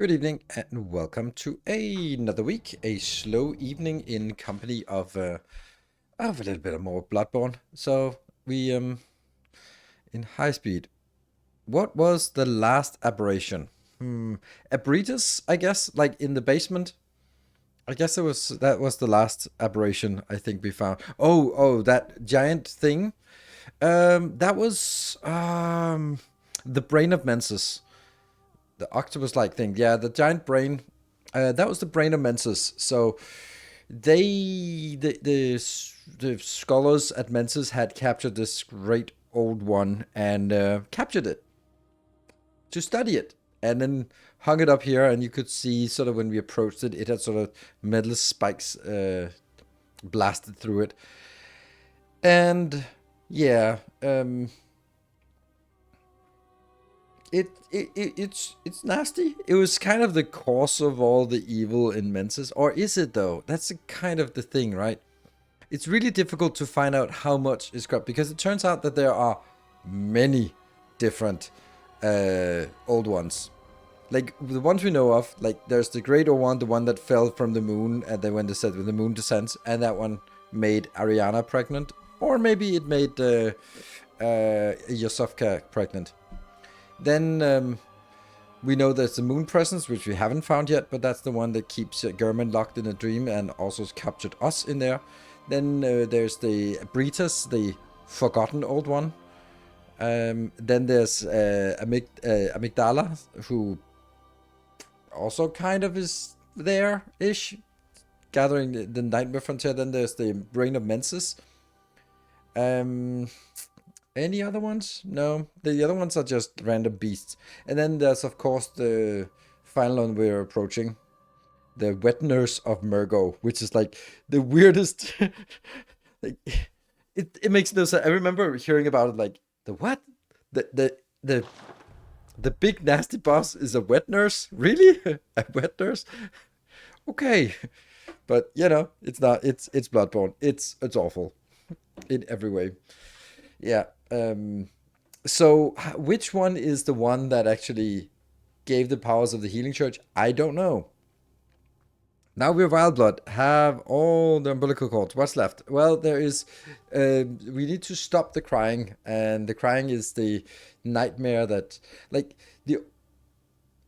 Good evening and welcome to another week, a slow evening in company of a little bit of more Bloodborne. So we in high speed. What was the last aberration? Abritus, I guess, like in the basement. I guess that was the last aberration I think we found. Oh, that giant thing. That was the brain of Mensis. The octopus-like thing. Yeah, the giant brain. That was the brain of Mensis. So the scholars at Mensis had captured this great old one and captured it to study it, and then hung it up here. And you could see sort of when we approached it, it had sort of metal spikes blasted through it. And yeah, it's nasty. It was kind of the cause of all the evil in Mensis, or is it though? That's kind of the thing, right? It's really difficult to find out how much is corrupt because it turns out that there are many different old ones. Like the ones we know of, like there's the Great Old One, the one that fell from the moon, and then when they said when the moon descends, and that one made Ariana pregnant, or maybe it made Yosofka pregnant. Then we know there's the moon presence, which we haven't found yet, but that's the one that keeps German locked in a dream and also captured us in there. Then there's the Britas, the forgotten old one. Then there's Amygdala, who also kind of is there-ish, gathering the Nightmare Frontier. Then there's the Brain of Mensis. Any other ones? No. The other ones are just random beasts. And then there's, of course, the final one we're approaching. The Wet Nurse of Murgo, which is like the weirdest. Like, it makes no sense. I remember hearing about it like, the what? The big nasty boss is a wet nurse? Really? A wet nurse? Okay. But, it's not. It's Bloodborne. It's awful in every way. Yeah. So which one is the one that actually gave the powers of the healing church? I don't know. Now we're wild blood. Have all the umbilical cords. What's left? Well, there is. We need to stop the crying, and the crying is the nightmare that, like, the.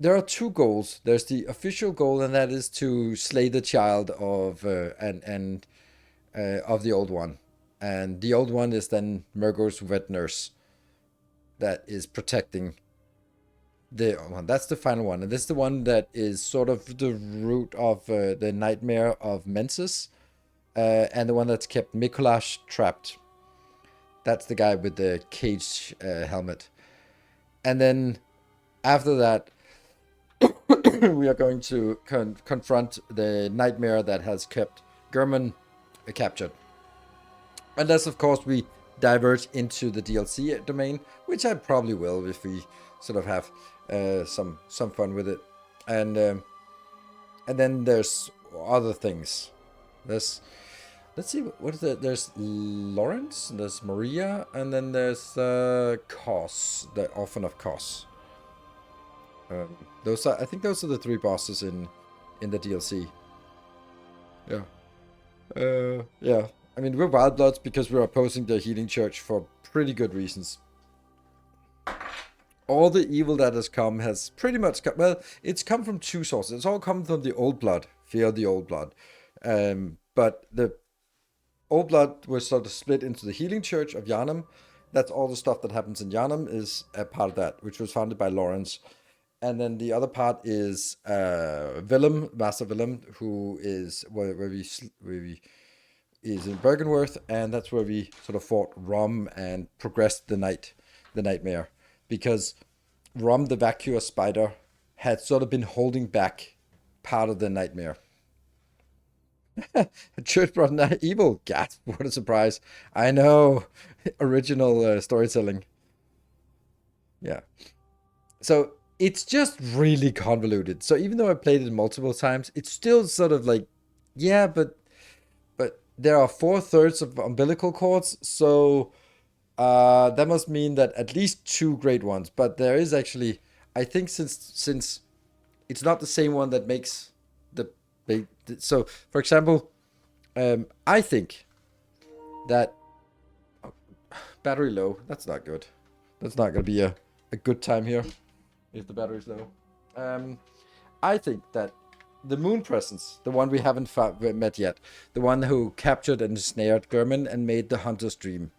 There are two goals. There's the official goal, and that is to slay the child of and of the old one, and the old one is then Murgo's wet nurse that is protecting the one. That's the final one, and this is the one that is sort of the root of the nightmare of Mensis, and the one that's kept Mikolash trapped. That's the guy with the cage helmet. And then after that, we are going to confront the nightmare that has kept German captured. Unless, of course, we diverge into the DLC domain, which I probably will if we sort of have some fun with it. And then there's other things. Let's see, what is it? There's Lawrence, there's Maria, and then there's Kos, the Orphan of Kos. I think those are the three bosses in the DLC. Yeah. Yeah. I mean, we're Wild Bloods because we're opposing the Healing Church for pretty good reasons. All the evil that has come has pretty much come. Well, it's come from two sources. It's all come from the Old Blood, Fear of the Old Blood. But the Old Blood was sort of split into the Healing Church of Yharnam. That's all the stuff that happens in Yharnam is a part of that, which was founded by Lawrence. And then the other part is Willem, Master Willem, who is where we is in Bergenworth, and that's where we sort of fought Rom and progressed the nightmare, because Rom the Vacuous Spider had sort of been holding back part of the nightmare. Church brought evil. Gasp! What a surprise! I know, original storytelling. Yeah. So it's just really convoluted. So even though I played it multiple times, it's still sort of like, yeah, but there are 4/3 of umbilical cords, so that must mean that at least two great ones. But there is actually, I think, since it's not the same one that makes the big. So, for example, I think that battery low. That's not good. That's not going to be a good time here if the battery's low. I think that the moon presence, the one we haven't met yet, the one who captured and snared German and made the hunter's dream.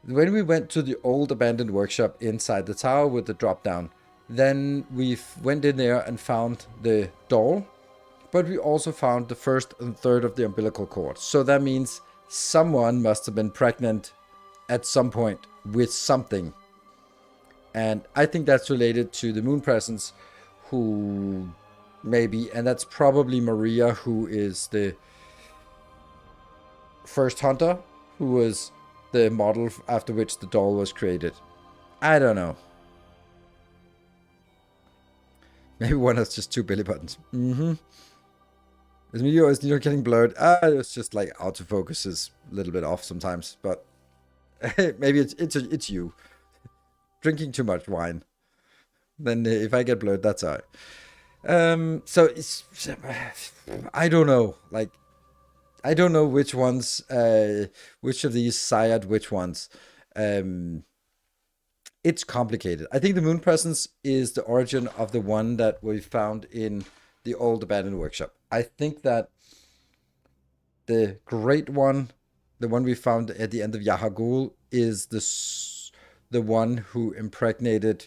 When we went to the old abandoned workshop inside the tower with the drop down, then we went in there and found the doll, but we also found the first and third of the umbilical cord. So that means someone must have been pregnant at some point with something. And I think that's related to the moon presence, who maybe, and that's probably Maria, who is the first hunter, who was the model after which the doll was created. I don't know. Maybe one has just 2 belly buttons. This video is getting blurred. It's just like autofocus is a little bit off sometimes, but maybe it's you drinking too much wine. Then if I get blurred, that's all right. So it's, I don't know. Like, I don't know which ones, which of these sired which ones. It's complicated. I think the moon presence is the origin of the one that we found in the old abandoned workshop. I think that the great one, the one we found at the end of Yahagul, is the one who impregnated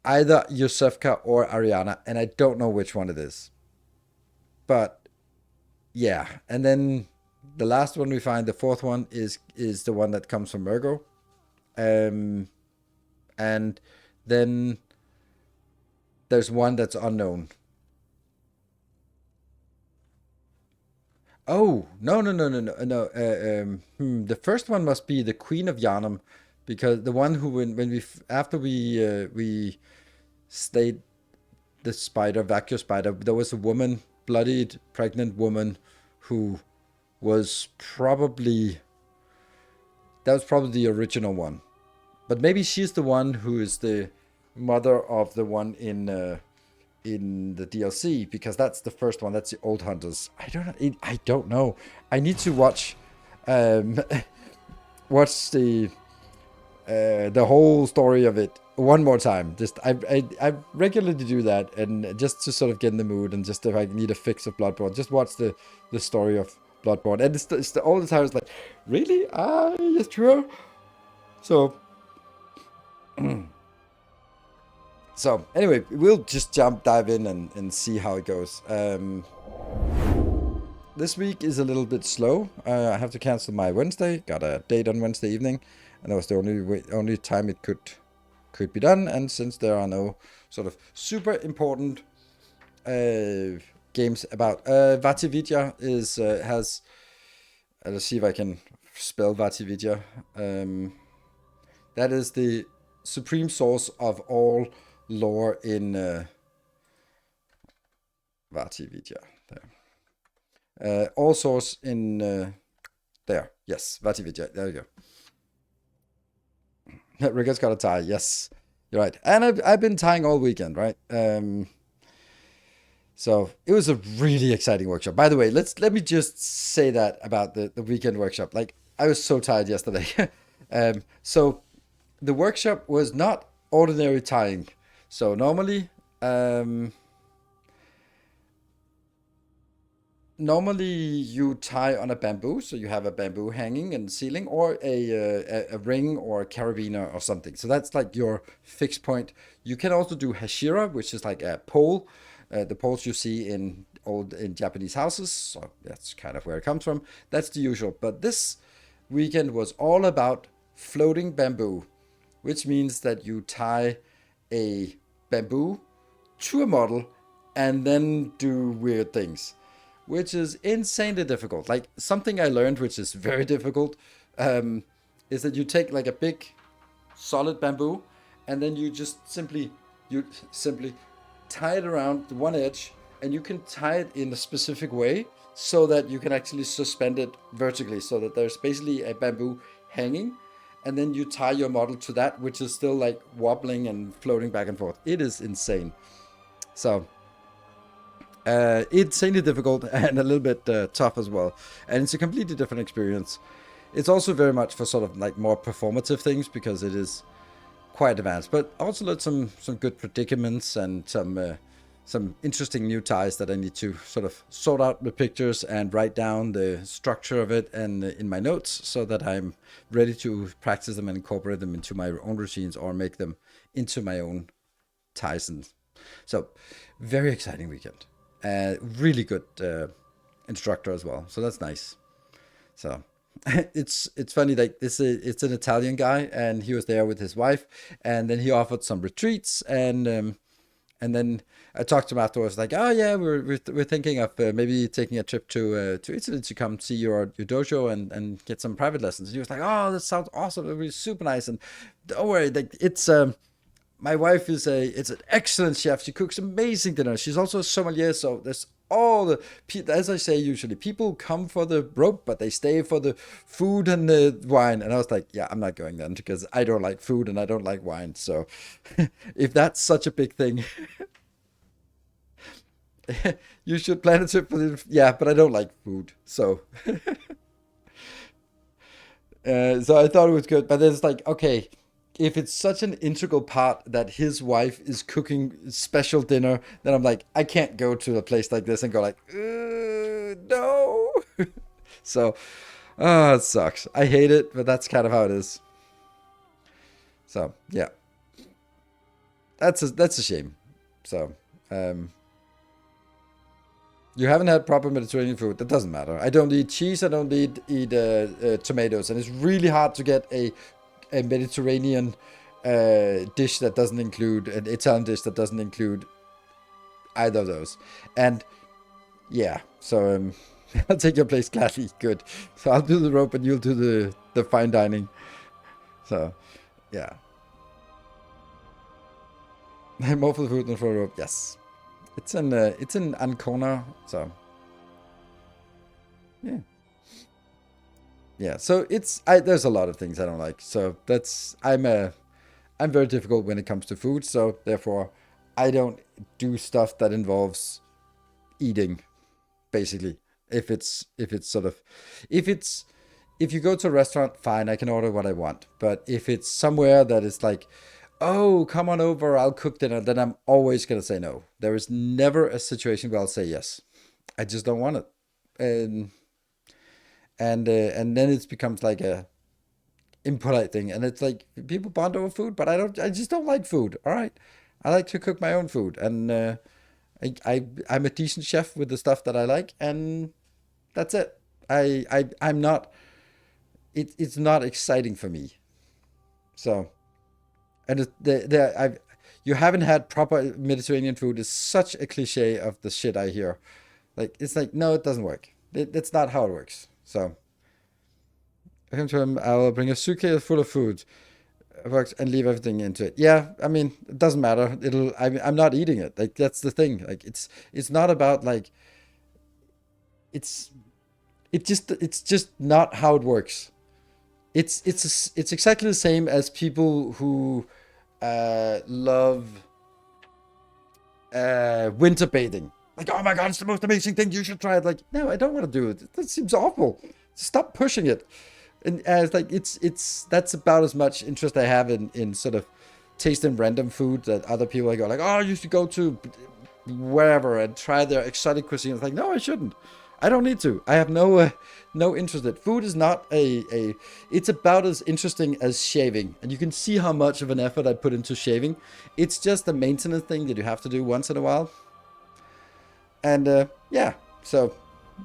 either Yusefka or Ariana, and I don't know which one it is. But yeah, and then the last one we find, the fourth one, is the one that comes from Mergo. And then there's one that's unknown. Oh, no. The first one must be the Queen of Yharnam, because the one who, when we, after we slayed the spider, vacuum spider, there was a woman, bloodied, pregnant woman, who was probably, that was probably the original one. But maybe she's the one who is the mother of the one in the DLC, because that's the first one. That's the old hunters. I don't know. I need to watch watch the whole story of it one more time. Just I regularly do that, and just to sort of get in the mood, and just if I need a fix of Bloodborne, just watch the story of Bloodborne. And it's all the time. It's like, really? It's true. So. So anyway, we'll just dive in and see how it goes. This week is a little bit slow. I have to cancel my Wednesday. Got a date on Wednesday evening, and that was the only time it could be done. And since there are no sort of super important games about, Vatividya has. Let's see if I can spell Vatividya. That is the supreme source of all lore in Vatividya. There. All source in there. Yes, Vatividya. There you go. Rickard's got a tie. Yes, you're right. And I've been tying all weekend, right? So it was a really exciting workshop. By the way, let me just say that about the weekend workshop. Like, I was so tired yesterday. So the workshop was not ordinary tying. So normally you tie on a bamboo, so you have a bamboo hanging in the ceiling, or a ring or a carabiner or something. So that's like your fixed point. You can also do hashira, which is like a pole, the poles you see in Japanese houses. So that's kind of where it comes from. That's the usual. But this weekend was all about floating bamboo, which means that you tie a bamboo to a model and then do weird things, which is insanely difficult. Like, something I learned, which is very difficult, is that you take like a big solid bamboo, and then you simply tie it around the one edge, and you can tie it in a specific way so that you can actually suspend it vertically, so that there's basically a bamboo hanging, and then you tie your model to that, which is still like wobbling and floating back and forth. It is insane. So insanely difficult and a little bit tough as well. And it's a completely different experience. It's also very much for sort of like more performative things because it is quite advanced. But I also learned some good predicaments and some interesting new ties that I need to sort of sort out the pictures and write down the structure of it and in my notes so that I'm ready to practice them and incorporate them into my own routines or make them into my own ties. And so very exciting weekend. Really good instructor as well. So that's nice. So it's funny, like it's an Italian guy and he was there with his wife and then he offered some retreats and then I talked to him afterwards, like, oh yeah, we're thinking of maybe taking a trip to Italy to come see your dojo and get some private lessons. And he was like, oh, that sounds awesome. It would be super nice. And don't worry, like it's my wife is it's an excellent chef. She cooks amazing dinner. She's also a sommelier. So there's all the, as I say, usually people come for the rope, but they stay for the food and the wine. And I was like, yeah, I'm not going then because I don't like food and I don't like wine. So if that's such a big thing, you should plan a trip for the, yeah, but I don't like food. So, so I thought it was good, but then it's like, okay, if it's such an integral part that his wife is cooking special dinner, then I'm like, I can't go to a place like this and go like, no. So, it sucks. I hate it, but that's kind of how it is. So, yeah, that's a shame. So, you haven't had proper Mediterranean food. That doesn't matter. I don't eat cheese. I don't eat tomatoes, and it's really hard to get a Mediterranean dish that doesn't include an Italian dish that doesn't include either of those. And yeah, so I'll take your place gladly. Good. So I'll do the rope and you'll do the fine dining. So yeah, more for the food than for the rope. Yes, it's in Ancona. So yeah. Yeah, so there's a lot of things I don't like. So I'm very difficult when it comes to food, so therefore I don't do stuff that involves eating, basically. If it's sort of if it's if you go to a restaurant, fine, I can order what I want. But if it's somewhere that is like, oh, come on over, I'll cook dinner, then I'm always gonna say no. There is never a situation where I'll say yes. I just don't want it. And and then it becomes like a impolite thing, and it's like people bond over food, but I just don't like food. All right, I like to cook my own food, and I'm a decent chef with the stuff that I like, and that's it. I'm not. It's not exciting for me. So and you haven't had proper Mediterranean food is such a cliche of the shit I hear. Like it's like no, it doesn't work. That's not how it works. So I come to him. I will bring a suitcase full of food, works, and leave everything into it. Yeah, I mean, it doesn't matter. I'm not eating it. Like that's the thing. Like it's not about like it's it's just not how it works. It's exactly the same as people who love winter bathing. Like, oh my god, it's the most amazing thing. You should try it. Like, no, I don't want to do it. That seems awful. Stop pushing it. And it's like that's about as much interest I have in sort of tasting random food that other people go like, oh, you should go to wherever and try their exotic cuisine. It's like, no, I shouldn't. I don't need to. I have no interest in it. Food is not it's about as interesting as shaving. And you can see how much of an effort I put into shaving. It's just a maintenance thing that you have to do once in a while. And yeah, so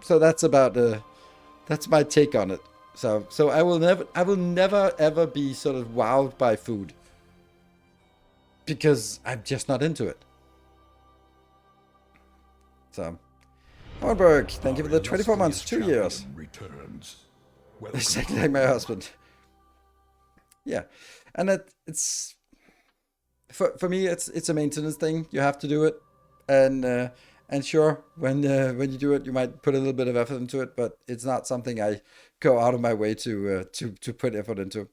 that's about that's my take on it. So I will never ever be sort of wowed by food because I'm just not into it. So Hornberg, thank you for the 24 months, 2 years. Returns. Exactly like my husband. Yeah, and it's for me it's a maintenance thing. You have to do it, and sure, when you do it, you might put a little bit of effort into it, but it's not something I go out of my way to put effort into.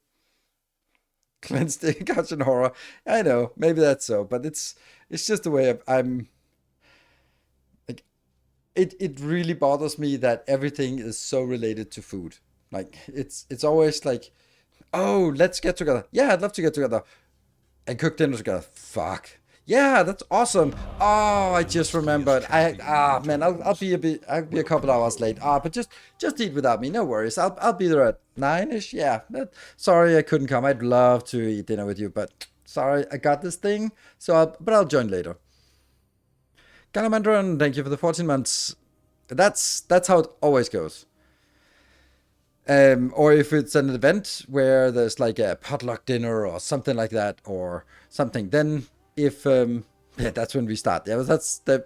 Cleansed couch and horror. I know, maybe that's so, but it's just the way I'm like it really bothers me that everything is so related to food. Like it's always like, oh, let's get together. Yeah, I'd love to get together and cook dinner together. Fuck. Yeah, that's awesome. Oh, I just remembered. Man, I'll be a couple hours late. But just eat without me. No worries. I'll be there at 9ish. Yeah. Sorry I couldn't come. I'd love to eat dinner with you, but sorry I got this thing. But I'll join later. Galamandron, thank you for the 14 months. That's how it always goes. Or if it's an event where there's like a potluck dinner or something like that, or something, then if yeah, that's when we start. Yeah,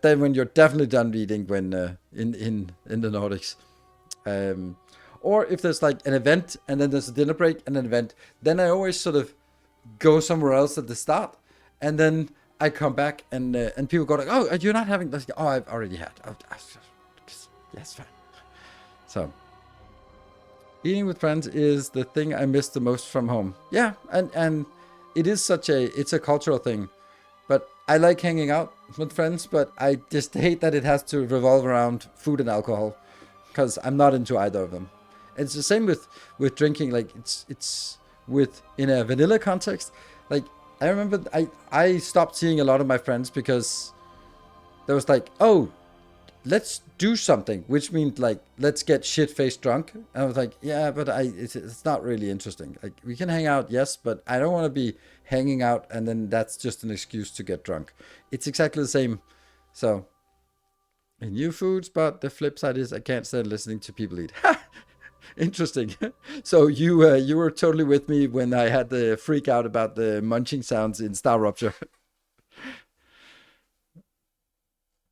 then when you're definitely done eating when in the Nordics. Um, or if there's like an event and then there's a dinner break and an event, then I always sort of go somewhere else at the start, and then I come back and people go like, "Oh, you're not having this?" Oh, I've already had. Yes, fine. So. Eating with friends is the thing I miss the most from home. Yeah, and it is it's a cultural thing. But I like hanging out with friends, but I just hate that it has to revolve around food and alcohol, because I'm not into either of them. It's the same with drinking. Like it's with in a vanilla context. Like I remember I stopped seeing a lot of my friends because there was like, oh, let's do something, which means like let's get shit faced drunk. And I was like, yeah, but it's not really interesting. Like we can hang out, yes, but I don't want to be hanging out and then that's just an excuse to get drunk. It's exactly the same. So new foods, but the flip side is I can't stand listening to people eat. Interesting. So you were totally with me when I had the freak out about the munching sounds in Star Rupture.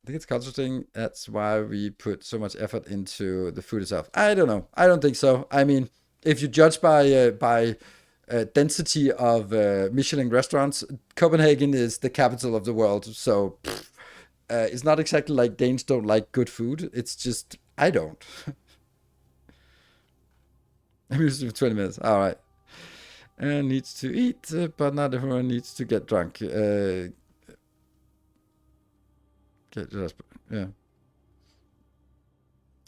I think it's culture thing. That's why we put so much effort into the food itself. I don't know. I don't think so. I mean, if you judge by density of Michelin restaurants, Copenhagen is the capital of the world. So it's not exactly like Danes don't like good food. It's just I don't. I'm used to 20 minutes. All right. Needs to eat, but not everyone needs to get drunk. Yeah.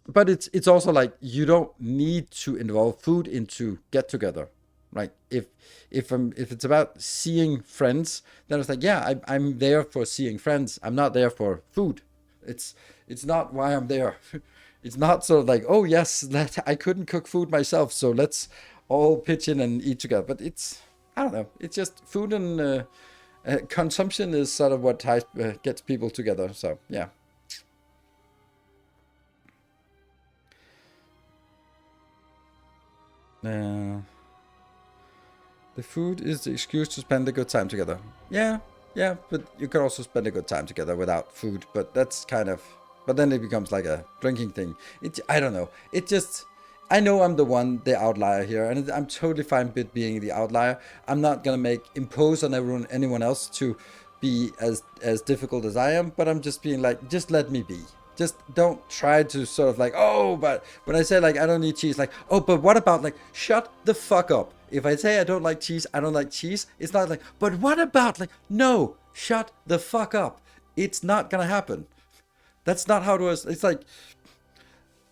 But it's also like you don't need to involve food into get together. Like if it's about seeing friends, then it's like, yeah, I'm there for seeing friends. I'm not there for food. It's it's not why I'm there. It's not sort of like, oh yes, I couldn't cook food myself, so let's all pitch in and eat together. But it's I don't know. It's just food and consumption is sort of what gets people together. So yeah. Uh, the food is the excuse to spend a good time together. Yeah, yeah, but you can also spend a good time together without food. But that's kind of, but then it becomes like a drinking thing. I don't know. It just, I know I'm the outlier here, and I'm totally fine with being the outlier. I'm not gonna impose on anyone else to be as difficult as I am. But I'm just being like, just let me be. Just don't try to sort of like, oh, but when I say like I don't eat cheese, like, oh, but what about like, shut the fuck up. If I say I don't like cheese, I don't like cheese. It's not like, but what about like, no, shut the fuck up. It's not gonna happen. That's not how it was. It's like,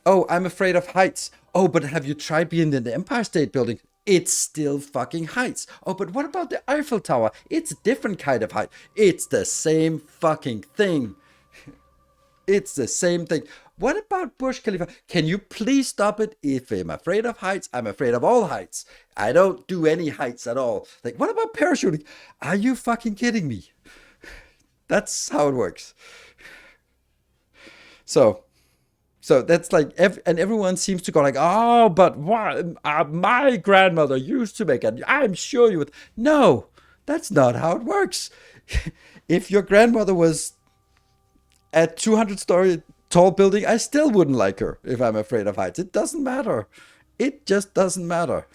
oh, I'm afraid of heights. Oh, but have you tried being in the Empire State Building? It's still fucking heights. Oh, but what about the Eiffel Tower? It's a different kind of height. It's the same fucking thing. It's the same thing. What about Burj Khalifa? Can you please stop it? If I'm afraid of heights, I'm afraid of all heights. I don't do any heights at all. Like, what about parachuting? Are you fucking kidding me? That's how it works. So, so that's like, and everyone seems to go like, oh, but what? My grandmother used to make it. I'm sure you would. No, that's not how it works. If your grandmother was a 200-story tall building, I still wouldn't like her if I'm afraid of heights. It doesn't matter. It just doesn't matter.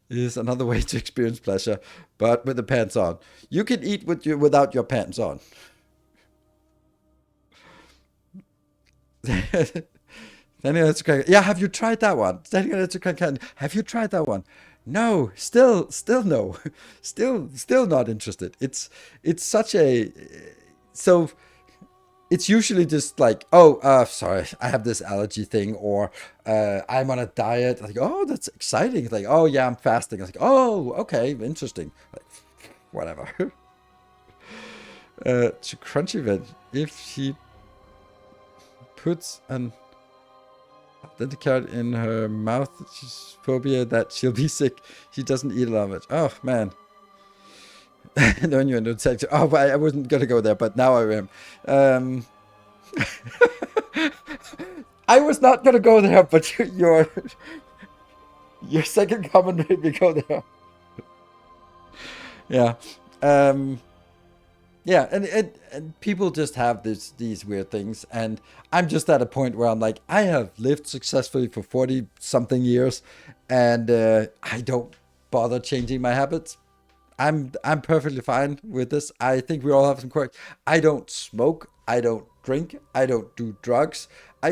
Is another way to experience pleasure, but with the pants on. You can eat without your pants on. Standing on electric candy. Yeah, have you tried that one? Standing on electric candy. Have you tried that one? No, still no, still not interested. It's such a so it's usually just like, oh, sorry, I have this allergy thing, or I'm on a diet. Like, oh, that's exciting. It's like, oh yeah, I'm fasting. It's like, oh, okay, interesting. Like, whatever. To crunchy veg, if she puts an identicard in her mouth, she's phobia that she'll be sick. She doesn't eat a lot of it. Oh man. No, you know, oh, I wasn't gonna go there, but now I am. I was not gonna go there, but your second comment made me go there. Yeah, yeah, and people just have these weird things, and I'm just at a point where I'm like, I have lived successfully for 40 something years, and I don't bother changing my habits. I'm perfectly fine with this. I think we all have some quirks. I don't smoke. I don't drink. I don't do drugs. I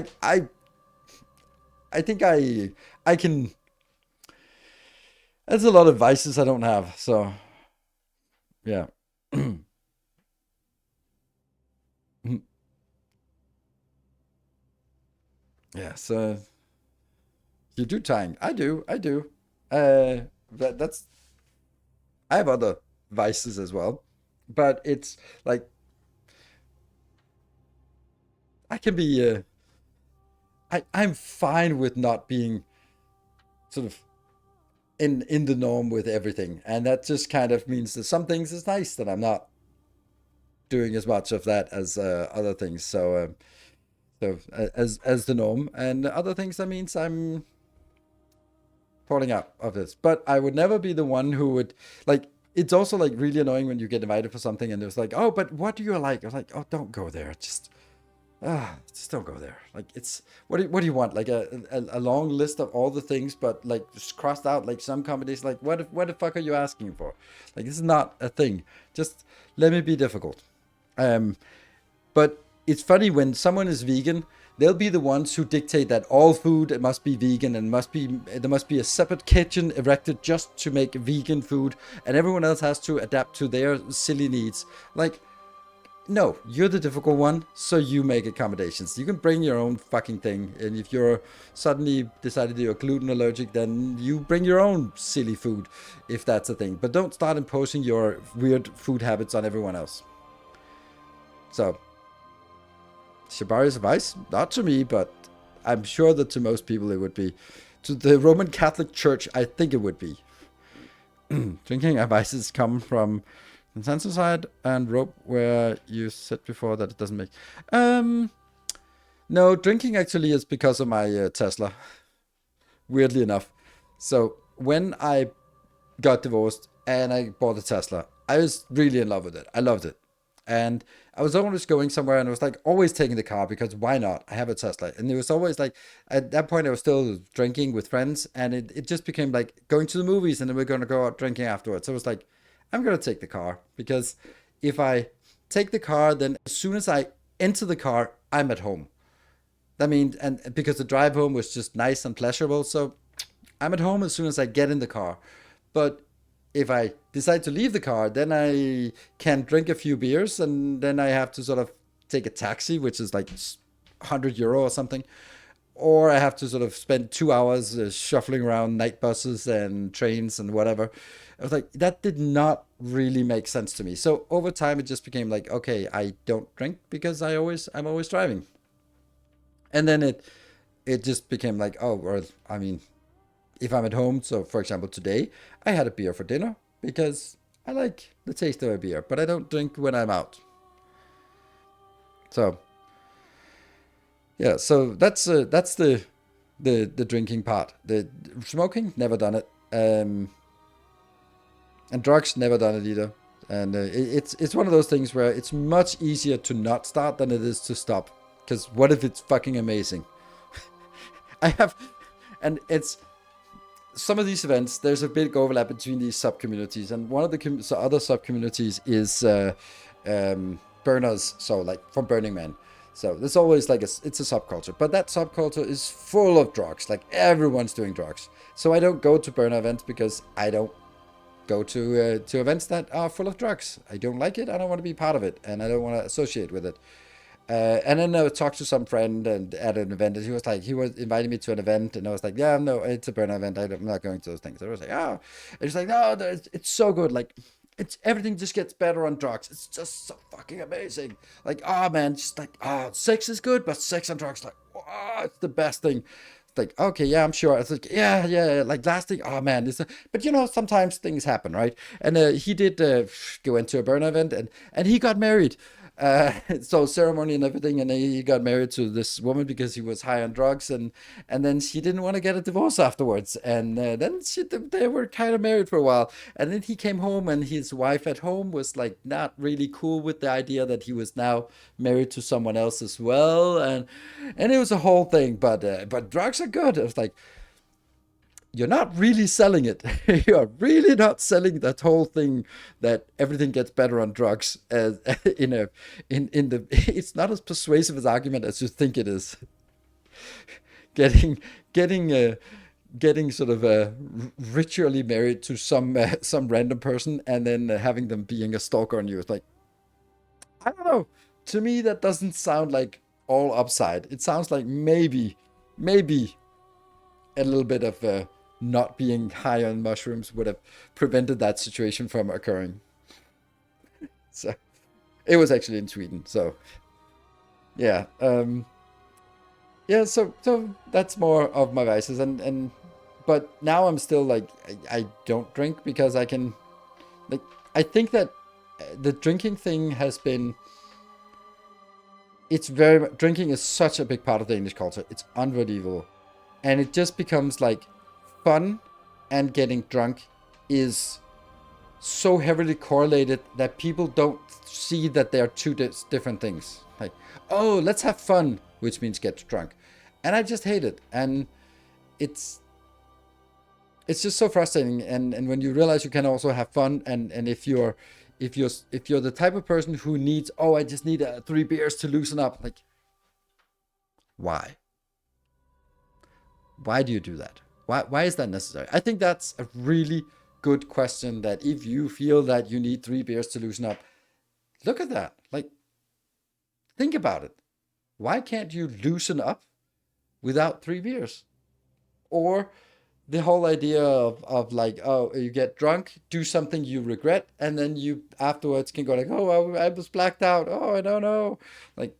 think I can. There's a lot of vices I don't have. So yeah. Yeah. So you do tying. I do. I do. That's I have other vices as well, but it's like I can be. I'm fine with not being sort of in the norm with everything, and that just kind of means that some things is nice that I'm not doing as much of that as other things. So as the norm, and other things that means I'm falling out of this. But I would never be the one who would like. It's also like really annoying when you get invited for something and it's like, oh, but what do you like? I was like, oh, don't go there. Just don't go there. Like it's what do you want? Like a long list of all the things, but like just crossed out like some companies. Like what the fuck are you asking for? Like this is not a thing. Just let me be difficult. Um, but it's funny when someone is vegan, they'll be the ones who dictate that all food must be vegan and there must be a separate kitchen erected just to make vegan food, and everyone else has to adapt to their silly needs. Like, no, you're the difficult one, so you make accommodations. You can bring your own fucking thing, and if you're suddenly decided you're gluten allergic, then you bring your own silly food, if that's a thing. But don't start imposing your weird food habits on everyone else. So, Shabari's advice, not to me, but I'm sure that to most people it would be. To the Roman Catholic Church, I think it would be. Drinking advices come from consensus side and rope, where you said before that it doesn't make. No, drinking actually is because of my Tesla. Weirdly enough, so when I got divorced and I bought a Tesla, I was really in love with it. I loved it, and I was always going somewhere, and I was like always taking the car because why not? I have a Tesla, and it was always like at that point I was still drinking with friends, and it just became like going to the movies, and then we're gonna go out drinking afterwards. So it was like I'm gonna take the car because if I take the car, then as soon as I enter the car, I'm at home. I mean, and because the drive home was just nice and pleasurable, so I'm at home as soon as I get in the car. But if I decide to leave the car, then I can drink a few beers, and then I have to sort of take a taxi, which is like €100 or something. Or I have to sort of spend 2 hours shuffling around night buses and trains and whatever. I was like, that did not really make sense to me. So over time, it just became like, okay, I don't drink because I'm always driving. And then it just became like, oh, well, I mean, if I'm at home, so for example, today I had a beer for dinner because I like the taste of a beer, but I don't drink when I'm out. So yeah, so that's the drinking part. The smoking, never done it, and drugs, never done it either. And it's one of those things where it's much easier to not start than it is to stop. Because what if it's fucking amazing? I have, and it's some of these events. There's a big overlap between these sub communities, and one of the other sub communities is burners. So like from Burning Man. So there's always like it's a subculture, but that subculture is full of drugs. Like everyone's doing drugs. So I don't go to burner events because I don't go to events that are full of drugs. I don't like it. I don't want to be part of it, and I don't want to associate with it. And then I talked to some friend and at an event, and he was inviting me to an event, and I was like, yeah, no, it's a burner event. I'm not going to those things. I was like, oh, and he's like, no, it's so good. Like, it's everything just gets better on drugs. It's just so fucking amazing. Like, oh man, just like, oh, sex is good, but sex on drugs, like, oh, it's the best thing. It's like, okay, yeah, I'm sure. It's like, yeah. Like last thing, oh man, but sometimes things happen, right? And he did go into a burner event, and he got married. So ceremony and everything, and he got married to this woman because he was high on drugs, and then she didn't want to get a divorce afterwards, and then they were kind of married for a while, and then he came home, and his wife at home was like not really cool with the idea that he was now married to someone else as well, and it was a whole thing. But drugs are good. It was like, you're not really selling it. You're really not selling that whole thing that everything gets better on drugs as in the it's not as persuasive as argument as you think it is. Getting getting getting sort of ritually married to some random person, and then having them being a stalker on you. It's like, I don't know. To me, that doesn't sound like all upside. It sounds like maybe a little bit of not being high on mushrooms would have prevented that situation from occurring. So it was actually in Sweden. So yeah, yeah. So that's more of my vices, and but now I'm still like, I don't drink because I can, like, I think that the drinking thing has been, it's very, drinking is such a big part of the English culture. It's unbelievable, and it just becomes like fun and getting drunk is so heavily correlated that people don't see that they are two different things. Like, oh, let's have fun, which means get drunk, and I just hate it. And it's it's just so frustrating. And when you realize you can also have fun, and if you're the type of person who needs, oh, I just need 3 beers to loosen up, like, why? Why do you do that? Why is that necessary? I think that's a really good question. That if you feel that you need 3 beers to loosen up, look at that. Like, think about it. Why can't you loosen up without 3 beers? Or the whole idea of like, oh, you get drunk, do something you regret, and then you afterwards can go like, oh, I was blacked out. Oh, I don't know. Like,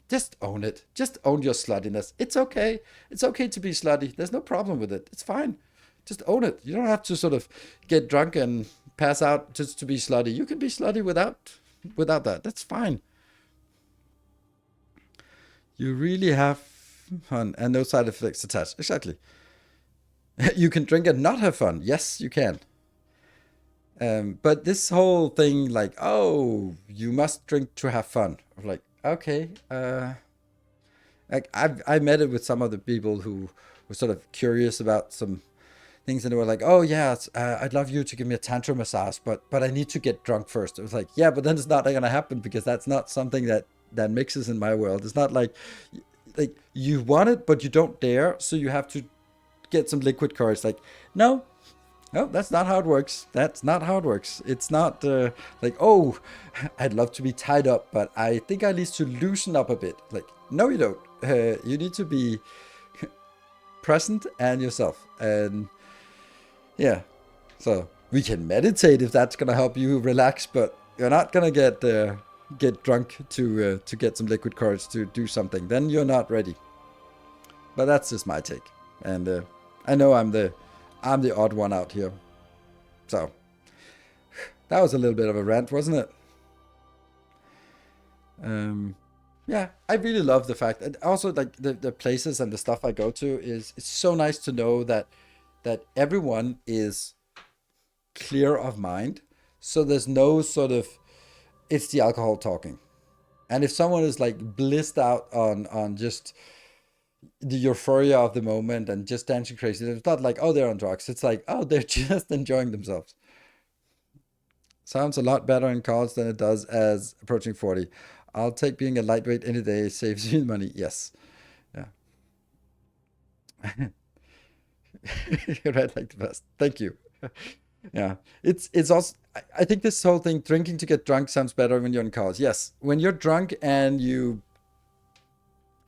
just own it. Just own your sluttiness. It's okay. It's okay to be slutty. There's no problem with it. It's fine. Just own it. You don't have to sort of get drunk and pass out just to be slutty. You can be slutty without that. That's fine. You really have fun and no side effects attached. Exactly. You can drink and not have fun. Yes, you can. But this whole thing, like, oh, you must drink to have fun. Like, okay, like I met it with some of the people who were sort of curious about some things, and they were like, oh yeah, I'd love you to give me a tantra massage, but I need to get drunk first. It was like, yeah, but then it's not gonna happen because that's not something that mixes in my world. It's not like you want it, but you don't dare, so you have to get some liquid courage. Like, no, no, that's not how it works. That's not how it works. It's not like, oh, I'd love to be tied up, but I think I need to loosen up a bit. Like, no, you don't. You need to be present and yourself. And yeah, so we can meditate if that's gonna help you relax, but you're not gonna get drunk to get some liquid courage to do something. Then you're not ready. But that's just my take. And I know I'm the odd one out here. So that was a little bit of a rant, wasn't it? Um, yeah, I really love the fact that also, like, the places and the stuff I go to is, it's so nice to know that everyone is clear of mind. So there's no sort of, it's the alcohol talking. And if someone is like blissed out on just the euphoria of the moment and just dancing crazy, it's not like, oh, they're on drugs. It's like, oh, they're just enjoying themselves. Sounds a lot better in college than it does as approaching 40. I'll take being a lightweight any day. Saves you money. Yes. Yeah. You're right, like the best. Thank you. Yeah. It's also I think this whole thing, drinking to get drunk, sounds better when you're in college. Yes. When you're drunk and you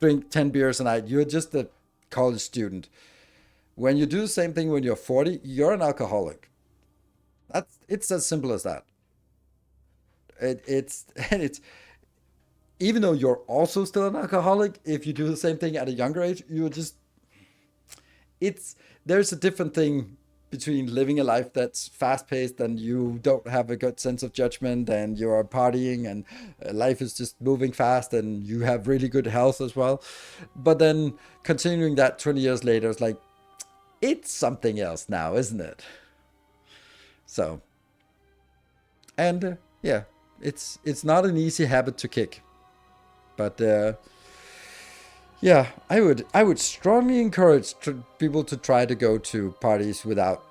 drink 10 beers a night, you're just a college student. When you do the same thing when you're 40, you're an alcoholic. It's as simple as that. It's and it's even though you're also still an alcoholic, if you do the same thing at a younger age, you're just it's there's a different thing between living a life that's fast paced and you don't have a good sense of judgment and you are partying and life is just moving fast and you have really good health as well. But then continuing that 20 years later, it's like, it's something else now, isn't it? So, and yeah, it's not an easy habit to kick, but yeah, I would strongly encourage people to try to go to parties without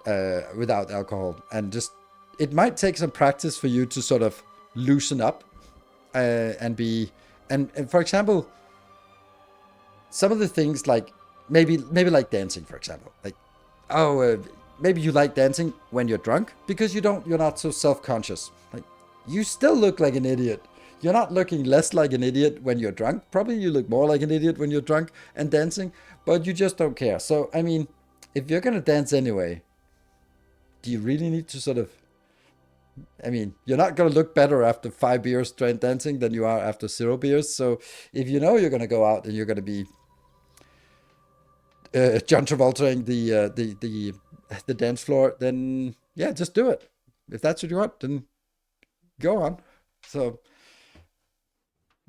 alcohol, and just it might take some practice for you to sort of loosen up and be and for example, some of the things like maybe like dancing, for example, like oh maybe you like dancing when you're drunk because you're not so self-conscious. Like you still look like an idiot. You're not looking less like an idiot when you're drunk. Probably you look more like an idiot when you're drunk and dancing, but you just don't care. So I mean, if you're gonna dance anyway, do you really need to sort of, I mean, you're not going to look better after 5 beers straight dancing than you are after 0 beers. So if you know you're going to go out and you're going to be John Travoltaing the dance floor, then yeah, just do it. If that's what you want, then go on. So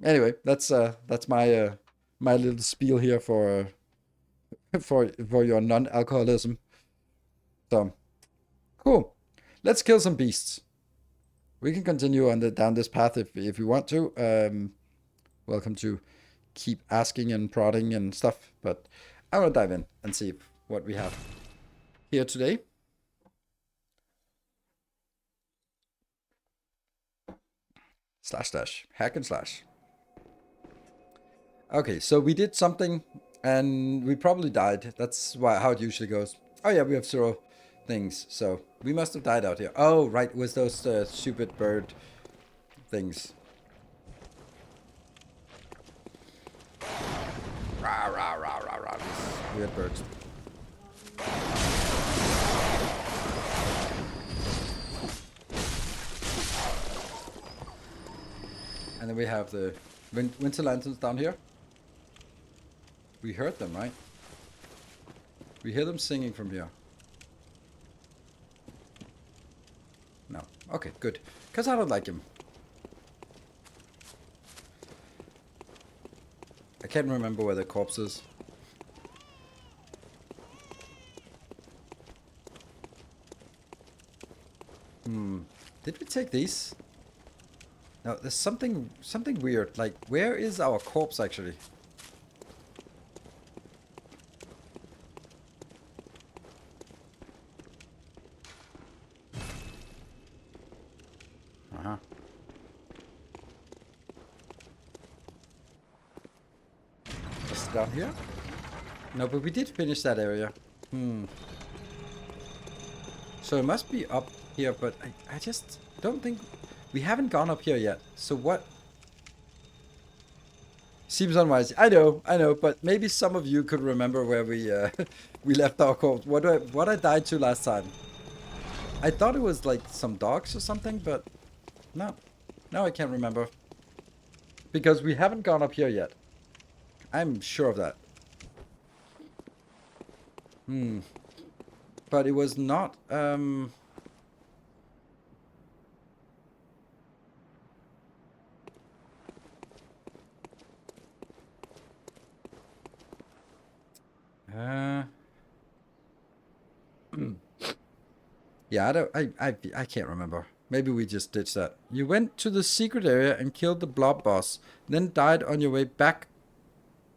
anyway, that's my little spiel here for for your non-alcoholism. So cool. Let's kill some beasts. We can continue on down this path if you want to. Welcome to keep asking and prodding and stuff, but I want to dive in and see what we have here today. // hack and slash. Okay, so we did something and we probably died. That's how it usually goes. Oh yeah, we have 0 things, so we must have died out here. Oh right, with those stupid bird things. Rah, rah, rah, rah, rah. These weird birds. And then we have the winter lanterns down here. We heard them, right? We hear them singing from here. No. Okay, good. Because I don't like him. I can't remember where the corpse is. Did we take these? No, there's something weird. Like, where is our corpse actually? Uh-huh. Is it down here? No, but we did finish that area. So it must be up here, but I just don't think... We haven't gone up here yet. So what? Seems unwise. I know, but maybe some of you could remember where we we left our corpse. What I died to last time. I thought it was like some dogs or something, but no. Now I can't remember. Because we haven't gone up here yet. I'm sure of that. But it was not yeah, I can't remember. Maybe we just ditched that. You went to the secret area and killed the blob boss, then died on your way back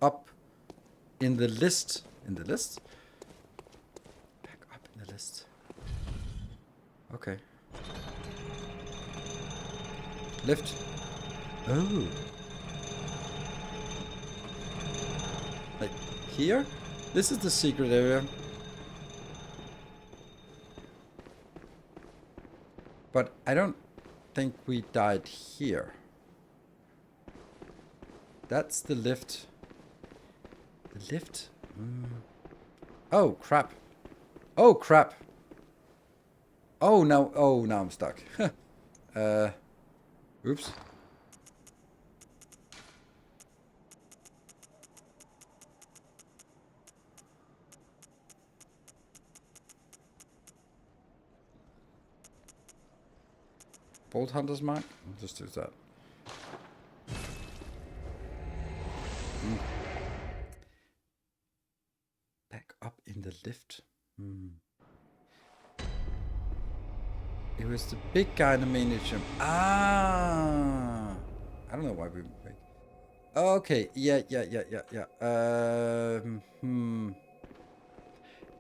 up in the list. In the list? Back up in the list. Okay. Lift. Oh. Like here? This is the secret area. But I don't think we died here. That's the lift. The lift? Oh, crap. Oh, crap. Oh, now I'm stuck. Oops. Bolt Hunter's Mark? I'll just do that. Back up in the lift. It was the big guy in the main atrium. Ah! I don't know why we... Wait. Okay, yeah.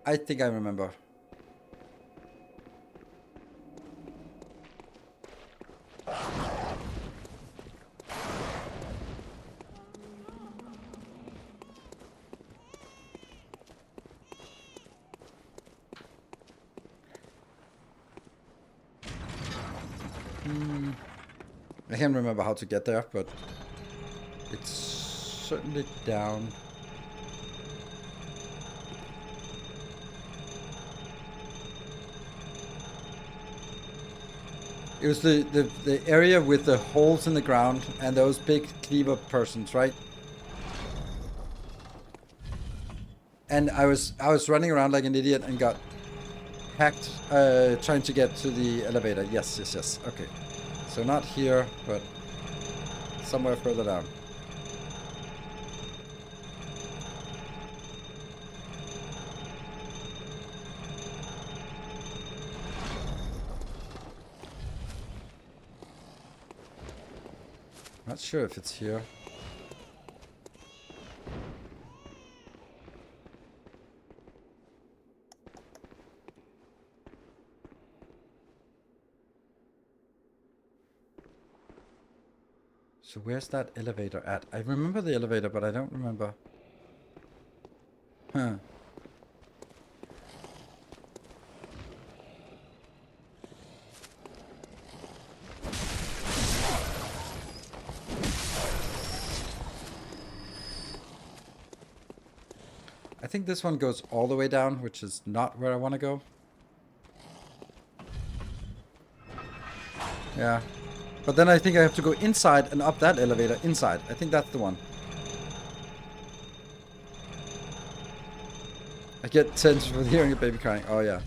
I think I remember. I can't remember how to get there, but it's certainly down. It was the area with the holes in the ground and those big cleaver persons, right? And I was running around like an idiot and got hacked trying to get to the elevator. Yes. Okay. So not here, but somewhere further down. Not sure if it's here. So where's that elevator at? I remember the elevator, but I don't remember. Huh. I think this one goes all the way down, which is not where I want to go. Yeah. But then I think I have to go inside and up that elevator inside. I think that's the one. I get tense with hearing a baby crying. Oh, yeah.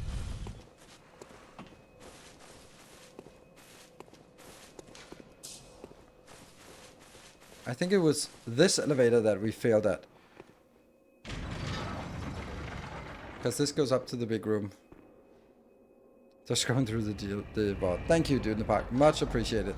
I think it was this elevator that we failed at. Because this goes up to the big room. Just going through the VOD. Thank you, dude in the park. Much appreciated.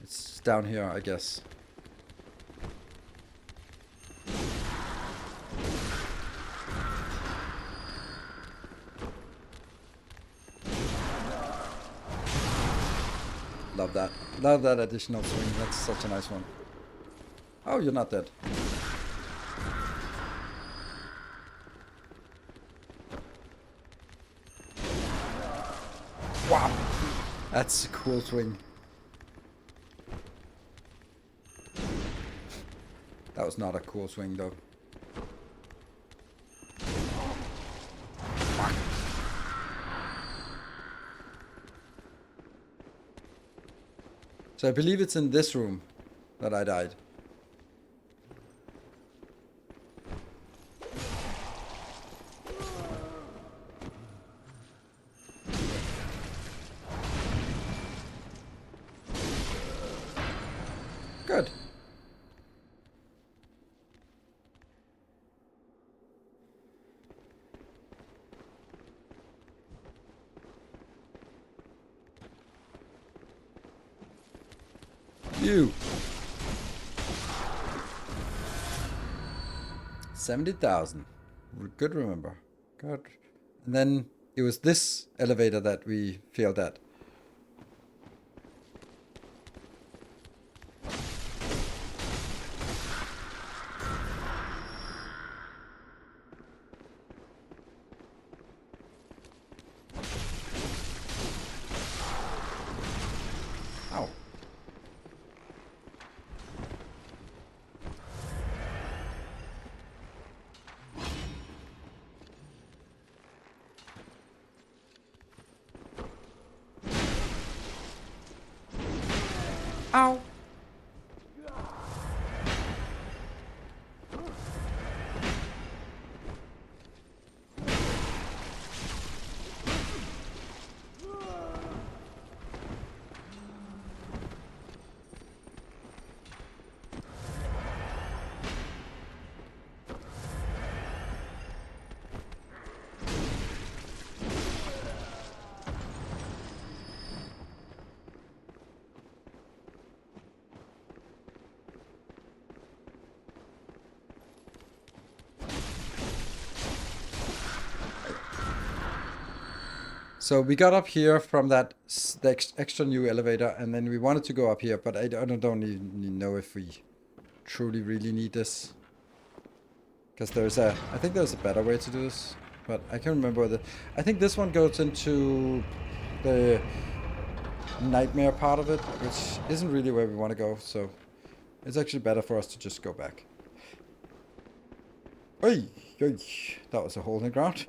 It's down here, I guess. Love that. Love that additional swing. That's such a nice one. Oh, you're not dead. Wow. That's a cool swing. That was not a cool swing, though. So I believe it's in this room that I died. Good. you. 70,000. Good remember. Good. And then it was this elevator that we failed at. Ow. Ow. So we got up here from that extra new elevator, and then we wanted to go up here, but I don't even know if we truly really need this. Because I think there's a better way to do this, but I can't remember I think this one goes into the nightmare part of it, which isn't really where we want to go, so it's actually better for us to just go back. Oi, oi, that was a hole in the ground.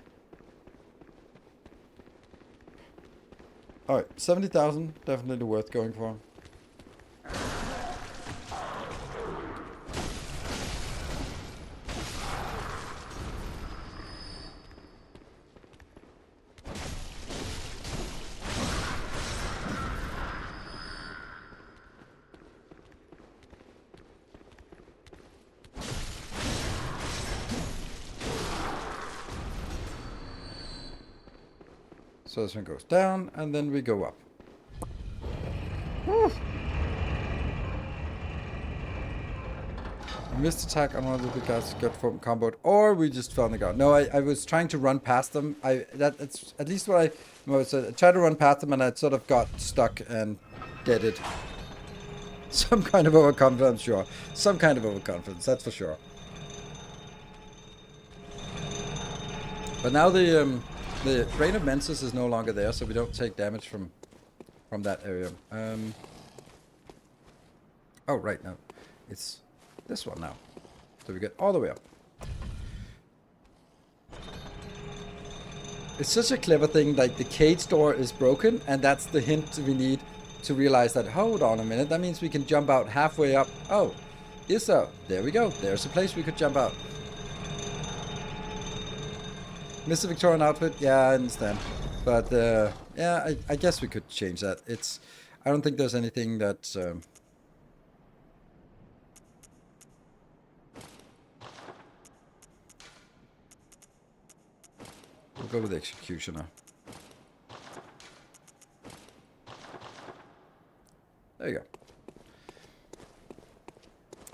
Alright, 70,000, definitely worth going for. So this one goes down, and then we go up. Woo. Missed attack on one of the big guys, got from comboed, or we just fell on the ground. No, I was trying to run past them. That's at least what I tried to run past them, and I sort of got stuck and deaded. Some kind of overconfidence, sure. Some kind of overconfidence, that's for sure. But now the Brain of Mensis is no longer there, so we don't take damage from that area. Oh, right, no. It's this one now. So we get all the way up. It's such a clever thing, like the cage door is broken, and that's the hint we need to realize that, hold on a minute, that means we can jump out halfway up. Oh, is so. There we go. There's a place we could jump out. Mr. Victorian outfit, yeah, I understand. But, yeah, I guess we could change that. I don't think there's anything that... We'll go with the Executioner. There you go.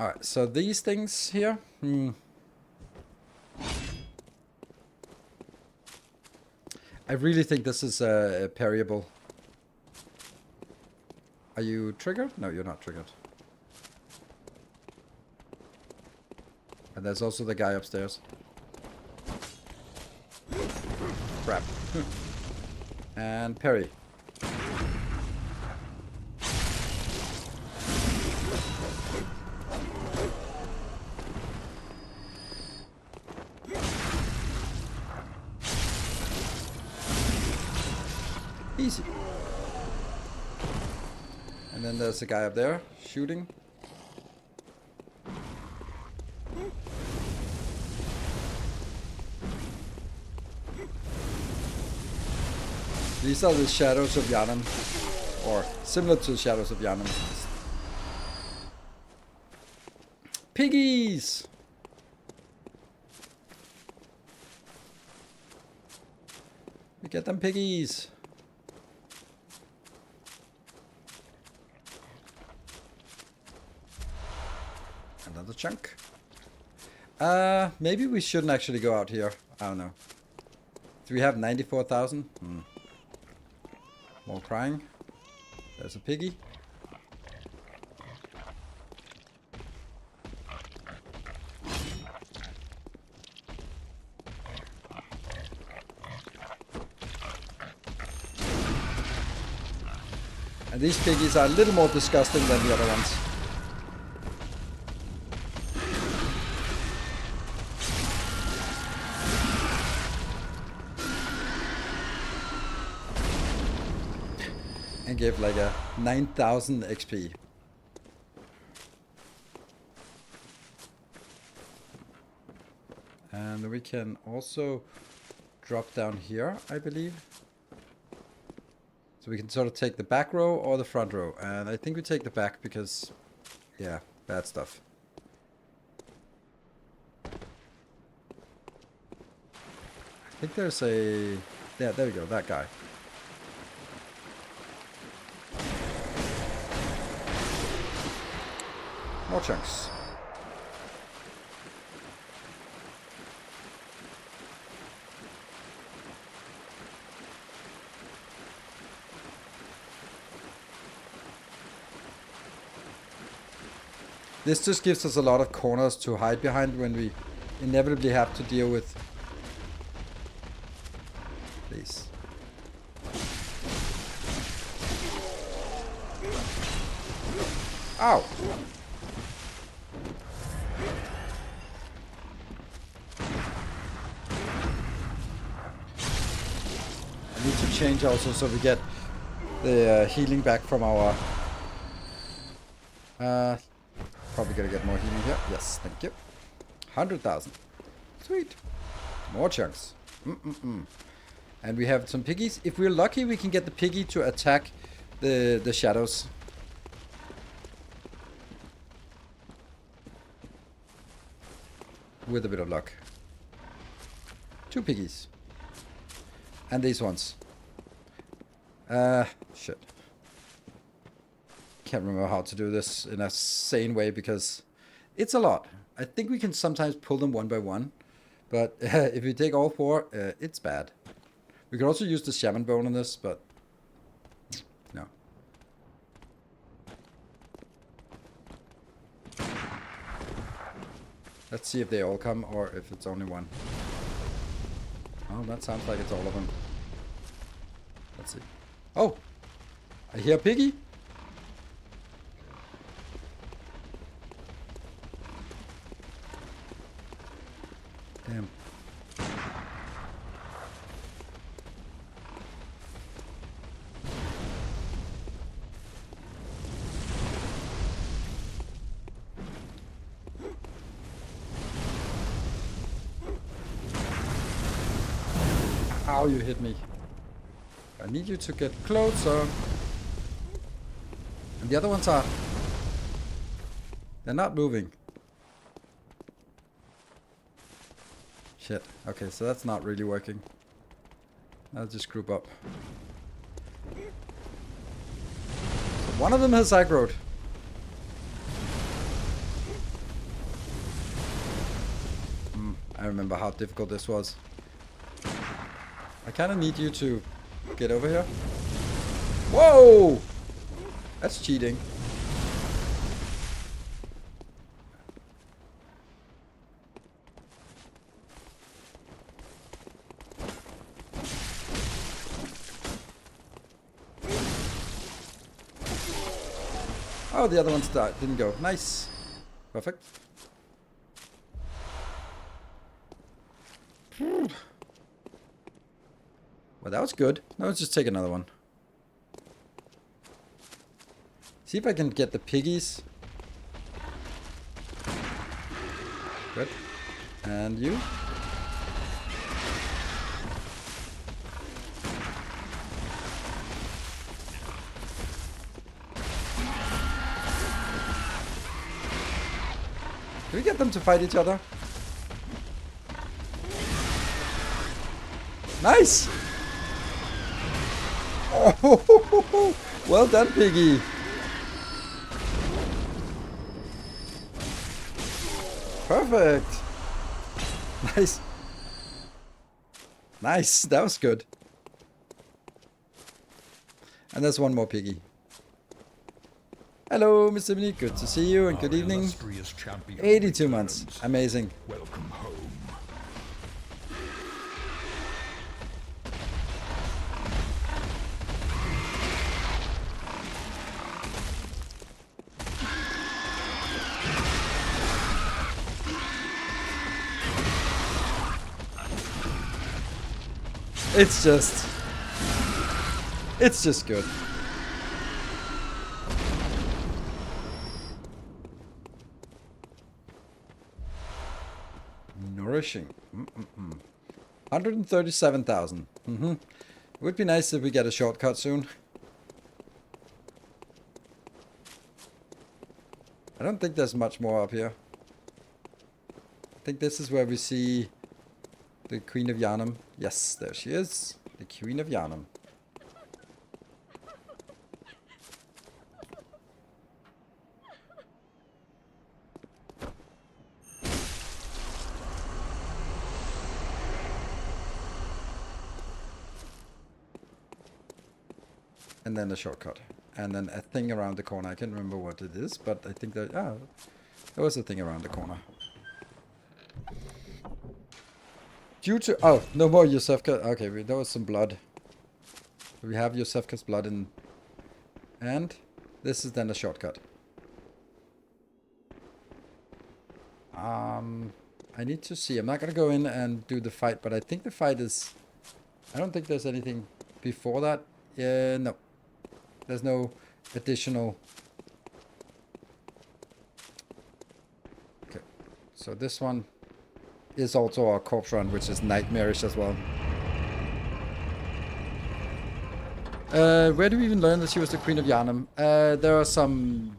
Alright, so these things here... I really think this is parryable. Are you triggered? No, you're not triggered. And there's also the guy upstairs. Crap. And parry. Easy. And then there's a guy up there shooting. These are the Shadows of Yharnam, or similar to the Shadows of Yharnam. Piggies! We get them piggies. Another chunk. Maybe we shouldn't actually go out here. I don't know. Do we have 94,000? More crying. There's a piggy. And these piggies are a little more disgusting than the other ones. And give like a 9,000 XP. And we can also drop down here, I believe. So we can sort of take the back row or the front row. And I think we take the back because, yeah, bad stuff. I think there's a... Yeah, there we go, that guy. More chunks. This just gives us a lot of corners to hide behind when we inevitably have to deal with these. Ow! I need to change also so we get the healing back from our... probably gonna get more healing here. Yes, thank you. 100,000. Sweet. More chunks. And we have some piggies. If we're lucky, we can get the piggy to attack the shadows. With a bit of luck. 2 piggies. And these ones. Shit. Can't remember how to do this in a sane way because it's a lot. I think we can sometimes pull them one by one. But if we take all 4, it's bad. We could also use the shaman bone on this, but no. Let's see if they all come or if it's only one. Oh, that sounds like it's all of them. Let's see. Oh! I hear a piggy! Damn. Ow, you hit me. I need you to get closer. And the other ones are... They're not moving. Shit. Okay, so that's not really working. I'll just group up. So one of them has aggroed. I remember how difficult this was. I kind of need you to get over here. Whoa! That's cheating. Oh, the other ones didn't go. Nice. Perfect. Well, that was good. Now let's just take another one. See if I can get the piggies. Good. And you? Can we get them to fight each other? Nice! Oh, well done, piggy. Perfect. Nice. Nice. That was good. And there's one more piggy. Hello, Mr. Mini. Good to see you and good evening. 82 months. Amazing. Welcome home. It's just good. Nourishing. 137,000. It would be nice if we get a shortcut soon. I don't think there's much more up here. I think this is where we see the Queen of Yharnam. Yes, there she is. The Queen of Yharnam. And then a shortcut. And then a thing around the corner. I can't remember what it is, but I think that... Ah, there was a thing around the corner. Due to... Oh, no more Yosefka. Okay, there was some blood. We have Yosefka's blood in... And this is then a shortcut. I need to see. I'm not going to go in and do the fight, but I think the fight is... I don't think there's anything before that. No. There's no additional... Okay. So this one is also our corpse run, which is nightmarish as well. Where do we even learn that she was the Queen of Yharnam? There are some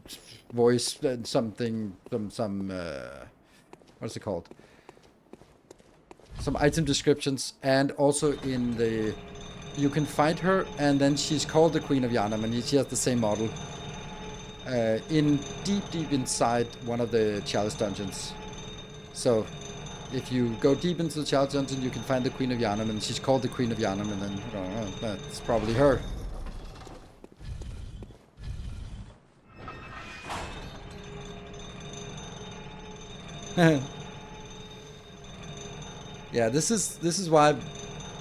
voice, something, what's it called? Some item descriptions, and also in the... You can find her, and then she's called the Queen of Yharnam, and she has the same model. In deep inside one of the chalice dungeons. So, if you go deep into the chalice dungeon, you can find the Queen of Yharnam, and she's called the Queen of Yharnam, and then, oh, that's probably her. Yeah, this is why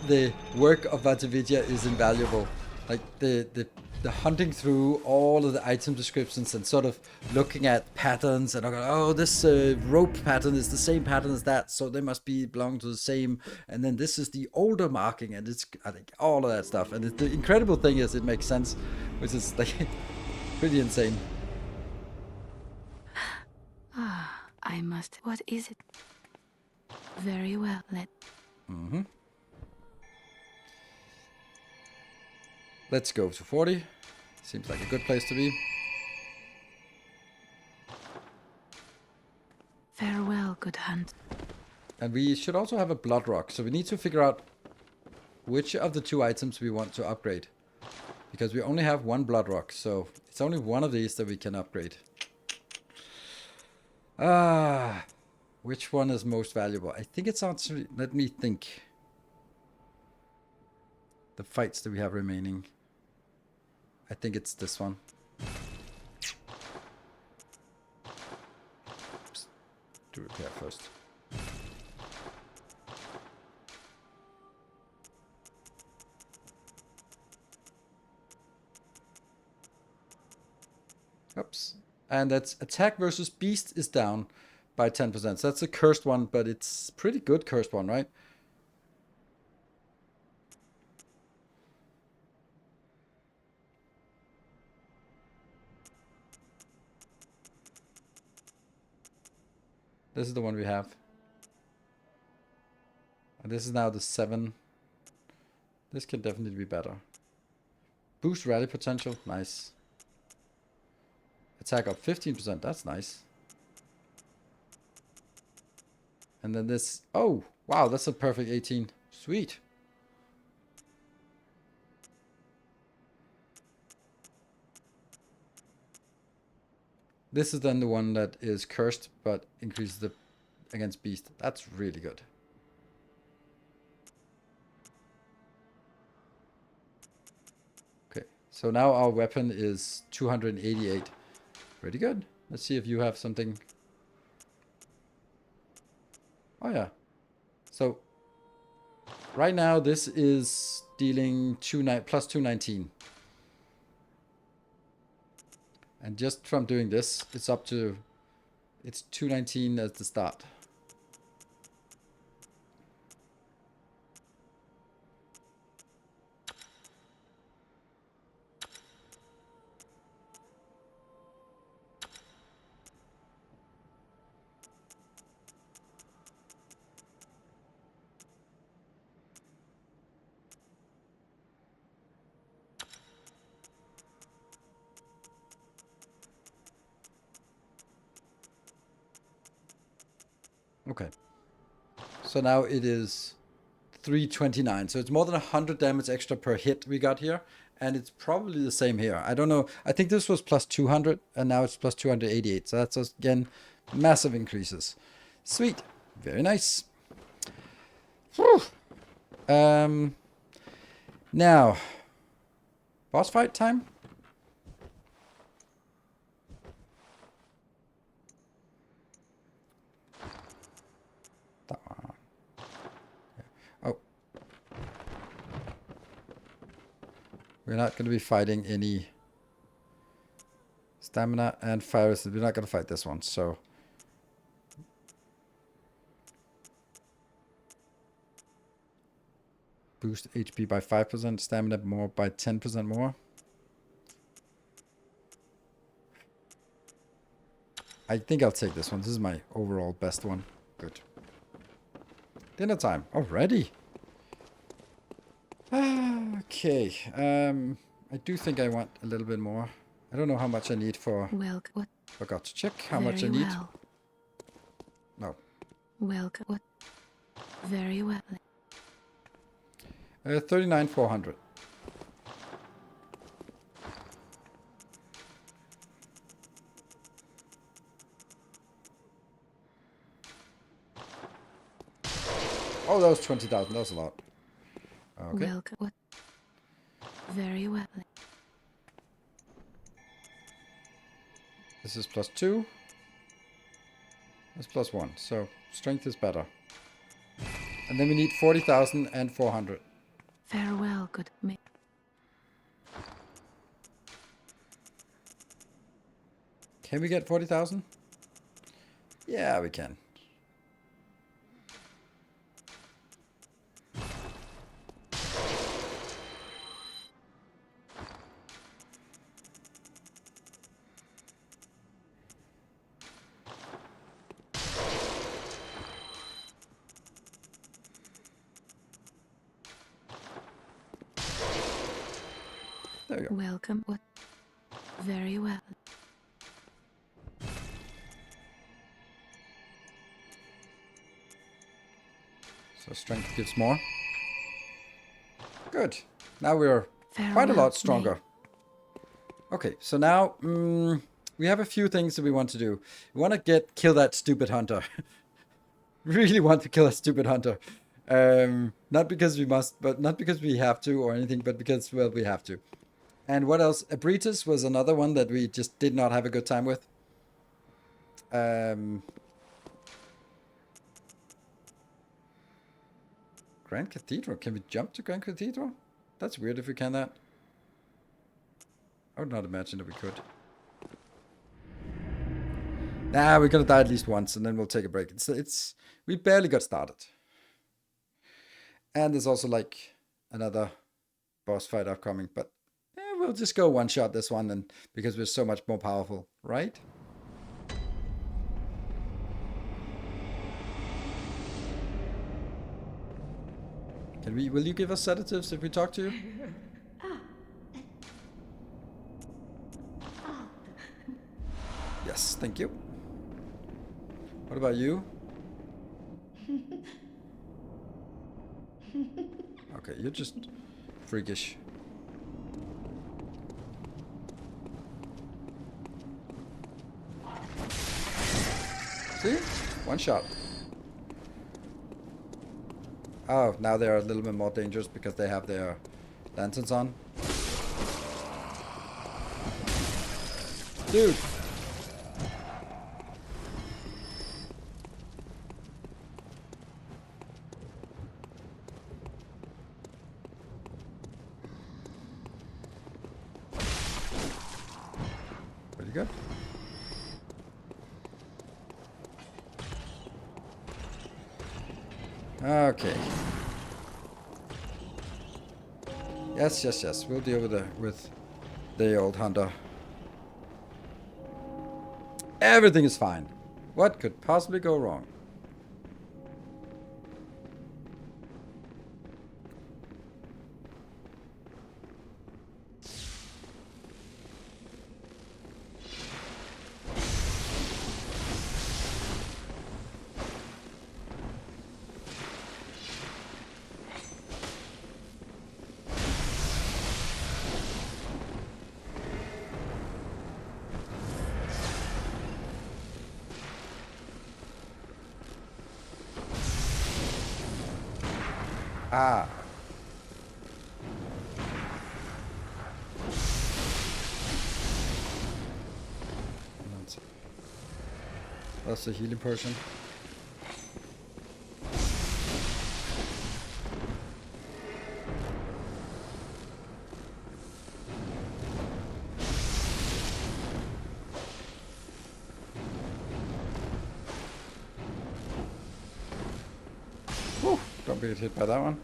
the work of Vatavidya is invaluable. Like the hunting through all of the item descriptions and sort of looking at patterns and oh, this rope pattern is the same pattern as that, so they must belong to the same. And then this is the older marking, and it's, I think, all of that stuff. And the incredible thing is it makes sense, which is like pretty insane. I must. What is it? Very well, Let's go to 40. Seems like a good place to be. Farewell, good hunt. And we should also have a blood rock, so we need to figure out which of the two items we want to upgrade. Because we only have one blood rock, so it's only one of these that we can upgrade. Which one is most valuable? I think it's actually, let me think. The fights that we have remaining. I think it's this one. Oops. Do repair first. Oops. And that's attack versus beast is down by 10%. So that's a cursed one, but it's pretty good cursed one, right? This is the one we have. And this is now the 7. This can definitely be better. Boost rally potential. Nice. Attack up 15%. That's nice. And then this... Oh, wow. That's a perfect 18. Sweet. This is then the one that is cursed, but increases the against beast. That's really good. Okay, so now our weapon is 288. Pretty good. Let's see if you have something. Oh yeah. So right now this is dealing plus 219. And just from doing this, it's 219 as the start. Okay. So now it is 329. So it's more than 100 damage extra per hit we got here. And it's probably the same here. I don't know. I think this was plus 200 and now it's plus 288. So that's, again, massive increases. Sweet. Very nice. Whew. Now, boss fight time. That one. Oh. We're not going to be fighting any stamina and fire resistance. We're not going to fight this one, so. Boost HP by 5%, stamina more by 10% more. I think I'll take this one. This is my overall best one. Good. Dinner time already. Okay. I do think I want a little bit more. I don't know how much I need for. Welcome. Forgot to check how much I need. Well. No. Welcome. What? Very well. 39,400. Oh, that was 20,000. That was a lot. Okay. Welcome. What? Very well. This is plus 2. That's plus 1. So strength is better. And then we need 40,400. Farewell, good mate. Can we get 40,000? Yeah, we can. There we go. Welcome. What? Very well. So strength gives more. Good. Now we're Farewell, quite a lot stronger. mate. Okay, so now we have a few things that we want to do. We want to kill that stupid hunter. Really want to kill that stupid hunter. Not because we must, but not because we have to or anything, but because, well, we have to. And what else? Abritus was another one that we just did not have a good time with. Grand Cathedral. Can we jump to Grand Cathedral? That's weird if we can that. I would not imagine that we could. Nah, we're gonna die at least once and then we'll take a break. We barely got started. And there's also like another boss fight upcoming, but we'll just go one shot this one and because we're so much more powerful, right? Will you give us sedatives if we talk to you? Yes, thank you. What about you? Okay, you're just freakish. See? One shot. Oh, now they're a little bit more dangerous because they have their lanterns on. Dude! Pretty good. Okay. Yes. We'll deal with the old hunter. Everything is fine. What could possibly go wrong? Ah. That's a healing potion. Whew, don't be hit by that one.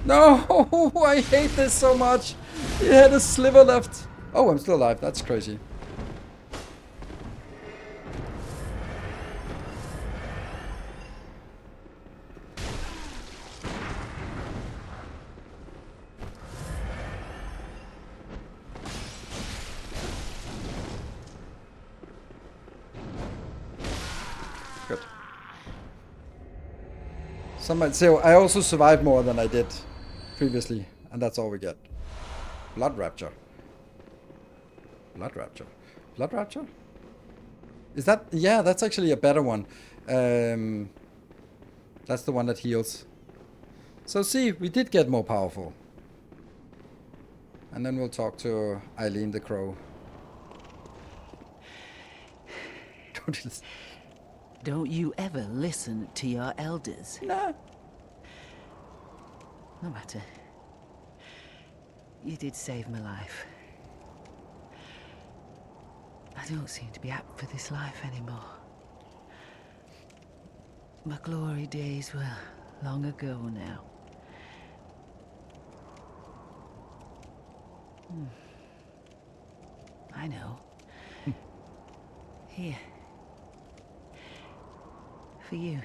No, I hate this so much. He had a sliver left. Oh, I'm still alive. That's crazy. Good. Some might say I also survived more than I did previously, and that's all we get. Blood Rapture. Blood Rapture. Blood Rapture? Is that... Yeah, that's actually a better one. That's the one that heals. So see, we did get more powerful. And then we'll talk to Eileen the Crow. Don't you ever listen to your elders? Nah. No matter. You did save my life. I don't seem to be apt for this life anymore. My glory days were long ago now. I know. Here. For you.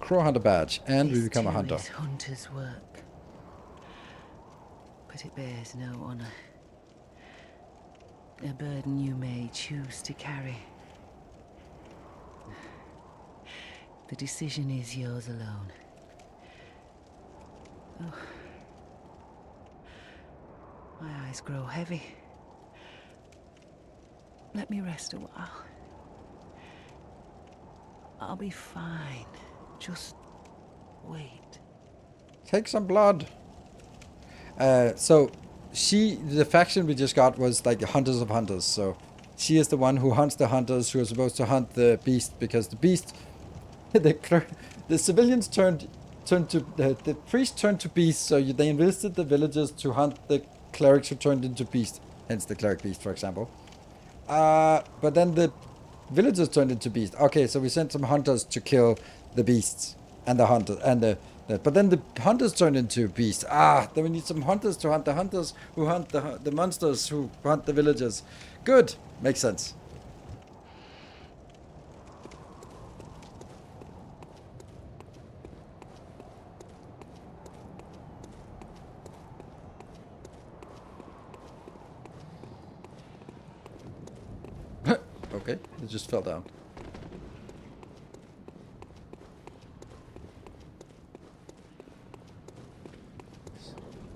Crow Hunter badge, and we This become a too hunter. is hunter's work. But it bears no honor. A burden you may choose to carry. The decision is yours alone. Oh. My eyes grow heavy. Let me rest a while. I'll be fine. Just wait. Take some blood. So the faction we just got was like hunters of hunters. So she is the one who hunts the hunters who are supposed to hunt the beast, because the beast, the civilians turned to the priest turned to beast. So they enlisted the villagers to hunt the clerics who turned into beast. Hence the cleric beast, for example. But then the villagers turned into beast. Okay, so we sent some hunters to kill the beasts and the hunters and But then the hunters turn into beasts. Then we need some hunters to hunt the hunters who hunt the monsters who hunt the villagers. Good. Makes sense. Okay, it just fell down.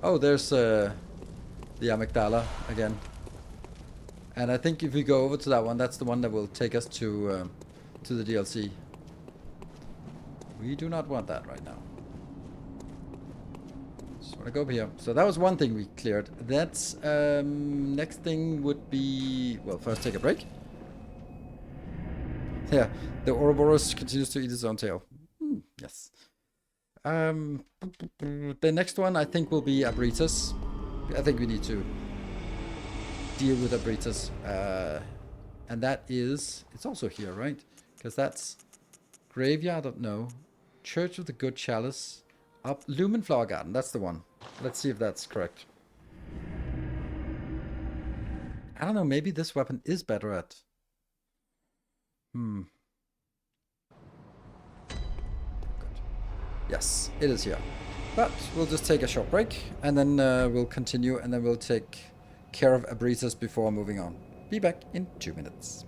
Oh, there's the amygdala again. And I think if we go over to that one, that's the one that will take us to the DLC. We do not want that right now. Just want to go over here. So that was one thing we cleared. That's next thing would be, well, first take a break. Yeah, the Ouroboros continues to eat its own tail. Yes. The next one I think will be Abritas. I think we need to deal with Abritas. And that is, it's also here, right? Because that's Graveyard of, no. Church of the Good Chalice. Up Lumen Flower Garden, that's the one. Let's see if that's correct. I don't know, maybe this weapon is better at... Good. Yes, it is here. But we'll just take a short break, and then we'll continue, and then we'll take care of Abritas before moving on. Be back in 2 minutes.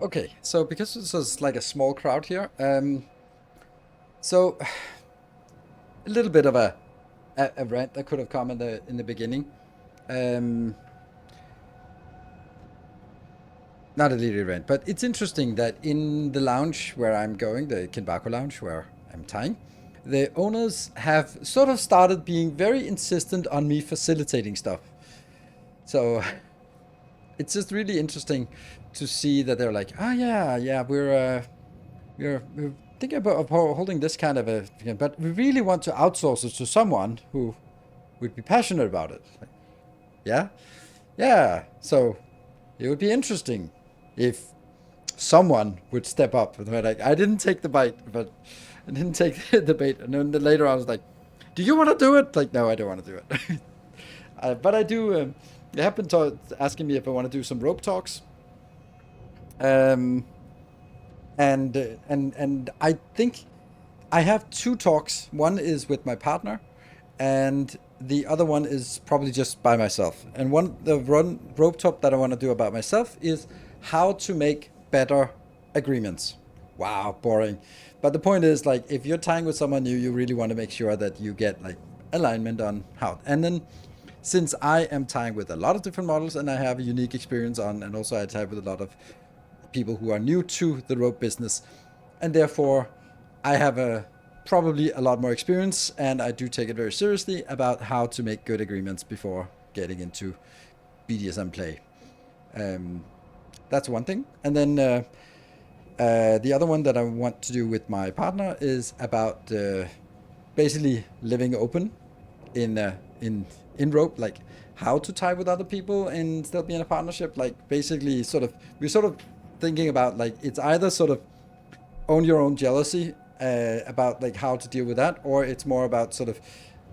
Okay, so because this is like a small crowd here, so a little bit of a rant that could have come in the beginning. Not a little rant, but it's interesting that in the lounge where I'm going, the Kinbaku lounge where I'm tying, the owners have sort of started being very insistent on me facilitating stuff. So it's just really interesting to see that they're like, we're thinking about holding this kind of a, but we really want to outsource it to someone who would be passionate about it. Like, yeah. So it would be interesting if someone would step up and be like, I didn't take the bite, but I didn't take the bait. And then later I was like, do you want to do it? Like, no, I don't want to do it. But I do. They happened to asking me if I want to do some rope talks. And I think I have 2 talks. One is with my partner, and the other one is probably just by myself. And the rope talk that I want to do about myself is how to make better agreements. Wow, boring. But the point is, like, if you're tying with someone new, you really want to make sure that you get like alignment on how. And then, since I am tying with a lot of different models and I have a unique experience on, and also I tie with a lot of people who are new to the rope business, and therefore I have probably a lot more experience, and I do take it very seriously about how to make good agreements before getting into BDSM play. That's one thing. And then the other one that I want to do with my partner is about basically living open in rope, like how to tie with other people and still be in a partnership. Like basically we're sort of thinking about, like, it's either sort of own your own jealousy about like how to deal with that, or it's more about sort of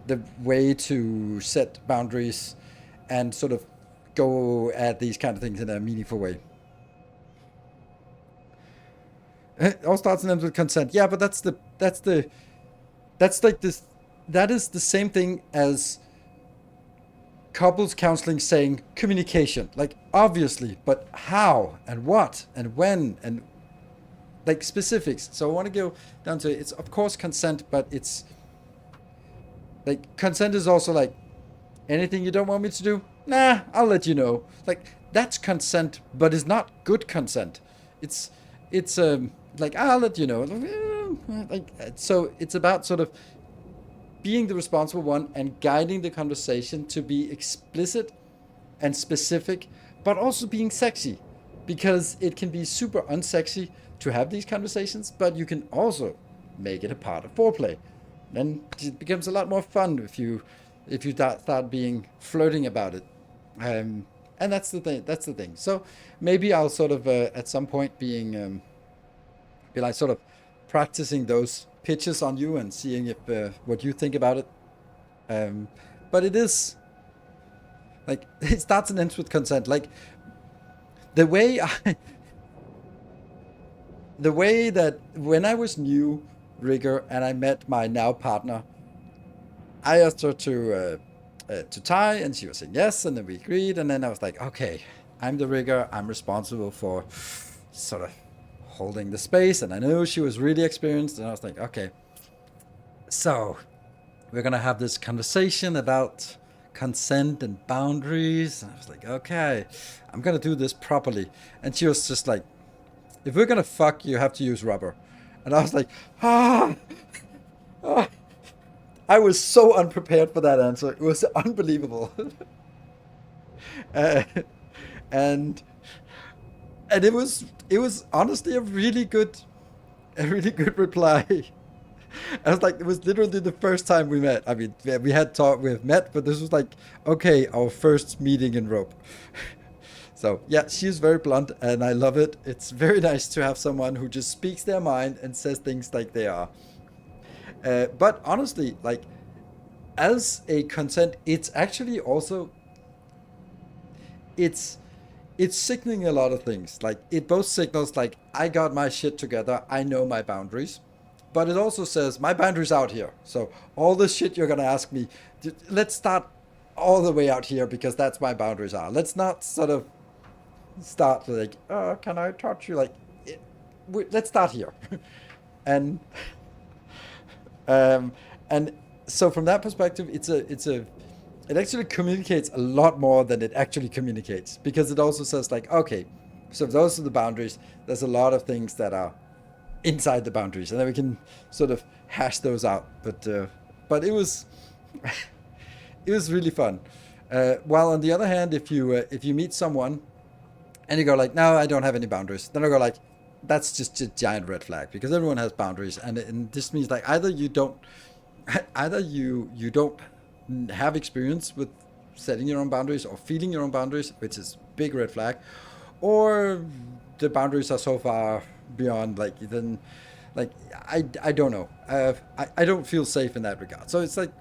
the way to set boundaries and sort of go at these kind of things in a meaningful way. It all starts and ends with consent. Yeah, but that's like this. That is the same thing as couples counseling saying communication. Like obviously, but how and what and when and like specifics. So I want to go down to it's of course consent, but it's like consent is also like anything you don't want me to do. Nah, I'll let you know. Like that's consent, but it's not good consent. It's like I'll let you know. Like so, it's about sort of being the responsible one and guiding the conversation to be explicit and specific, but also being sexy, because it can be super unsexy to have these conversations, but you can also make it a part of foreplay. Then it becomes a lot more fun if you start being flirting about it. And that's the thing. That's the thing. So maybe I'll sort of at some point be like sort of practicing those pitches on you and seeing if what you think about it. But it is like it starts and ends with consent. Like the way the way that when I was new rigger and I met my now partner, I asked her to tie, and she was saying yes, and then we agreed, and then I was like, okay, I'm the rigger, I'm responsible for sort of holding the space, and I knew she was really experienced, and I was like, okay, so we're gonna have this conversation about consent and boundaries, and I was like, okay, I'm gonna do this properly, and she was just like, if we're gonna fuck, you have to use rubber, and I was like, ah. I was so unprepared for that answer. It was unbelievable. uh, and it was honestly a really good reply. I was like, it was literally the first time we met. I mean, we had met, but this was like, okay, our first meeting in rope. So yeah, she's very blunt, and I love it. It's very nice to have someone who just speaks their mind and says things like they are. But honestly, like, as a consent, it's actually also, it's signaling a lot of things. Like, it both signals, like, I got my shit together, I know my boundaries, but it also says, my boundaries out here. So all the shit you're gonna ask me, let's start all the way out here, because that's my boundaries are. Let's not sort of start like, oh, can I touch you? Like, let's start here. and and so from that perspective, it actually communicates a lot more than it actually communicates, because it also says like, okay, so if those are the boundaries, there's a lot of things that are inside the boundaries, and then we can sort of hash those out. But it was it was really fun. While on the other hand, if you meet someone and you go like, no, I don't have any boundaries, then I go like, that's just a giant red flag, because everyone has boundaries, and this means like either you don't have experience with setting your own boundaries or feeling your own boundaries, which is big red flag, or the boundaries are so far beyond, like, then like I don't know, I don't feel safe in that regard. So it's like,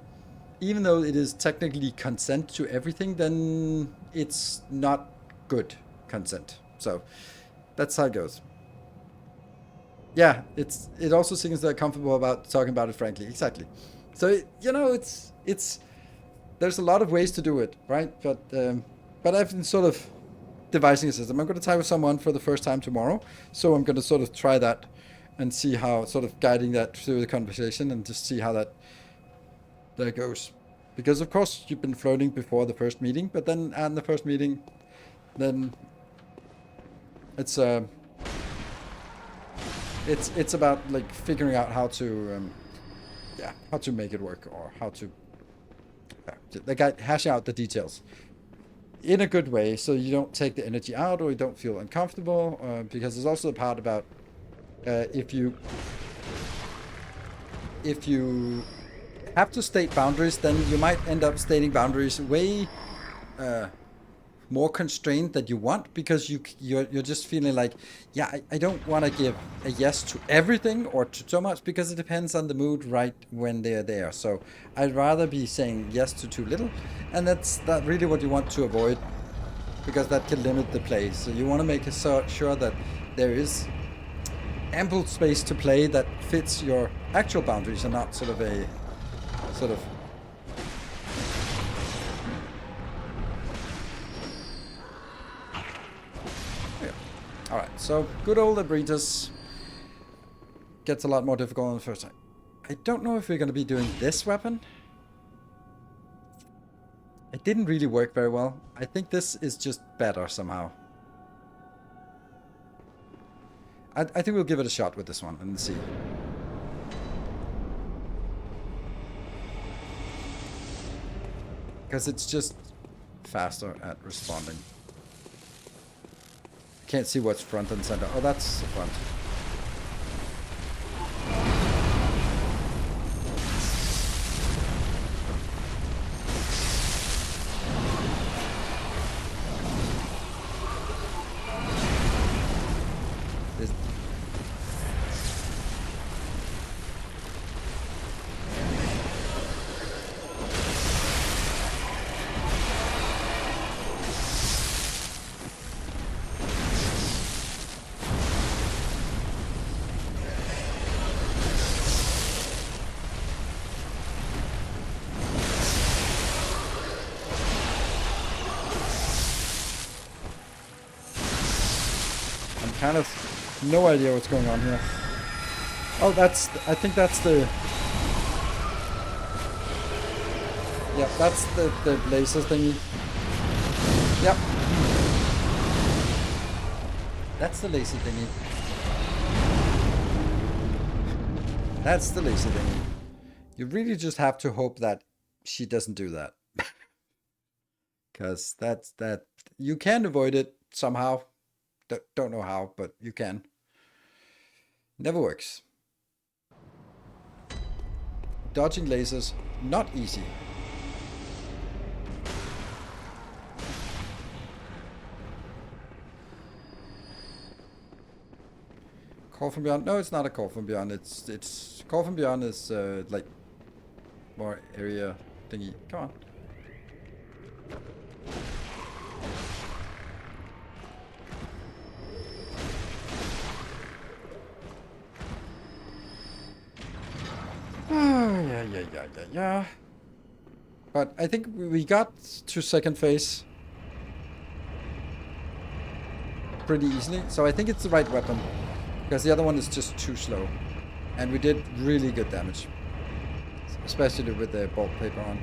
even though it is technically consent to everything, then it's not good consent. So that's how it goes. Yeah, it also seems they're comfortable about talking about it frankly. Exactly. So it's there's a lot of ways to do it, right? But I've been sort of devising a system. I'm going to tie with someone for the first time tomorrow, so I'm going to sort of try that and see how, sort of guiding that through the conversation, and just see how that goes. Because of course you've been flirting before the first meeting, but then at the first meeting, then it's about like figuring out how to make it work, or how to like hash out the details in a good way, so you don't take the energy out, or you don't feel uncomfortable, because there's also a part about if you have to state boundaries, then you might end up stating boundaries way more constrained that you want, because you're just feeling like, yeah, I don't want to give a yes to everything or to so much, because it depends on the mood right when they're there. So I'd rather be saying yes to too little, and that's really what you want to avoid, because that can limit the play. So you want to make sure that there is ample space to play that fits your actual boundaries, and not sort of a sort of Alright, so good old Abritas gets a lot more difficult on the first time. I don't know if we're going to be doing this weapon. It didn't really work very well. I think this is just better somehow. I think we'll give it a shot with this one and see. Because it's just faster at responding. Can't see what's front and center. Oh, that's the front. Kind of no idea what's going on here. Oh, I think that's the... Yep, that's the laser thingy. Yep. That's the laser thingy. That's the laser thingy. You really just have to hope that she doesn't do that. Because that you can avoid it somehow. Don't know how, but you can. Never works. Dodging lasers, not easy. Call from Beyond? No, it's not a Call from Beyond. It's Call from Beyond is like more area thingy. Come on. Yeah. But I think we got to second phase pretty easily. So I think it's the right weapon. Because the other one is just too slow. And we did really good damage. Especially with the bolt paper on.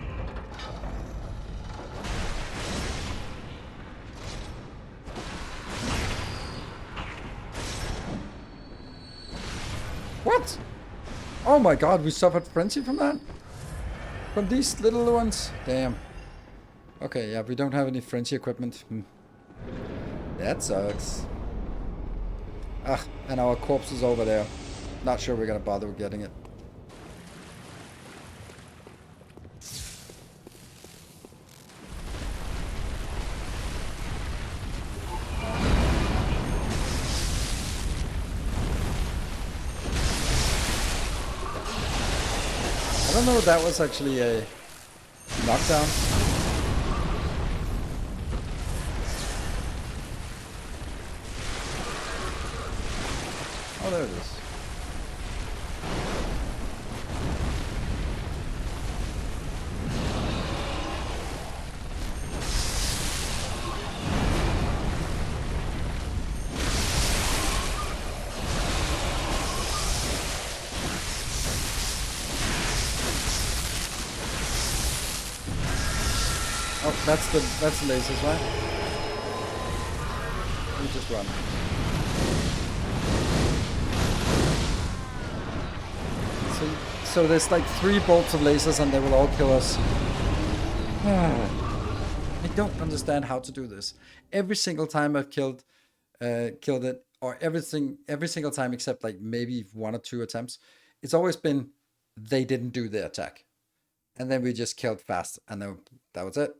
What? Oh my god, we suffered frenzy from that? From these little ones? Damn. Okay, yeah, we don't have any frenzy equipment. That sucks. Ah, and our corpse is over there. Not sure we're gonna bother with getting it. I don't know if that was actually a knockdown. Oh, there it is. Oh, that's the lasers, right? We just run. So there's like 3 bolts of lasers and they will all kill us. I don't understand how to do this. Every single time I've killed it, or every single time except like maybe 1 or 2 attempts, it's always been they didn't do the attack. And then we just killed fast and then that was it.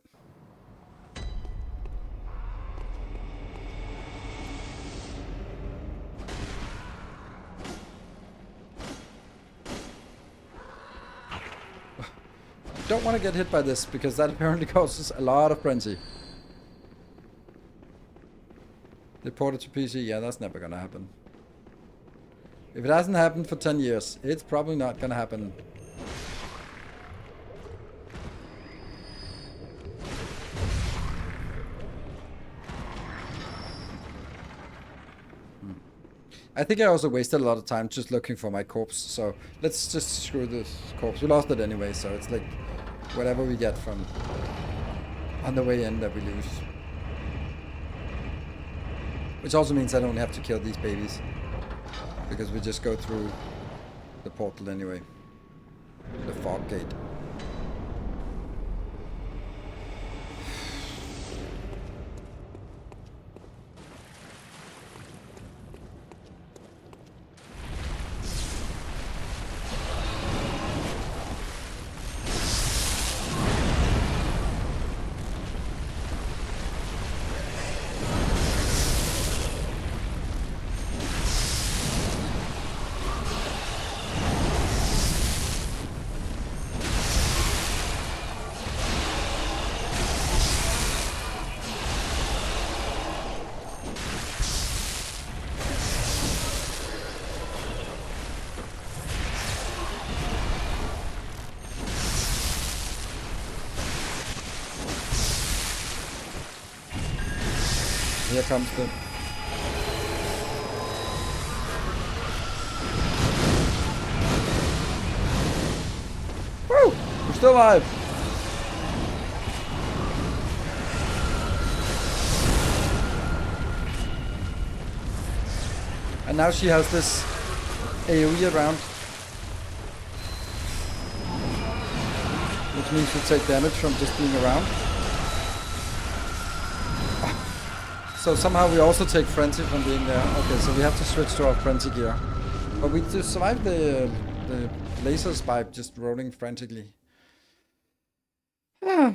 don't want to get hit by this, because that apparently causes a lot of frenzy. They ported to PC, yeah, that's never gonna happen. If it hasn't happened for 10 years, it's probably not gonna happen. I think I also wasted a lot of time just looking for my corpse, so let's just screw this corpse. We lost it anyway, so it's like whatever we get from on the way in that we lose. Which also means I don't have to kill these babies, because we just go through the portal anyway. The fog gate. Here comes the... Woo! We're still alive! And now she has this AoE around, which means we take damage from just being around. So somehow we also take frenzy from being there. Okay, so we have to switch to our frenzy gear. But we just survived the lasers by just rolling frantically. Yeah.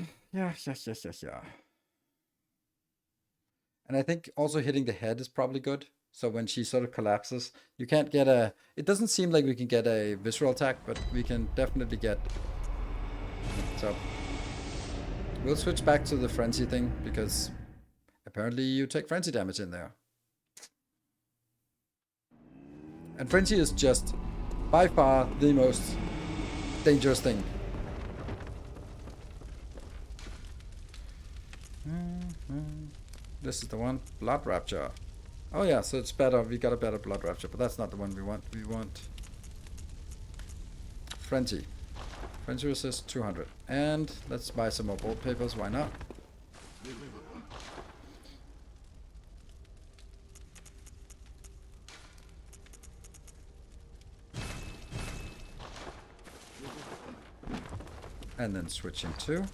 And I think also hitting the head is probably good. So when she sort of collapses, you can't get a... It doesn't seem like we can get a visceral attack, but we can definitely get... So we'll switch back to the frenzy thing, because... apparently you take frenzy damage in there. And frenzy is just by far the most dangerous thing. This is the one. Blood Rapture. Oh yeah, so it's better. We got a better Blood Rapture, but that's not the one we want. We want Frenzy. Frenzy resist 200. And let's buy some more bolt papers. Why not? And then switching to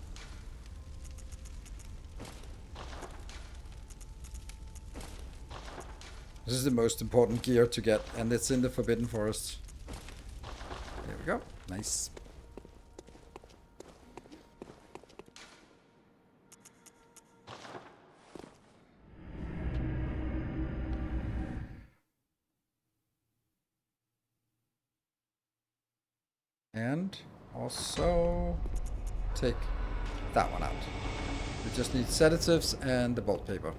this is the most important gear to get, and it's in the Forbidden Forest. There we go. Nice. And also take that one out. We just need sedatives and the bolt paper.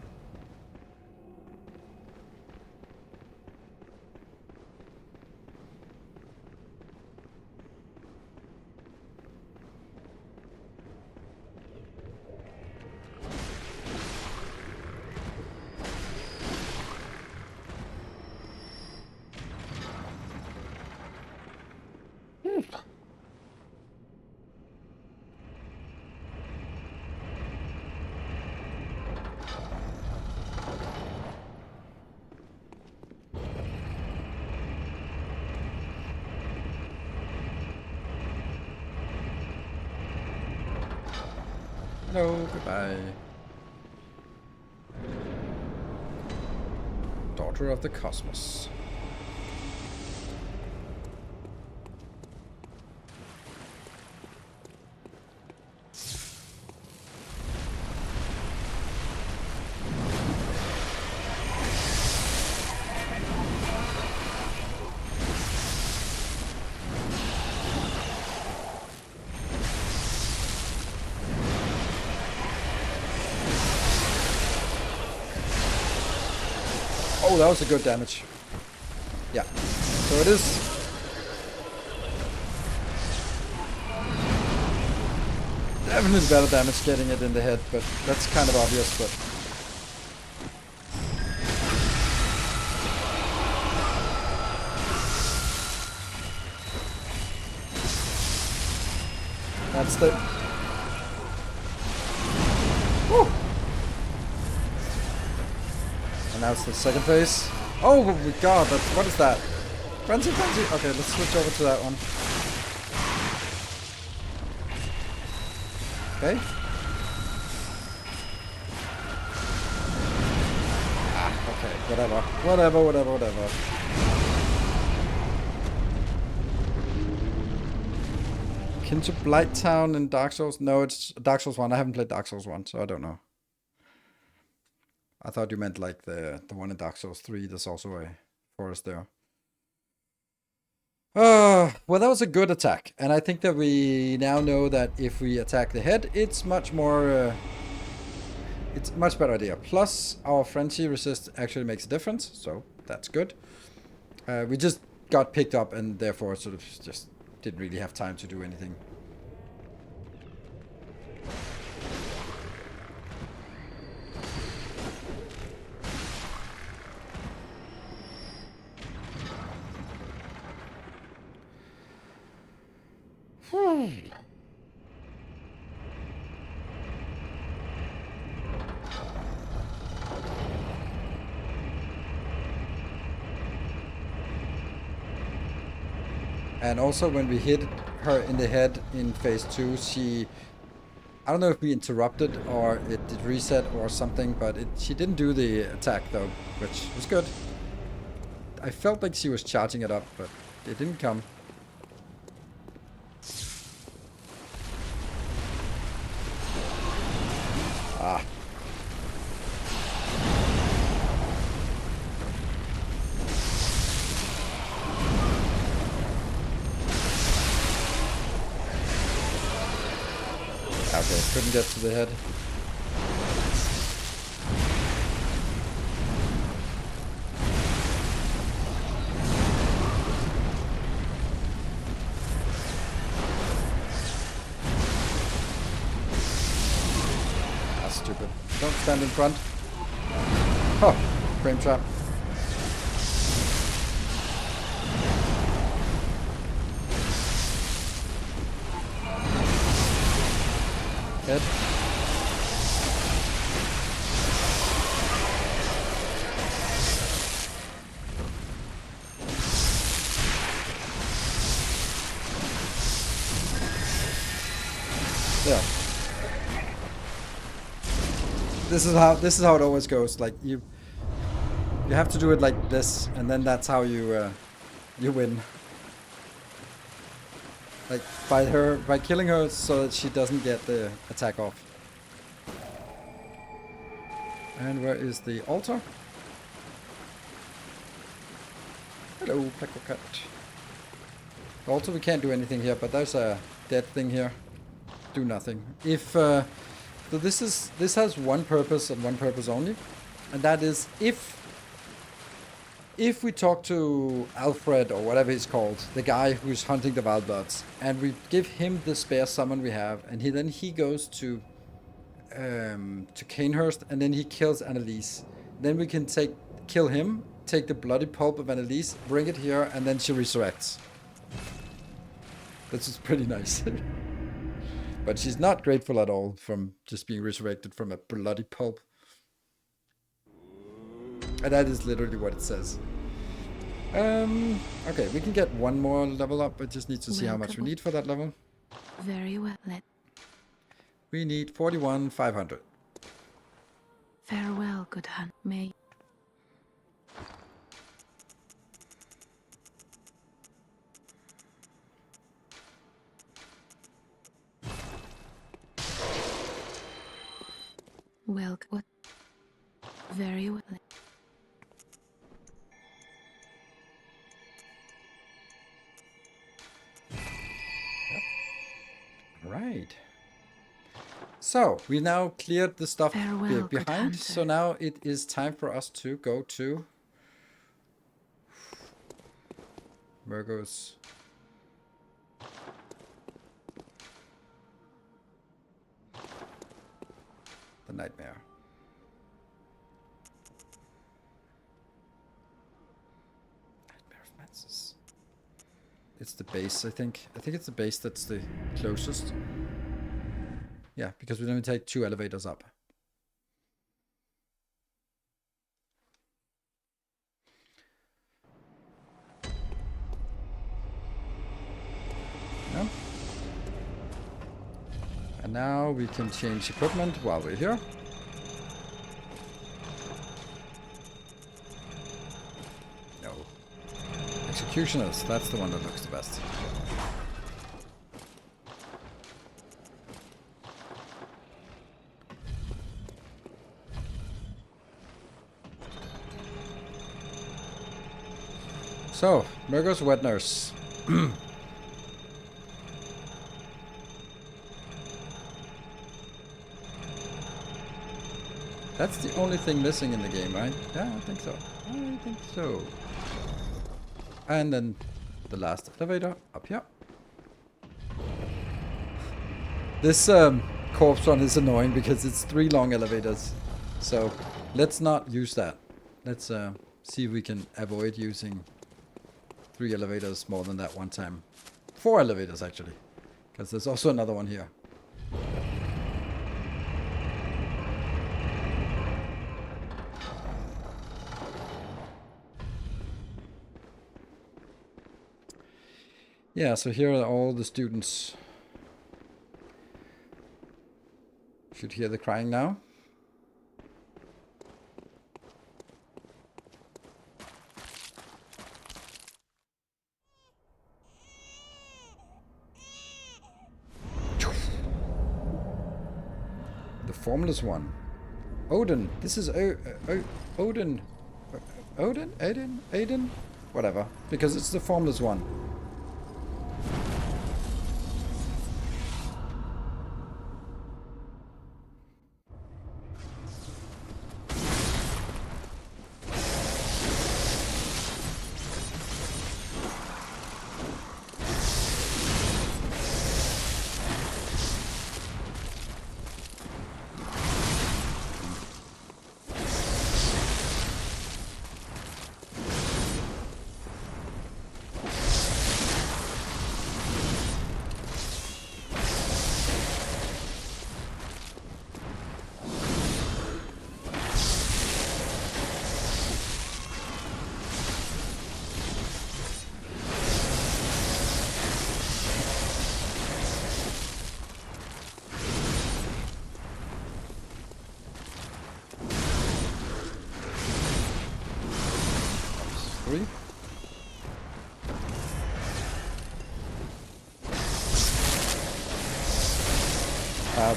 Hello, goodbye. Daughter of the Cosmos. Oh, that was a good damage. Yeah. So it is. Definitely better damage getting it in the head, but that's kind of obvious, but... That's the... Woo! And now it's the second phase. Oh my god, that's... What is that? Frenzy, frenzy? Okay, let's switch over to that one. Okay. Okay, whatever. Whatever. Akin to Blighttown in Dark Souls? No, it's Dark Souls 1. I haven't played Dark Souls 1, so I don't know. I thought you meant like the one in Dark Souls 3. There's also a forest there. Well, that was a good attack. And I think that we now know that if we attack the head, it's much more... it's a much better idea. Plus, our frenzy resist actually makes a difference, so that's good. We just got picked up and therefore sort of just didn't really have time to do anything. And also when we hit her in the head in phase 2, she... I don't know if we interrupted or it did reset or something, but she didn't do the attack though, which was good. I felt like she was charging it up, but it didn't come. Ah. Okay, couldn't get to the head. That's stupid. Don't stand in front. Oh, frame trap. Head. There. This is how it always goes. Like you have to do it like this, and then that's how you win. Like by killing her so that she doesn't get the attack off. And where is the altar? Hello, Pleco Cat. The altar, we can't do anything here, but there's a dead thing here. Do nothing. If so this has one purpose and one purpose only, and that is if we talk to Alfred or whatever he's called, the guy who's hunting the wild bloods, and we give him the spare summon we have, and then he goes to Canehurst, and then he kills Annalise. Then we can kill him, take the bloody pulp of Annalise, bring it here, and then she resurrects. This is pretty nice. But she's not grateful at all from just being resurrected from a bloody pulp. And that is literally what it says. Okay, we can get one more level up. I just need to see how much we need for that level. Very well. We need 41,500. Farewell, good hunt. May. Welcome. What? Very well. Right. So we now cleared the stuff Farewell, behind. So now it is time for us to go to Virgos. The nightmare. Nightmare of Mansus. It's the base, I think. I think it's the base that's the closest. Yeah, because we only take 2 elevators up. Yeah. And now we can change equipment while we're here. No. Executioners, that's the one that looks the best. So, Murgo's wet nurse. That's the only thing missing in the game, right? Yeah, I think so. I think so. And then the last elevator up here. This corpse one is annoying because it's 3 long elevators. So let's not use that. Let's see if we can avoid using 3 elevators more than that one time. 4 elevators actually. Because there's also another one here. Yeah, so here are all the students. Should hear the crying now. The formless one. Odin. This is Odin. Odin? Aiden? Whatever. Because it's the formless one.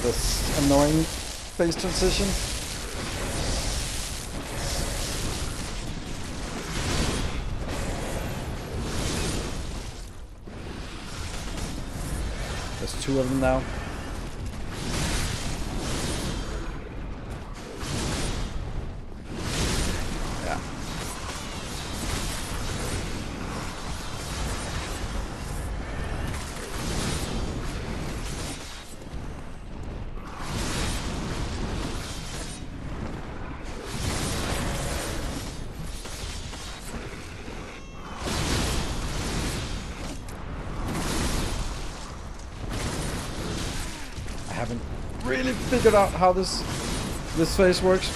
This annoying phase transition. There's 2 of them now. Yeah. Really figured out how this phase works.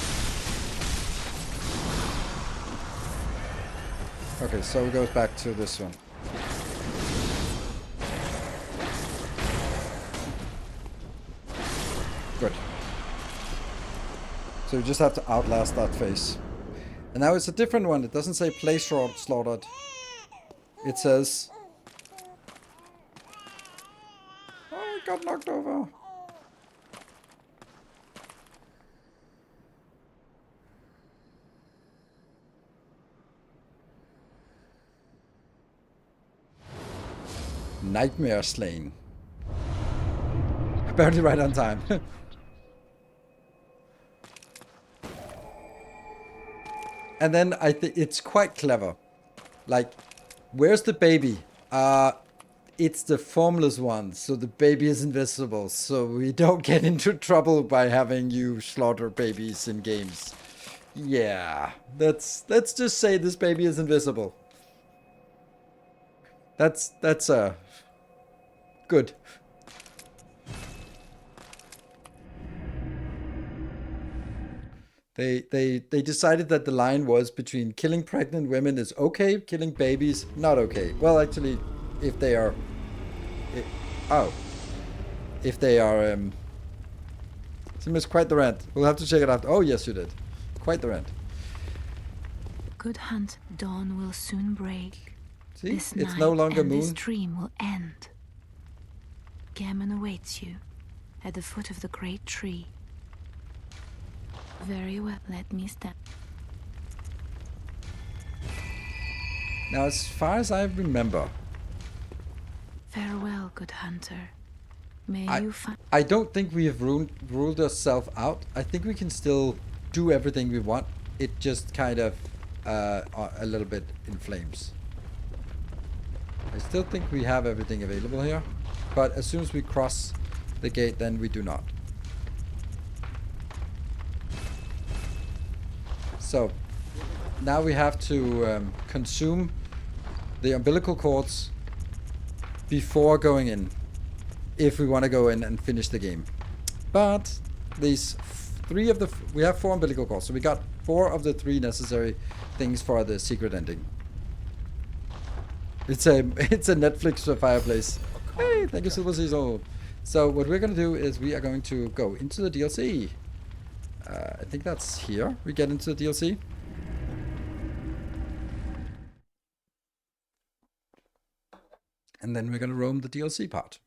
Okay, so it goes back to this one. Good. So you just have to outlast that phase. And now it's a different one. It doesn't say place slaughtered. It says... Oh, it got knocked over. Nightmare slain. Apparently right on time. And then I think it's quite clever. Like, Where's the baby? It's the formless one, so the baby is invisible, so we don't get into trouble by having you slaughter babies in games. Yeah, let's just say this baby is invisible. That's good. They decided that the line was between killing pregnant women is okay, killing babies not okay. Well, actually, if they are, if they are, so missed quite the rant. We'll have to check it out. Oh yes, you did, quite the rant. Good hunt. Dawn will soon break. See, This it's night no longer and this moon. dream will end. Gammon awaits you at the foot of the great tree. Very well, let me stand. Now, as far as I remember, Farewell, good hunter. May you find. I don't think we have ruled ourselves out. I think we can still do everything we want. It just kind of a little bit in flames. I still think we have everything available here, but as soon as we cross the gate, then we do not. So now we have to consume the umbilical cords before going in, if we want to go in and finish the game. But these we have 4 umbilical cords, so we got 4 of the 3 necessary things for the secret ending. It's a Netflix fireplace. Hey, thank you, Silver Cecil. So what we're gonna do is we are going to go into the DLC. I think that's here. We get into the DLC. And then we're gonna roam the DLC part.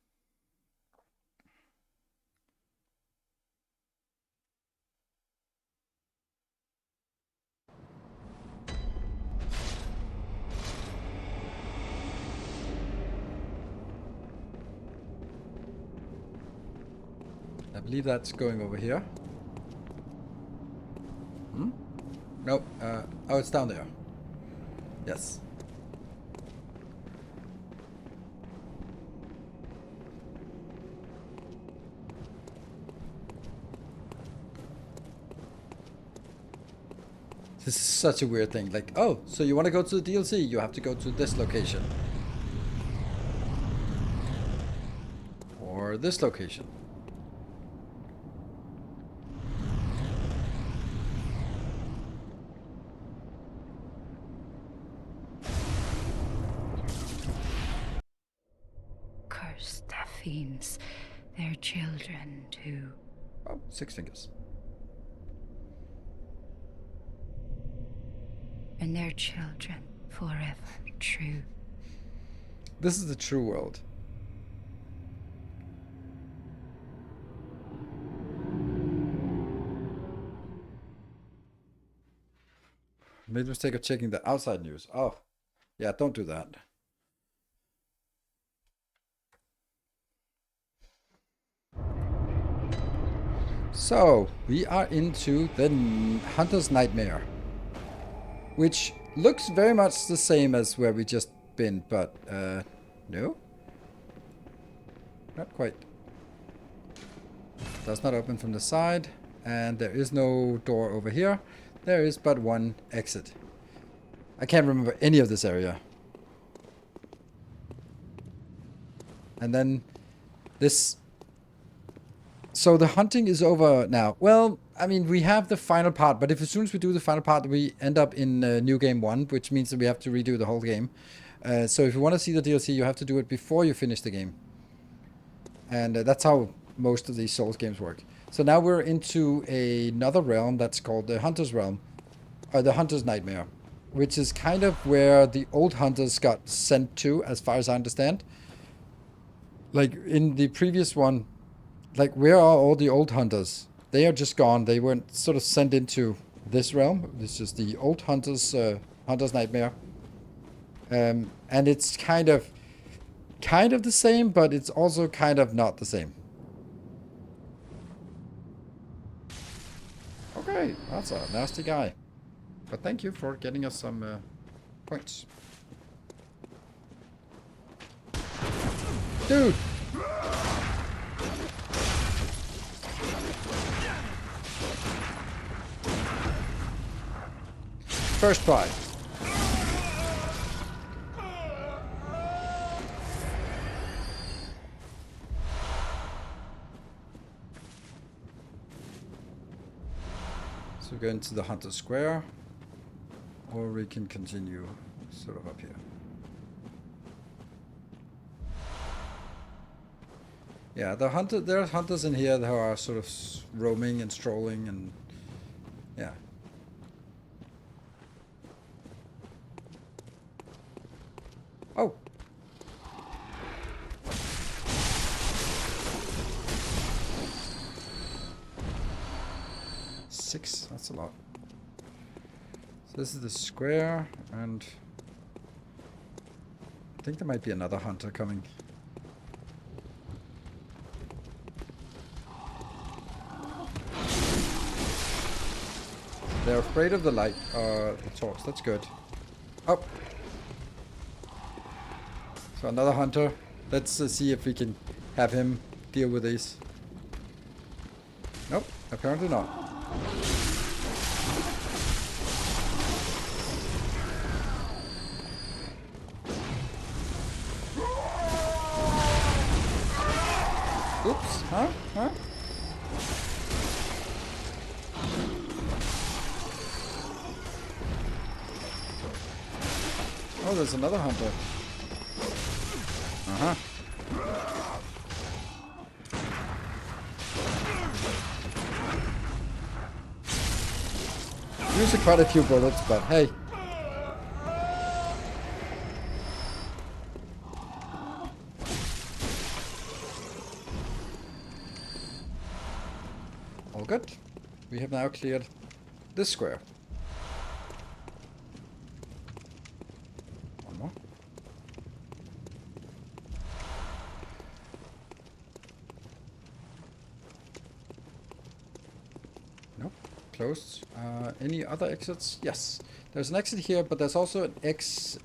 I believe that's going over here. Nope. Oh, it's down there. Yes. This is such a weird thing. Like, oh, so you want to go to the DLC? You have to go to this location. Or this location. Cursed fiends, their children too. Oh, 6 fingers. And their children forever true. This is the true world. Made the mistake of checking the outside news. Oh, yeah, don't do that. So, we are into the Hunter's Nightmare, which looks very much the same as where we just been, but, no? Not quite. Does not open from the side, and there is no door over here. There is but one exit. I can't remember any of this area. And then this... So the hunting is over now. Well, I mean, we have the final part, but if as soon as we do the final part, we end up in New Game 1, which means that we have to redo the whole game. So if you want to see the DLC, you have to do it before you finish the game. And that's how most of these Souls games work. So now we're into another realm that's called the Hunter's Realm. Or the Hunter's Nightmare. Which is kind of where the old hunters got sent to, as far as I understand. Like, in the previous one... Like, where are all the old hunters? They are just gone. They weren't sort of sent into this realm. This is the old hunters, Hunter's Nightmare. And it's kind of the same, but it's also kind of not the same. Okay, that's a nasty guy. But thank you for getting us some points. Dude! First try. So we go into the Hunter Square, or we can continue sort of up here. Yeah, there are hunters in here that are sort of roaming and strolling and yeah. Oh. Six, that's a lot. So this is the square, and I think there might be another hunter coming. They're afraid of the light, the torch. That's good. Oh. So another hunter. Let's see if we can have him deal with these. Nope, apparently not. Oops, huh? Huh? Oh, there's another hunter. Uh-huh. Using quite a few bullets, but hey. All good. We have now cleared this square. One more. Nope. Closed. Any other exits? Yes. There's an exit here, but there's also an exit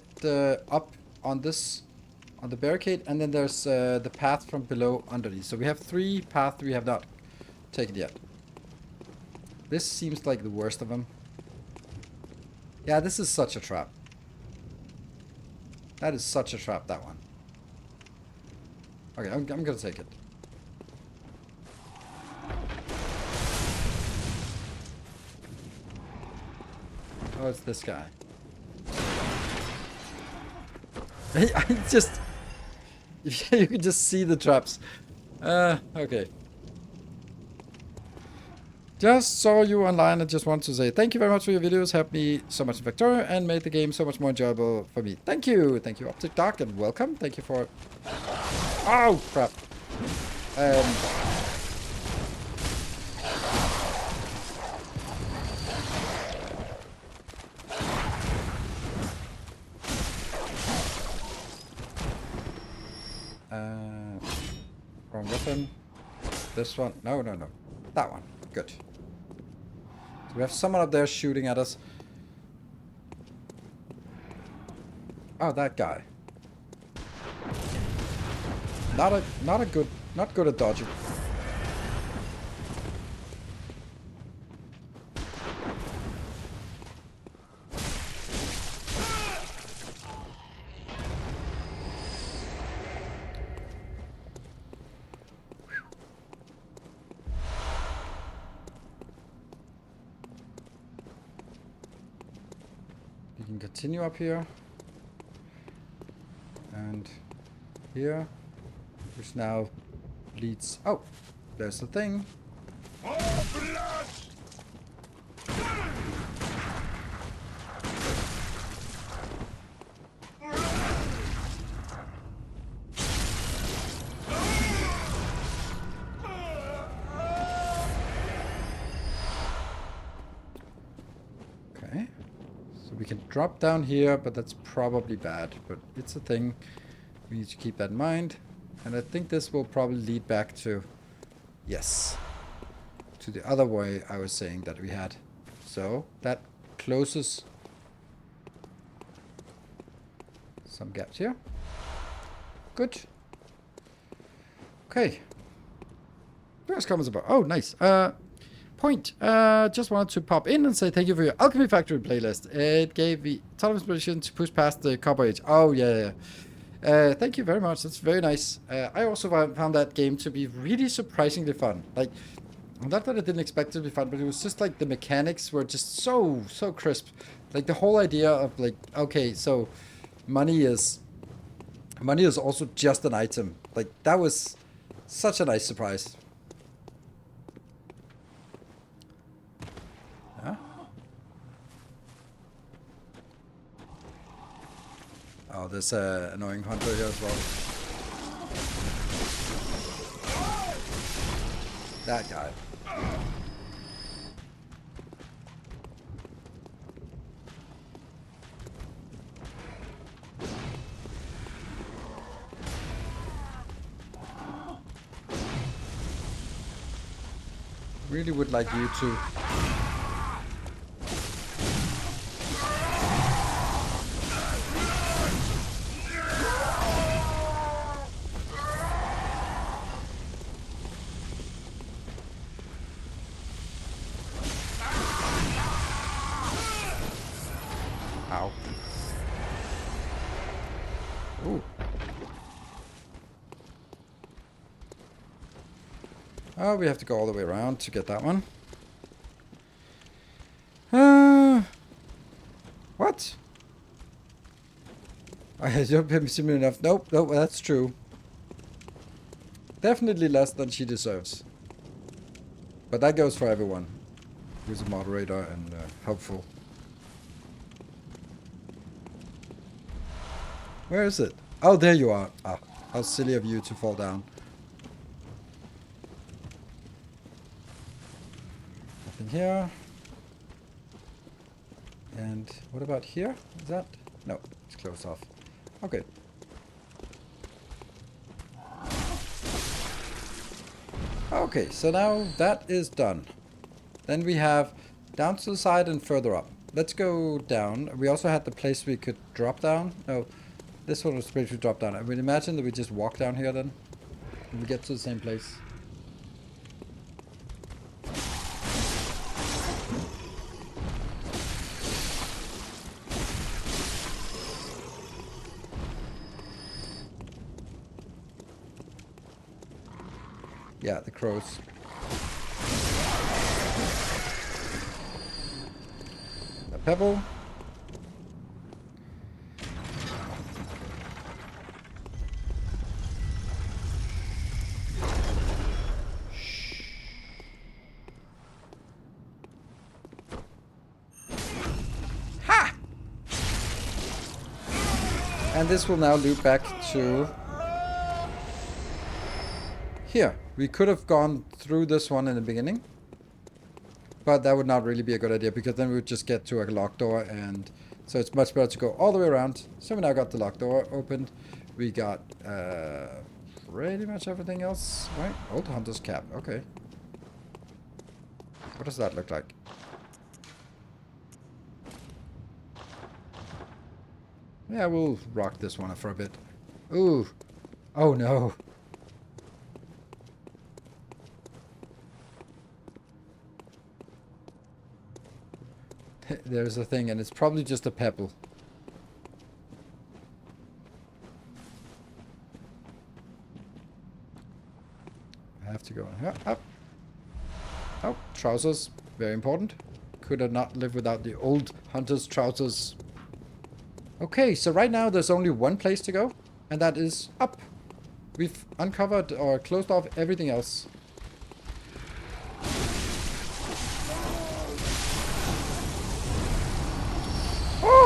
up on the barricade, and then there's the path from below underneath. So we have 3 paths we have not taken yet. This seems like the worst of them. Yeah, this is such a trap. That is such a trap, that one. Okay, I'm gonna take it. Oh, it's this guy. I just... You can just see the traps. Okay. Just saw you online and just want to say thank you very much for your videos. Helped me so much in Victoria and made the game so much more enjoyable for me. Thank you. Thank you, Optic Dark, and welcome. Thank you for... Oh, crap. Wrong weapon. This one. No, no, no. That one. Good. So we have someone up there shooting at us. Oh, that guy. Not good at dodging. You can continue up here. And here, which now leads... Oh, there's the thing. Okay. So we can drop down here, but that's probably bad. But it's a thing. We need to keep that in mind. And I think this will probably lead back to... Yes. To the other way I was saying that we had. So that closes some gaps here. Good. Okay. First comments about. Oh, nice. Point. Just wanted to pop in and say thank you for your Alchemy Factory playlist. It gave me a ton of inspiration to push past the Copper Age. Oh, yeah. Thank you very much. That's very nice. I also found that game to be really surprisingly fun. Like, not that I didn't expect it to be fun, but it was just like the mechanics were just so crisp. Like the whole idea of like, okay, so money is also just an item. Like that was such a nice surprise. Huh? Oh, there's an annoying hunter here as well. That guy. Really would like you to. Ow. Ooh. Oh, we have to go all the way around to get that one. What? I don't pay me similar enough. Nope, that's true. Definitely less than she deserves. But that goes for everyone who's a moderator and helpful. Where is it? Oh, there you are. Ah, how silly of you to fall down. Nothing here. And what about here? Is that? No, it's closed off. Okay. Okay, so now that is done. Then we have down to the side and further up. Let's go down. We also had the place we could drop down. No, this one was the place we drop down. I would imagine that we just walk down here then. And we get to the same place. Yeah, the crows. A pebble. Ha! And this will now loop back to here. We could have gone through this one in the beginning, but that would not really be a good idea because then we would just get to a locked door, and so it's much better to go all the way around. So we now got the locked door opened. We got pretty much everything else, right? Old Hunter's Cap, okay. What does that look like? Yeah, we'll rock this one for a bit. Ooh. Oh no. There's a thing, and it's probably just a pebble. I have to go up. Oh, trousers. Very important. Could have not lived without the old hunter's trousers. Okay, so right now there's only one place to go, and that is up. We've uncovered or closed off everything else.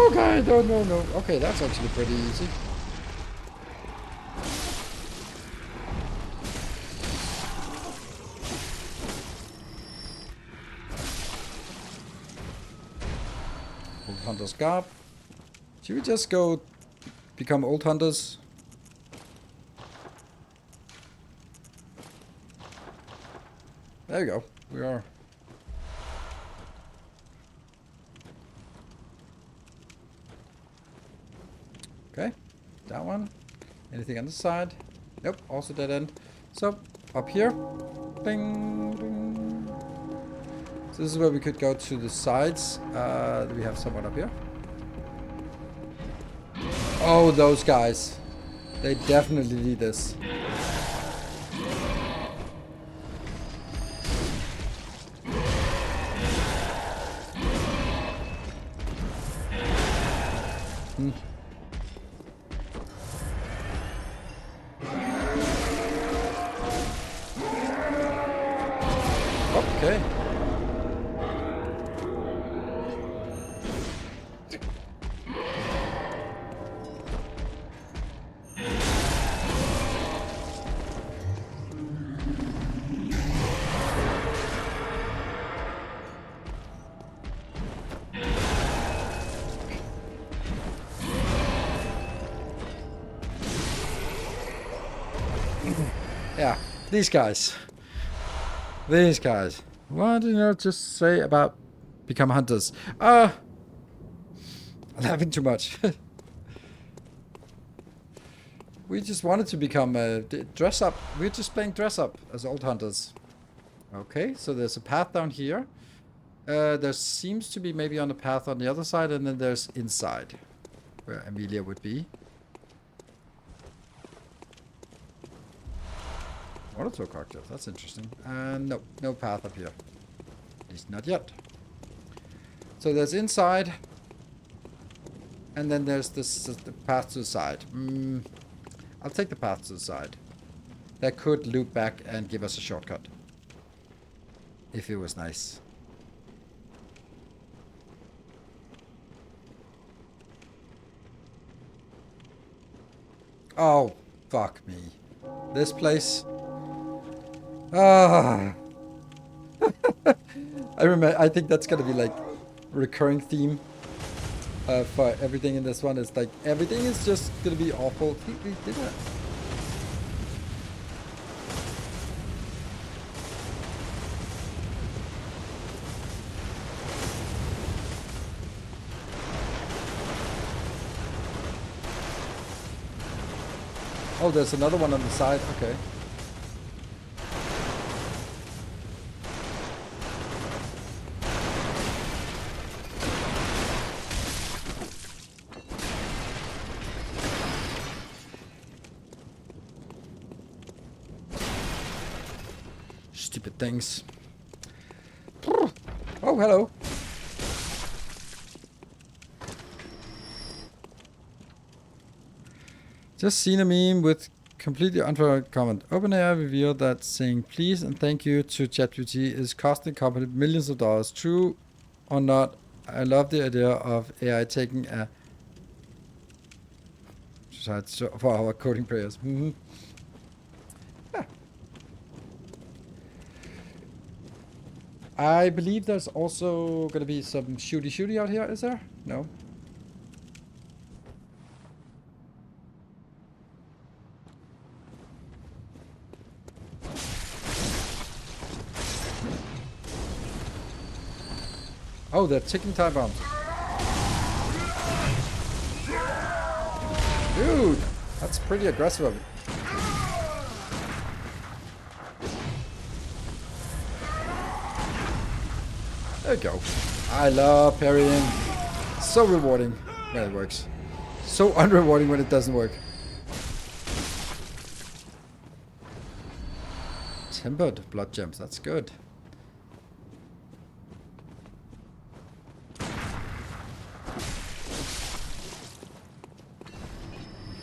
Okay, no. Okay, that's actually pretty easy. Old Hunter's Garb. Should we just go become Old Hunters? There you go. We are. Okay, that one. Anything on this side? Nope, also dead end. So, up here. Bing, bing. So this is where we could go to the sides. Do we have someone up here? Oh, those guys. They definitely need this. Okay. Yeah, these guys. These guys. What did I just say about become hunters? I'm having too much. We just wanted to become dress up. We're just playing dress up as old hunters. Okay, so there's a path down here. There seems to be maybe on the path on the other side, and then there's inside, where Amelia would be. Molotov cocktails, that's interesting. No, no path up here. At least not yet. So there's inside. And then there's this the path to the side. I'll take the path to the side. That could loop back and give us a shortcut. If it was nice. Oh, fuck me. This place. Ah. I think that's gonna be like recurring theme for everything in this one. It's like everything is just gonna be awful. We did that. Oh, there's another one on the side. Okay. Stupid things. Oh, hello. Just seen a meme with completely unfair comment. OpenAI revealed that saying please and thank you to ChatGPT is costing the company millions of dollars. True or not, I love the idea of AI taking a for our coding prayers. Yeah. I believe there's also going to be some shooty out here, is there? No. Oh, they're ticking time bombs. Dude, that's pretty aggressive of it. There you go. I love parrying. So rewarding when it works. So unrewarding when it doesn't work. Tempered blood gems, that's good.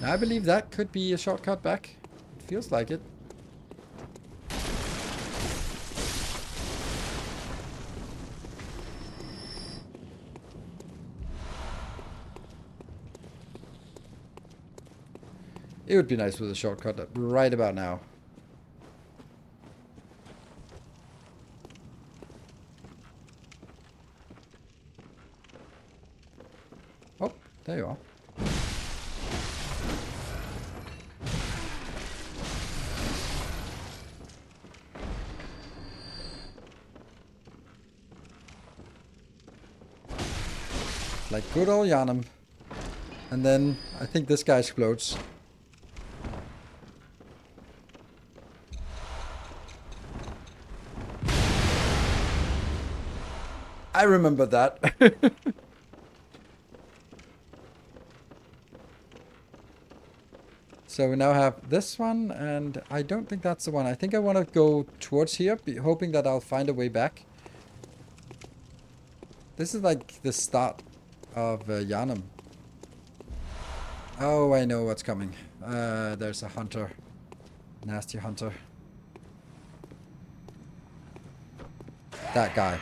I believe that could be a shortcut back. It feels like it. It would be nice with a shortcut right about now. Oh, there you are. Like good old Yharnam. And then I think this guy explodes. I remember that. So we now have this one, and I don't think that's the one. I think I want to go towards here, hoping that I'll find a way back. This is like the start of Yharnam. Oh, I know what's coming. There's a hunter. Nasty hunter. That guy.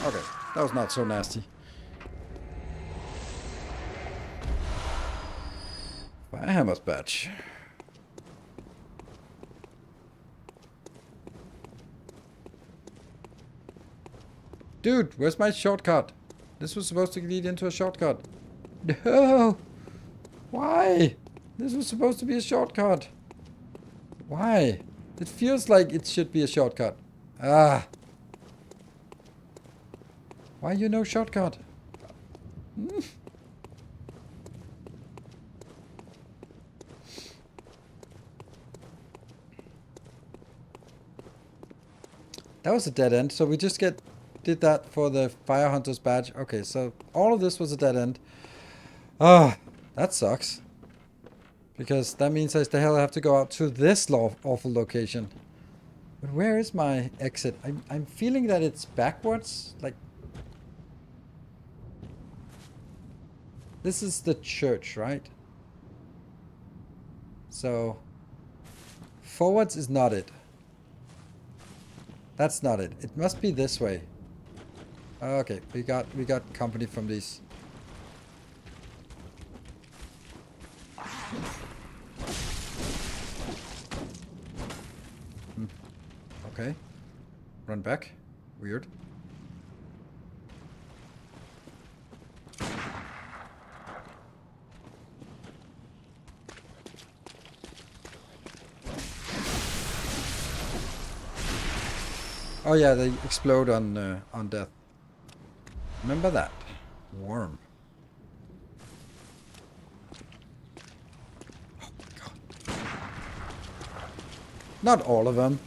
Okay, that was not so nasty. Firehammer's badge. Dude, where's my shortcut? This was supposed to lead into a shortcut. No! Why? This was supposed to be a shortcut. Why? It feels like it should be a shortcut. Ah. Why you no shortcut? That was a dead end, so we just did that for the Fire Hunter's badge. Okay, so all of this was a dead end. Ah, that sucks. Because that means I still have to go out to this awful location. But where is my exit? I'm feeling that it's backwards. Like, this is the church, right? So, forwards is not it. That's not it. It must be this way. Okay, we got company from these. Okay. Run back. Weird. Oh yeah, they explode on death. Remember that. Worm. Oh my god. Not all of them.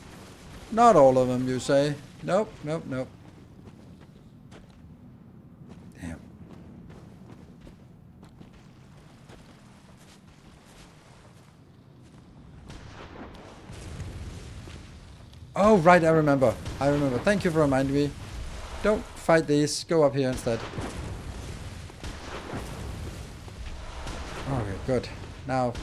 Not all of them, you say? Nope, nope, nope. Damn. Oh, right, I remember. I remember. Thank you for reminding me. Don't fight these. Go up here instead. Okay, good. Now...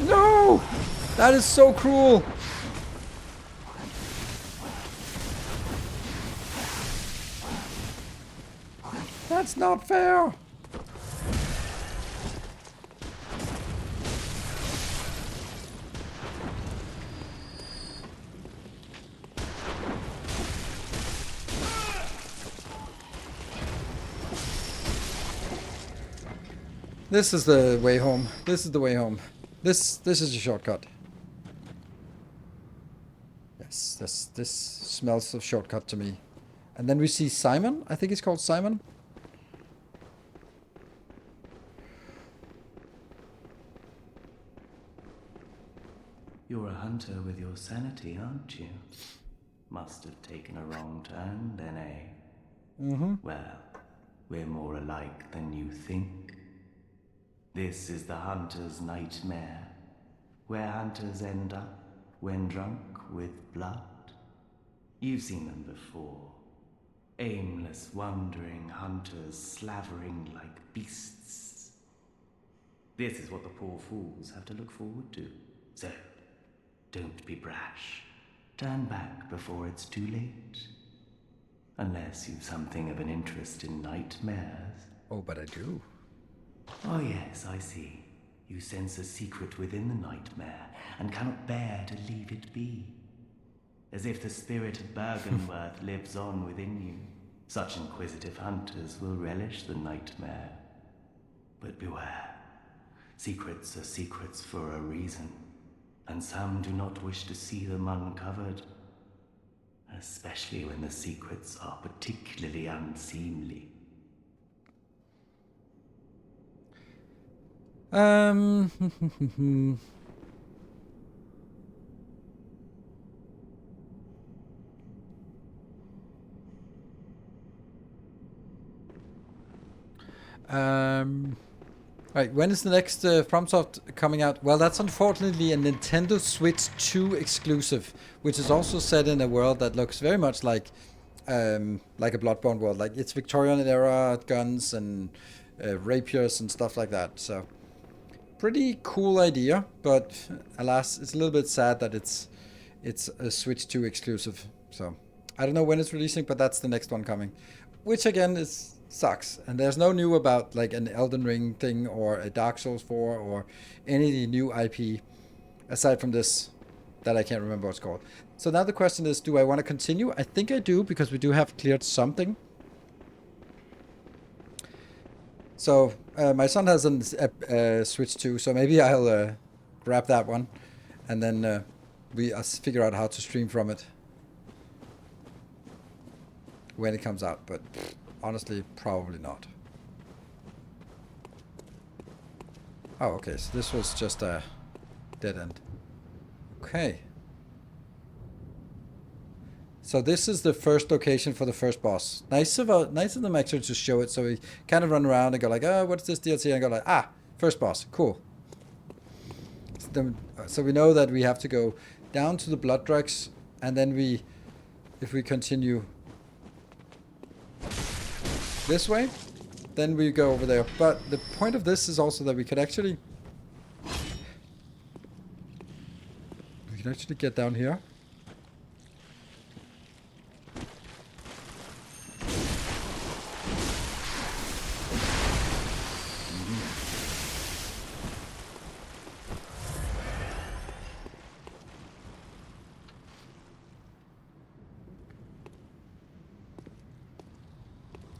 No! That is so cruel! That's not fair! This is the way home. This is the way home. This is a shortcut. Yes, this smells of shortcut to me. And then we see Simon. I think he's called Simon. You're a hunter with your sanity, aren't you? Must have taken a wrong turn then, eh? Mm-hmm. Well, we're more alike than you think. This is the hunter's nightmare, where hunters end up when drunk with blood. You've seen them before. Aimless, wandering hunters slavering like beasts. This is what the poor fools have to look forward to. So, don't be brash. Turn back before it's too late. Unless you've something of an interest in nightmares. Oh, but I do. Oh yes, I see. You sense a secret within the nightmare and cannot bear to leave it be. As if the spirit of Bergenworth lives on within you. Such inquisitive hunters will relish the nightmare. But beware. Secrets are secrets for a reason, and some do not wish to see them uncovered. Especially when the secrets are particularly unseemly. Right, when is the next FromSoft coming out? Well, that's unfortunately a Nintendo Switch 2 exclusive, which is also set in a world that looks very much like a Bloodborne world. Like, it's Victorian era guns and rapiers and stuff like that. So, pretty cool idea, but alas, it's a little bit sad that it's a Switch 2 exclusive. So, I don't know when it's releasing, but that's the next one coming, which again sucks. And there's no new about like an Elden Ring thing or a Dark Souls 4 or any new IP aside from this that I can't remember what it's called. So now the question is, do I want to continue? I think I do, because we do have cleared something. So my son has a Switch 2, so maybe I'll grab that one and then we figure out how to stream from it when it comes out, but honestly, probably not. Oh, okay, so this was just a dead end. Okay. So this is the first location for the first boss. Nice of them actually to show it, so we kind of run around and go like, oh, what's this DLC? And go like, ah, first boss, cool. So we know that we have to go down to the blood drugs, and then if we continue this way, then we go over there. But the point of this is also that we can actually get down here.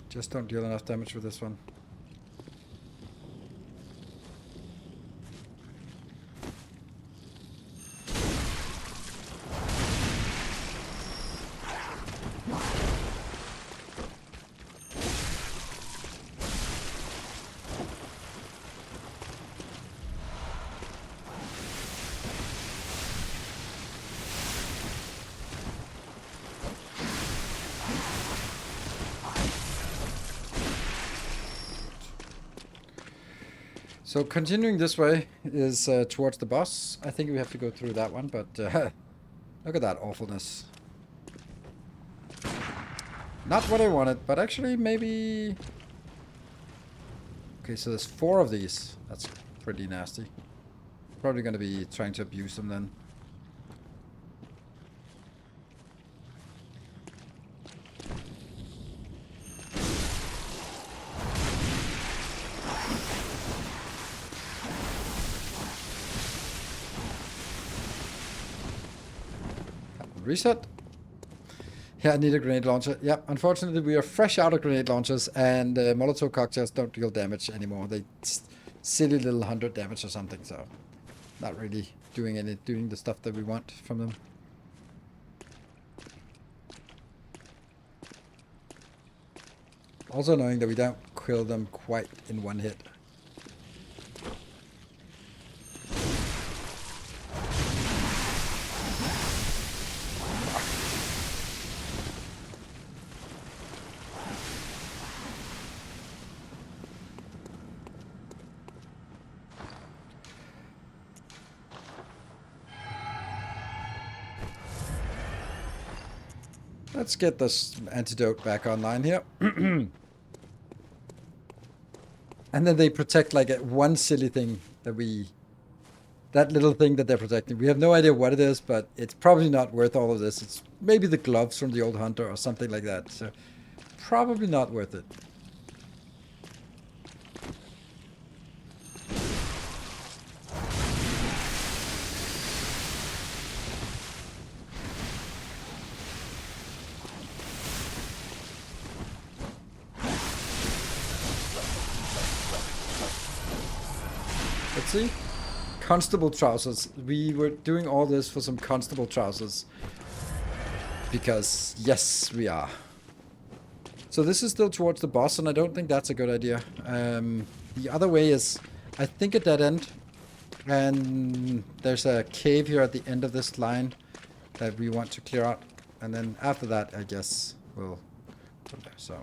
Just don't deal enough damage with this one. So continuing this way is towards the boss. I think we have to go through that one, but look at that awfulness. Not what I wanted, but actually maybe... Okay, so there's 4 of these. That's pretty nasty. Probably going to be trying to abuse them then. Reset. Yeah, I need a grenade launcher. Yeah, unfortunately we are fresh out of grenade launchers, and Molotov cocktails don't deal damage anymore. They silly little 100 damage or something, so not really doing the stuff that we want from them. Also knowing that we don't kill them quite in one hit. Let's get this antidote back online here. And then they protect like one silly thing that that little thing that they're protecting. We have no idea what it is, but it's probably not worth all of this. It's maybe the gloves from the old hunter or something like that. So probably not worth it. Let's see. Constable trousers. We were doing all this for some constable trousers. Because, yes, we are. So this is still towards the boss, and I don't think that's a good idea. The other way is, I think, a dead end. And there's a cave here at the end of this line that we want to clear out. And then after that, I guess, we'll go there. So.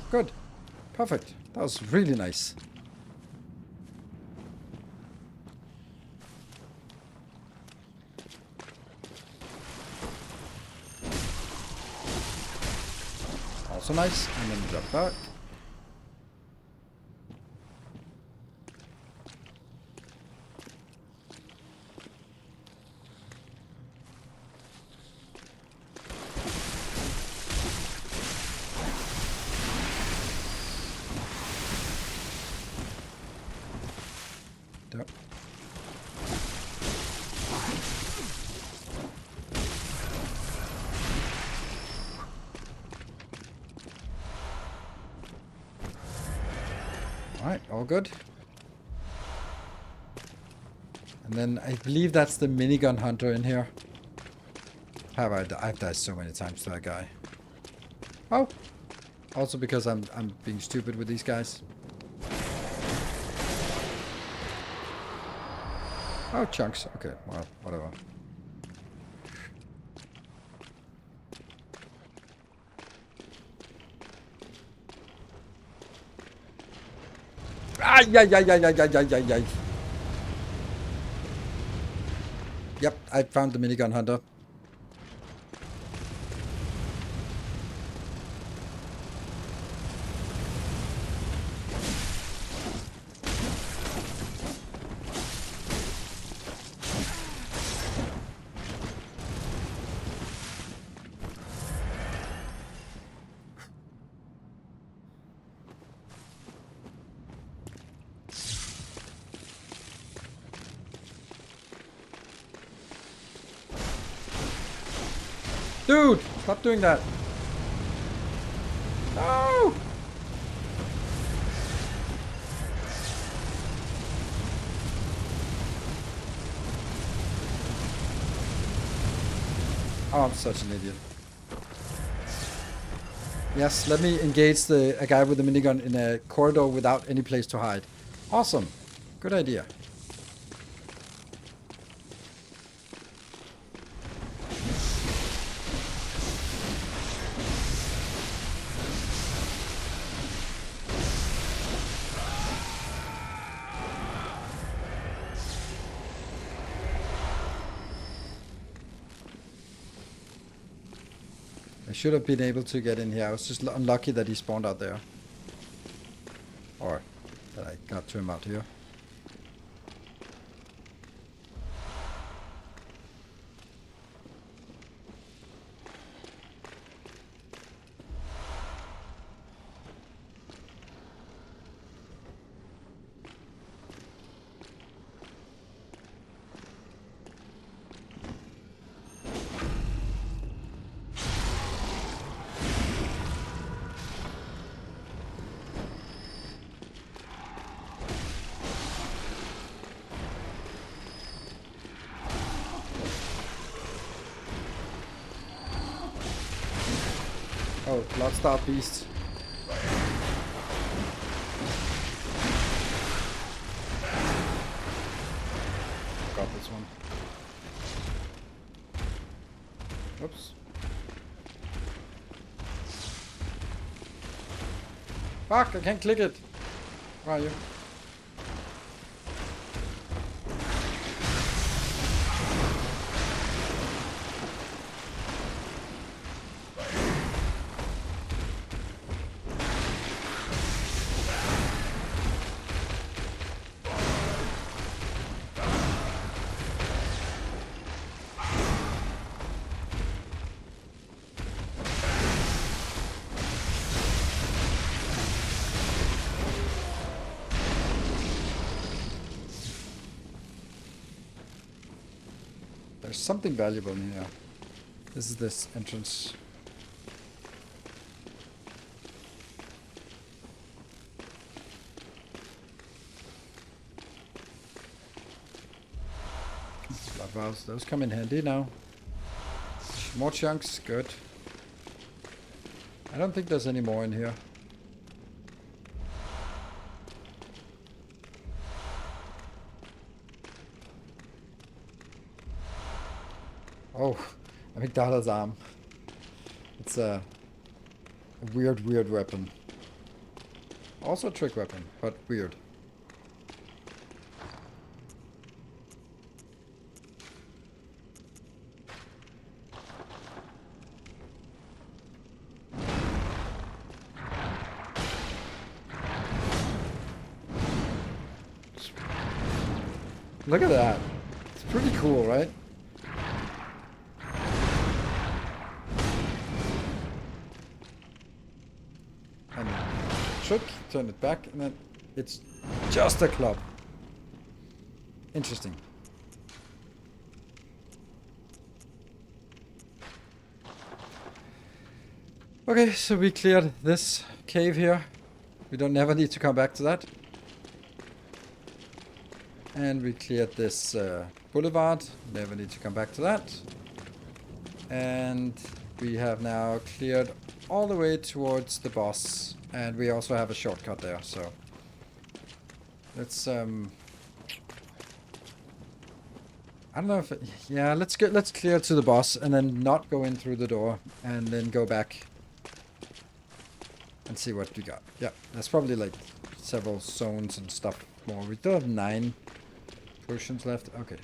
Good. Perfect. That was really nice. Also nice. And then drop back. Yep. Alright, all good. And then I believe that's the minigun hunter in here. I've died so many times to that guy. Oh! Also because I'm being stupid with these guys. Oh, chunks. Okay, well, whatever. Ay, ay, ay, ay, ay, ay, ay, ay, ay. Yep, I found the minigun hunter. Dude, stop doing that. No! Oh, I'm such an idiot. Yes, let me engage a guy with a minigun in a corridor without any place to hide. Awesome. Good idea. I should have been able to get in here. I was just unlucky that he spawned out there. Or that I got to him out here. Oh, Bloodstar Beast. Got this one. Oops. Fuck, I can't click it. Where are you? There's something valuable in here. This is this entrance. Blood vials, those come in handy now. More chunks, good. I don't think there's any more in here. Oh, Amygdala's arm. It's a weird weapon. Also a trick weapon, but weird. Look at that. It's pretty cool, right? And trick, turn it back, and then it's just a club. Interesting. Okay, so we cleared this cave here. We don't never need to come back to that. And we cleared this boulevard. Never need to come back to that. And we have now cleared all the way towards the boss. And we also have a shortcut there, so let's I don't know if yeah, let's clear to the boss and then not go in through the door and then go back and see what we got. Yeah, there's probably like several zones and stuff more. We still have 9 potions left. Okay.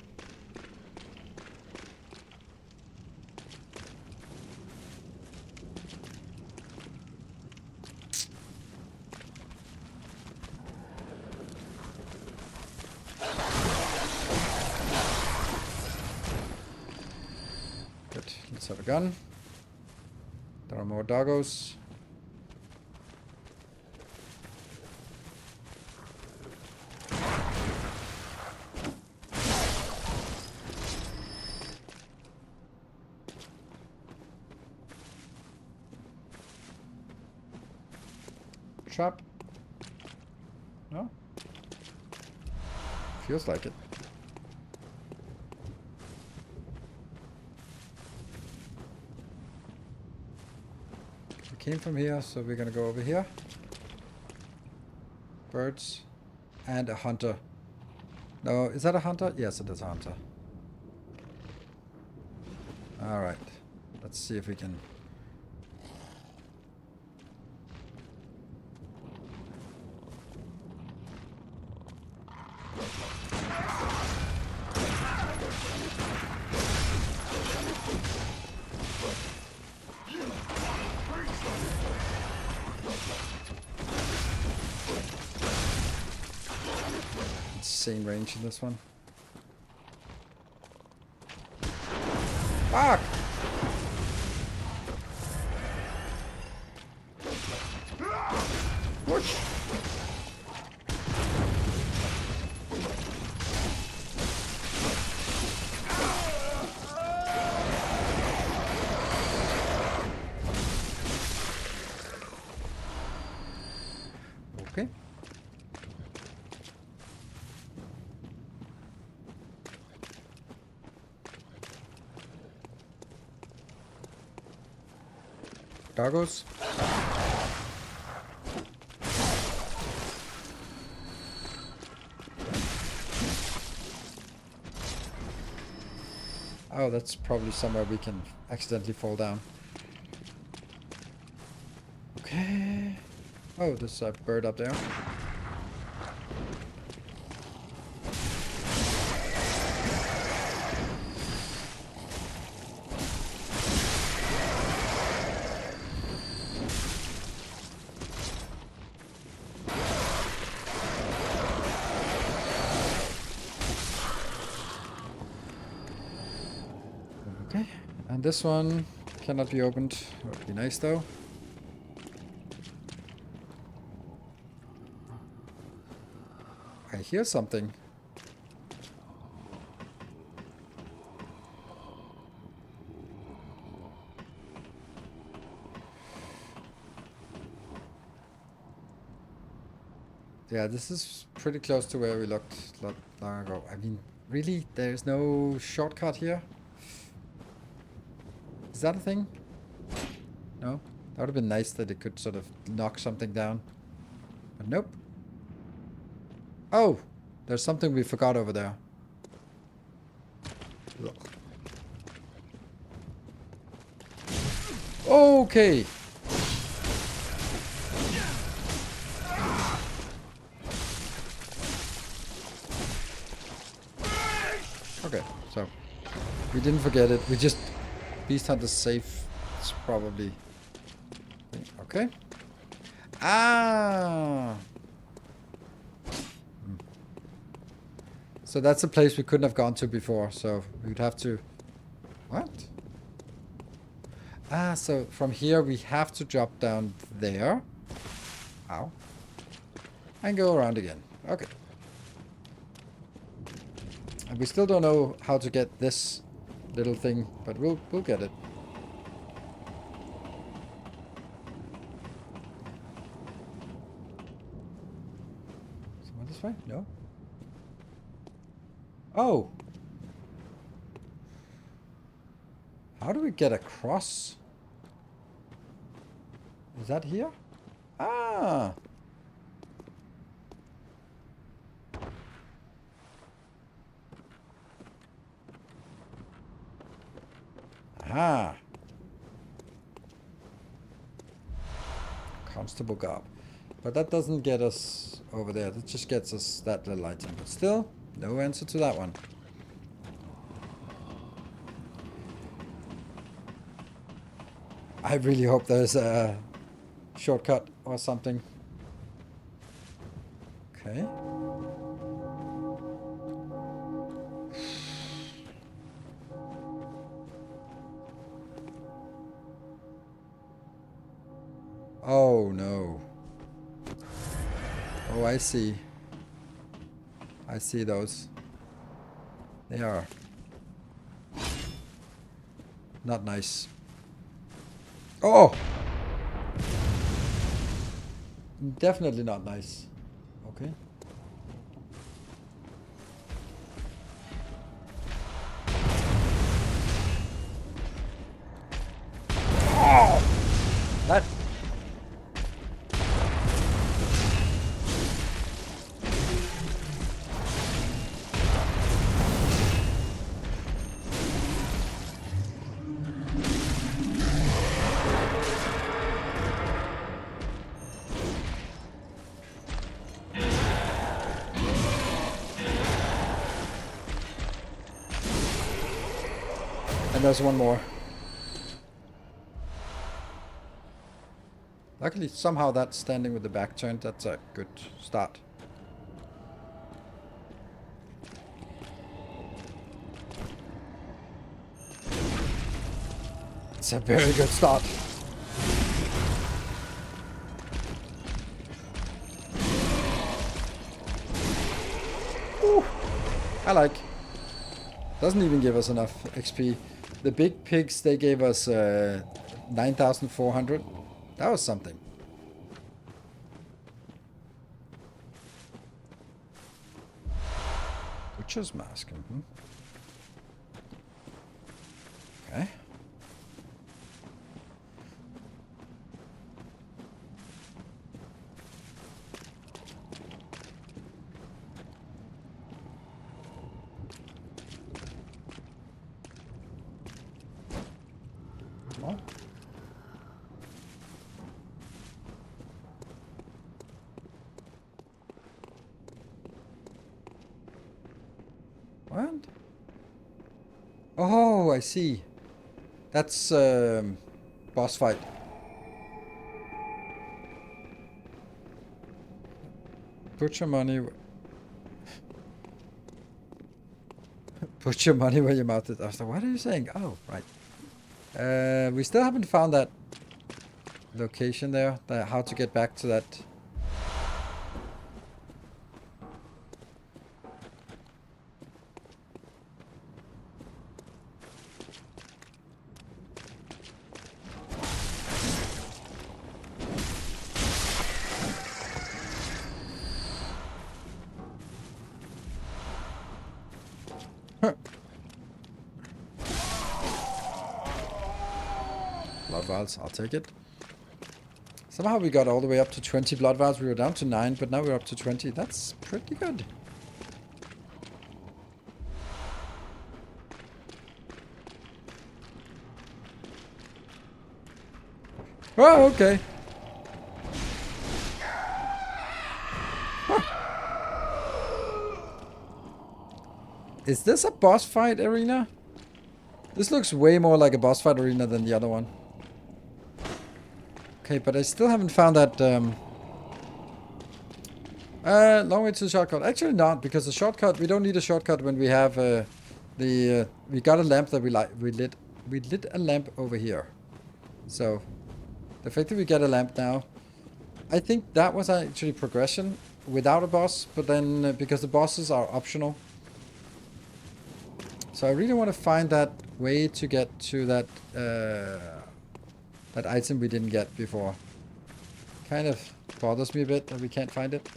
Good. Let's have a gun. There are more doggos. Trap? No? Feels like it. We came from here, so we're gonna go over here. Birds. And a hunter. No, is that a hunter? Yes, it is a hunter. Alright. Let's see if we can... Insane range in this one. Fuck! Whoosh! Okay. Doggos. Oh, that's probably somewhere we can accidentally fall down. Okay. Oh, there's a bird up there. Okay, and this one cannot be opened. Would be nice though. I hear something. Yeah, this is pretty close to where we looked long ago. I mean, really? There's no shortcut here? Is that a thing? No? That would have been nice that it could sort of knock something down. But nope. Oh! There's something we forgot over there. Ugh. Okay! Okay, so we didn't forget it. We just Beast Hunter's safe. It's probably okay. Ah. So that's a place we couldn't have gone to before. So we'd have to. What? Ah, so from here we have to drop down there. Ow. And go around again. Okay. And we still don't know how to get this little thing, but we'll get it. Someone this way? No? Oh! How do we get across? Is that here? Ah! Aha! Constable Garb. But that doesn't get us over there. That just gets us that little item. But still, no answer to that one. I really hope there's a shortcut or something. Okay. Oh no. Oh, I see. I see those. They are not nice. Oh! Definitely not nice. Okay. Oh! That... And there's one more. Luckily, somehow that's standing with the back turned. That's a good start. It's a very good start. Ooh, I like. Doesn't even give us enough XP. The big pigs, they gave us 9,400. That was something. Butcher's mask. Mm-hmm. Okay. Come on. I see. That's boss fight. Put your money. Put your money where your mouth is. I was like, what are you saying? Oh, right. We still haven't found that location there. How to get back to that. Blood vials, I'll take it. Somehow we got all the way up to 20 blood vials. We were down to 9, but now we're up to 20. That's pretty good. Oh, okay. Huh. Is this a boss fight arena? This looks way more like a boss fight arena than the other one. Okay, but I still haven't found that long way to the shortcut. Actually not, because the shortcut, we don't need a shortcut when we have we got a lamp that we lit a lamp over here. So the fact that we get a lamp now, I think that was actually progression without a boss, but then because the bosses are optional. So I really want to find that way to get to that that item we didn't get before. Kind of bothers me a bit that we can't find it.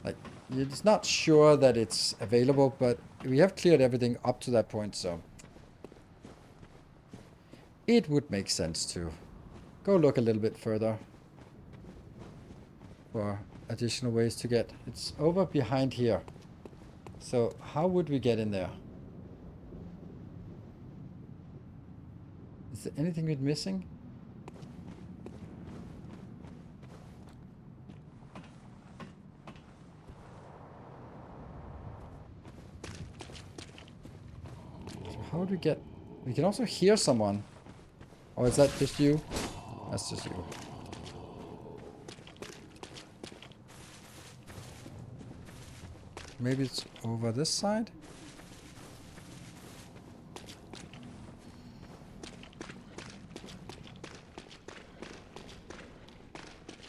Like, it's not sure that it's available, but we have cleared everything up to that point, so it would make sense to go look a little bit further for additional ways to get. It's over behind here. So how would we get in there? Is there anything we're missing? So how would we get... We can also hear someone. Or is that just you? That's just you. Maybe it's over this side?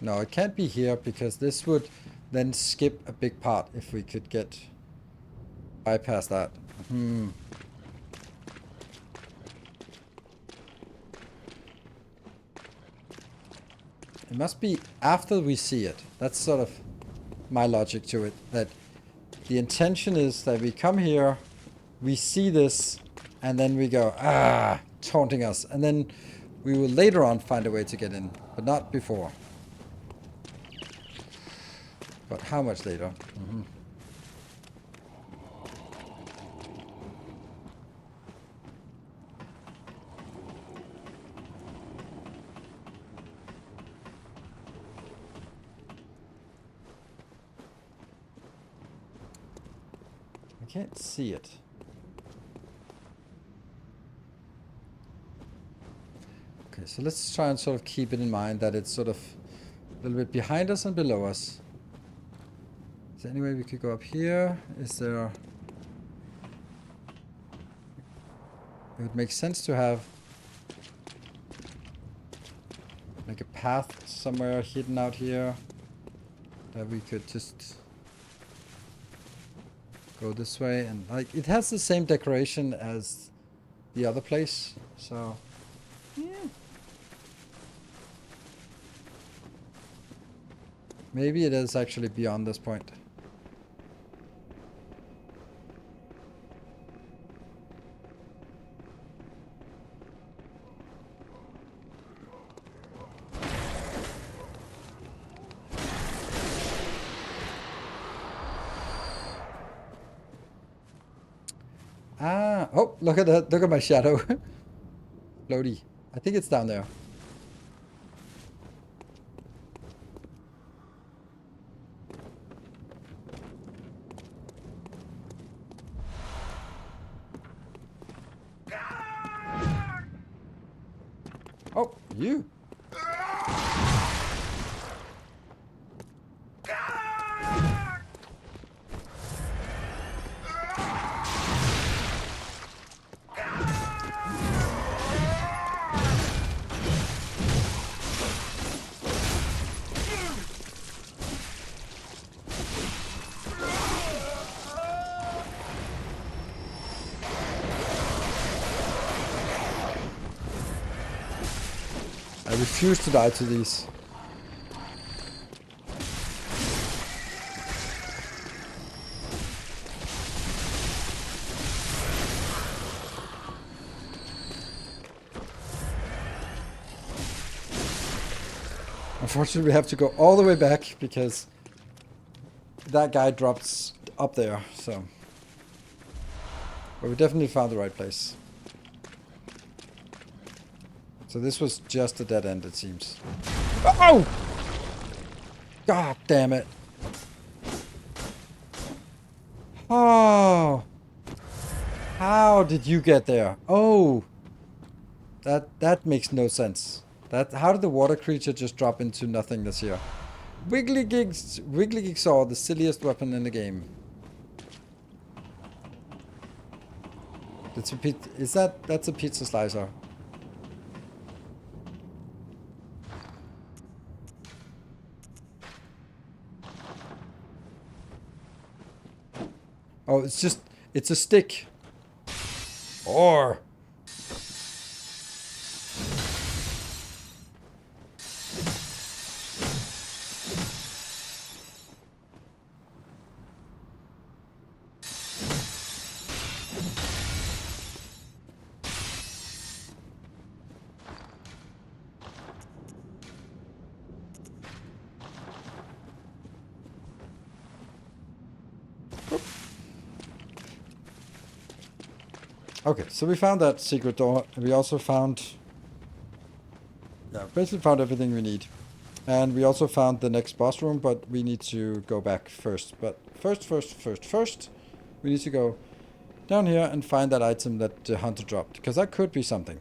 No, it can't be here because this would then skip a big part if we could get bypass that. It must be after we see it. That's sort of my logic to it. That the intention is that we come here, we see this, and then we go, taunting us. And then we will later on find a way to get in, but not before. But how much later? I can't see it. Okay, so let's try and sort of keep it in mind that it's sort of a little bit behind us and below us. Is there any way we could go up here? Is there... It would make sense to have like a path somewhere hidden out here that we could just go this way, and like it has the same decoration as the other place, so yeah. Maybe it is actually beyond this point. Oh, look at that. Look at my shadow. Floaty. I think it's down there. You. I refuse to die to these. Unfortunately, we have to go all the way back because that guy drops up there, so. But we definitely found the right place. So this was just a dead end, it seems. Oh! God damn it. Oh! How did you get there? Oh! That makes no sense. How did the water creature just drop into nothingness here? Wiggly Jigsaw, the silliest weapon in the game. That's a pizza slicer. Oh, it's a stick. Or. Okay, so we found that secret door, and we also found... Yeah, basically found everything we need. And we also found the next boss room, but we need to go back first. But first, we need to go down here and find that item that the hunter dropped. Because that could be something.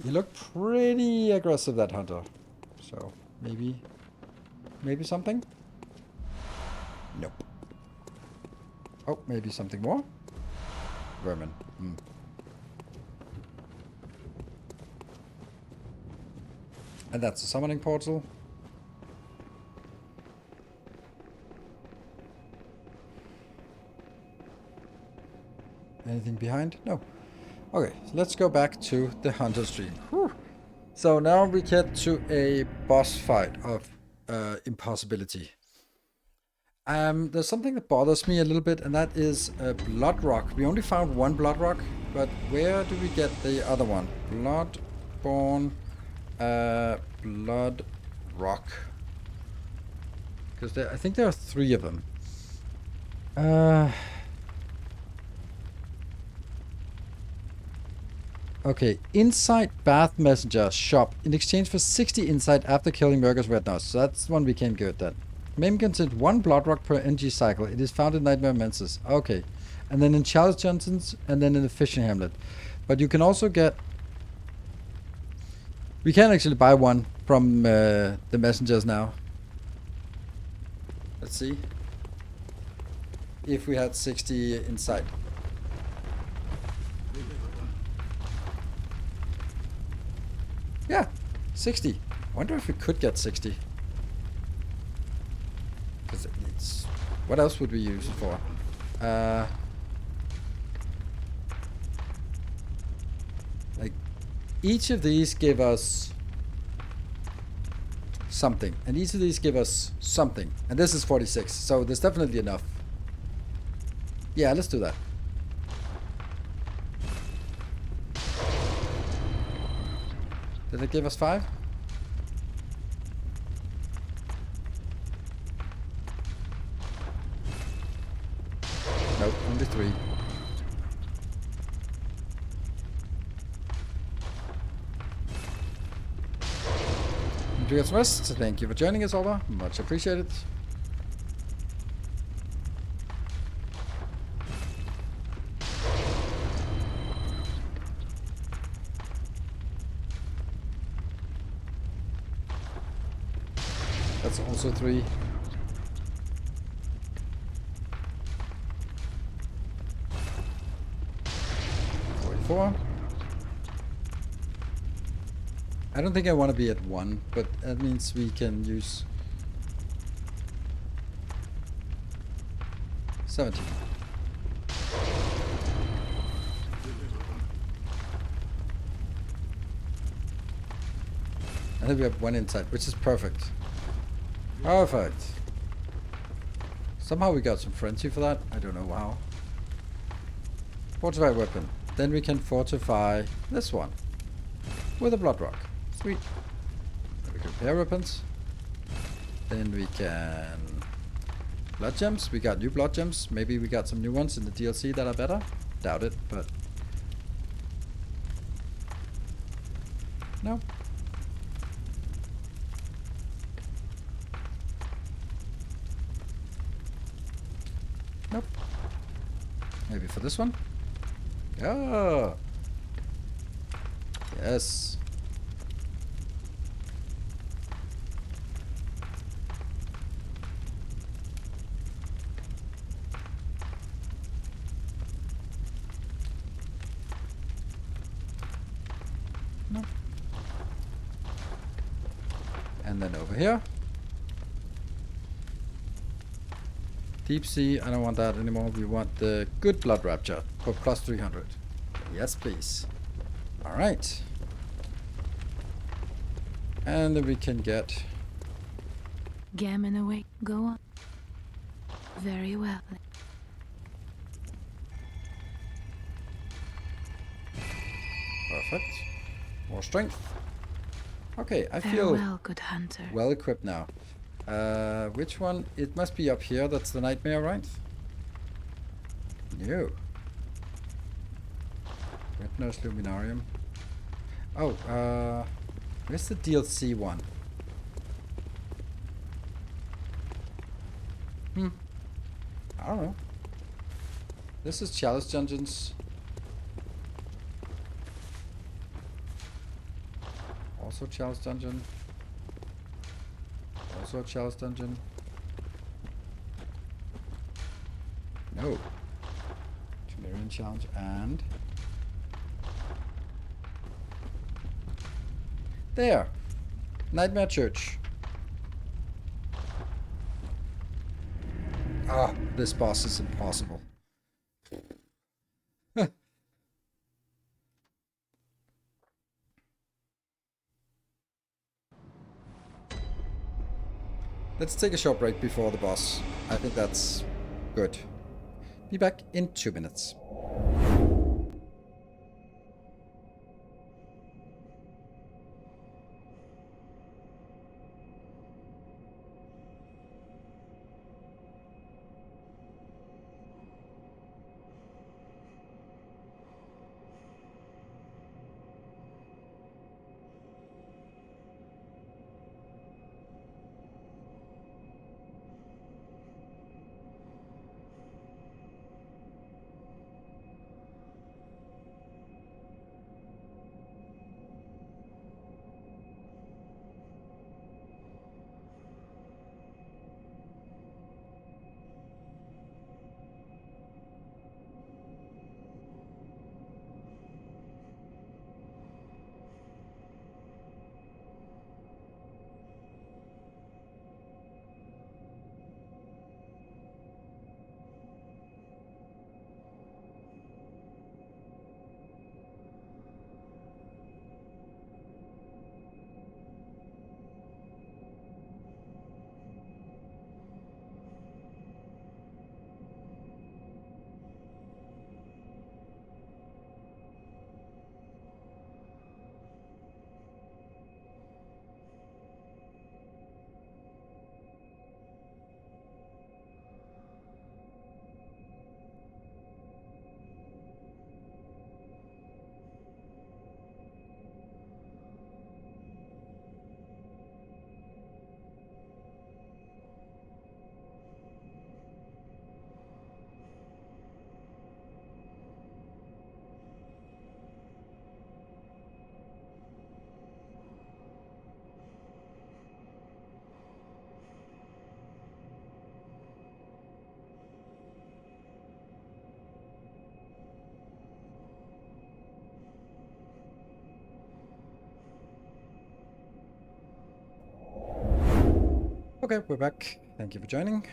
He looked pretty aggressive, that hunter. So, maybe something? Nope. Oh, maybe something more? Vermin. And that's a summoning portal. Anything behind? No. Okay, so let's go back to the hunter stream. Whew. So now we get to a boss fight of impossibility. There's something that bothers me a little bit, and that is Blood Rock. We only found one Blood Rock, but where do we get the other one? Bloodborne, Blood Rock. Because I think there are 3 of them. Okay, Insight Bath Messenger shop in exchange for 60 insight after killing Murga's Red Nose. So that's one we can't get that. Maybe contain 1 blood rock per NG cycle. It is found in Nightmare Menses. Okay. And then in Charles Johnson's and then in the Fishing Hamlet. But you can also get... We can actually buy one from the messengers now. Let's see. If we had 60 insight. Yeah, 60. Wonder if we could get 60. It's, what else would we use it for? Like, each of these give us something, and each of these give us something, and this is 46, so there's definitely enough. Yeah, let's do that. Did it give us 5? Nope, only 3. Andreas West, thank you for joining us, Oliver. Much appreciated. That's also 3. Four. I don't think I want to be at 1, but that means we can use 17. I think we have 1 inside, which is perfect. Perfect. Somehow we got some frenzy for that. I don't know how. Fortify weapon. Then we can fortify this one with a blood rock. Sweet. Then we can repair weapons. Then we can blood gems. We got new blood gems. Maybe we got some new ones in the DLC that are better. Doubt it, but no. Nope. Maybe for this one. Oh. Yes. No. And then over here. Deep sea, I don't want that anymore. We want the good blood rapture for plus 300. Yes, please. Alright. And then we can get... Gammon away. Go on. Very well. Perfect. More strength. Okay, I feel Farewell, good hunter. well equipped now. Which one? It must be up here. That's the nightmare, right? No. Red Nose Luminarium. Oh, where's the DLC one? I don't know. This is Chalice Dungeons. Also Chalice Dungeon. Also a Chalice Dungeon. No. Chimerian Challenge and... There! Nightmare Church. Ah, this boss is impossible. Let's take a short break before the boss. I think that's good. Be back in 2 minutes. Okay, we're back. Thank you for joining.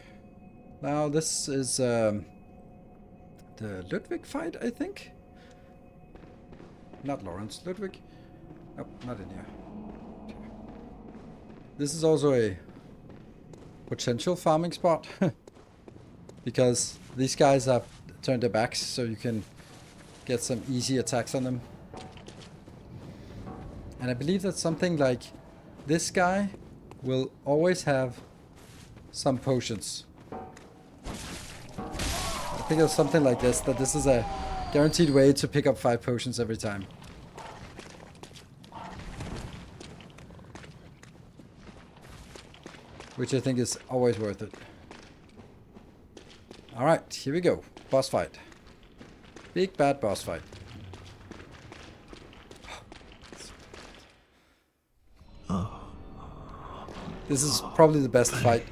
Now this is the Ludwig fight, I think. Not Lawrence, Ludwig. Nope, not in here. This is also a potential farming spot. Because these guys have turned their backs, so you can get some easy attacks on them. And I believe that something like this guy will always have some potions. I think it's something like this, that this is a guaranteed way to pick up 5 potions every time. Which I think is always worth it. Alright, here we go. Boss fight. Big bad boss fight. This is probably the best fight.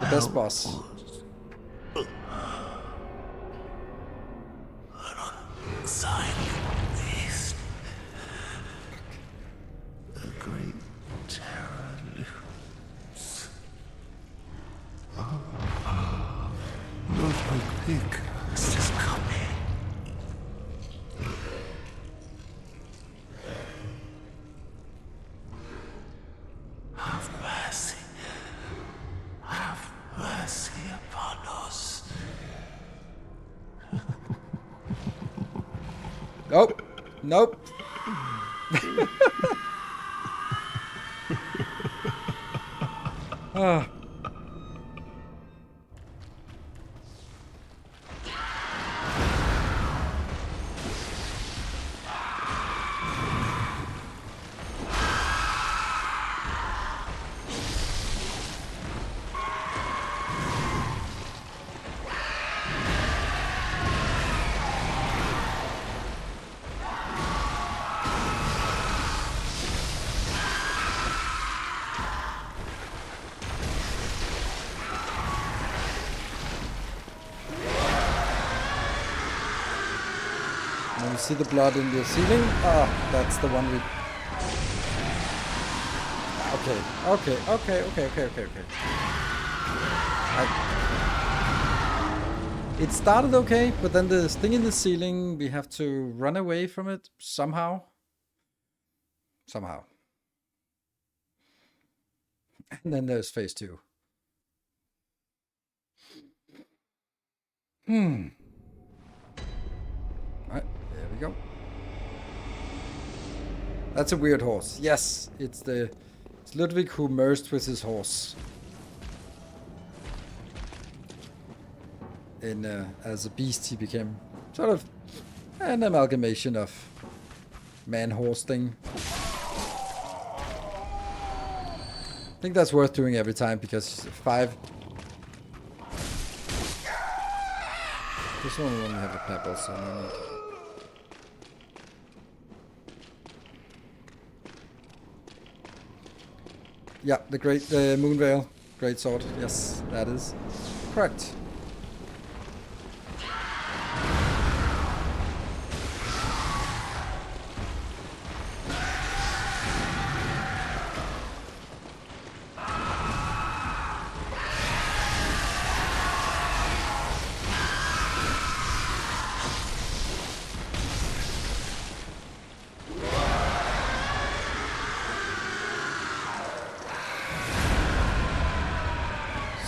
The best boss. Nope. Nope. Ah. You see the blood in the ceiling? Ah, that's the one we... Okay. It started okay, but then the thing in the ceiling, we have to run away from it somehow. And then there's phase 2. Alright, there we go. That's a weird horse. Yes, it's Ludwig who merged with his horse. As a beast, he became sort of an amalgamation of man-horse thing. I think that's worth doing every time because 5. This one will only have a pebble, so no need. Yeah, the Moonveil, great sword. Yes, that is correct.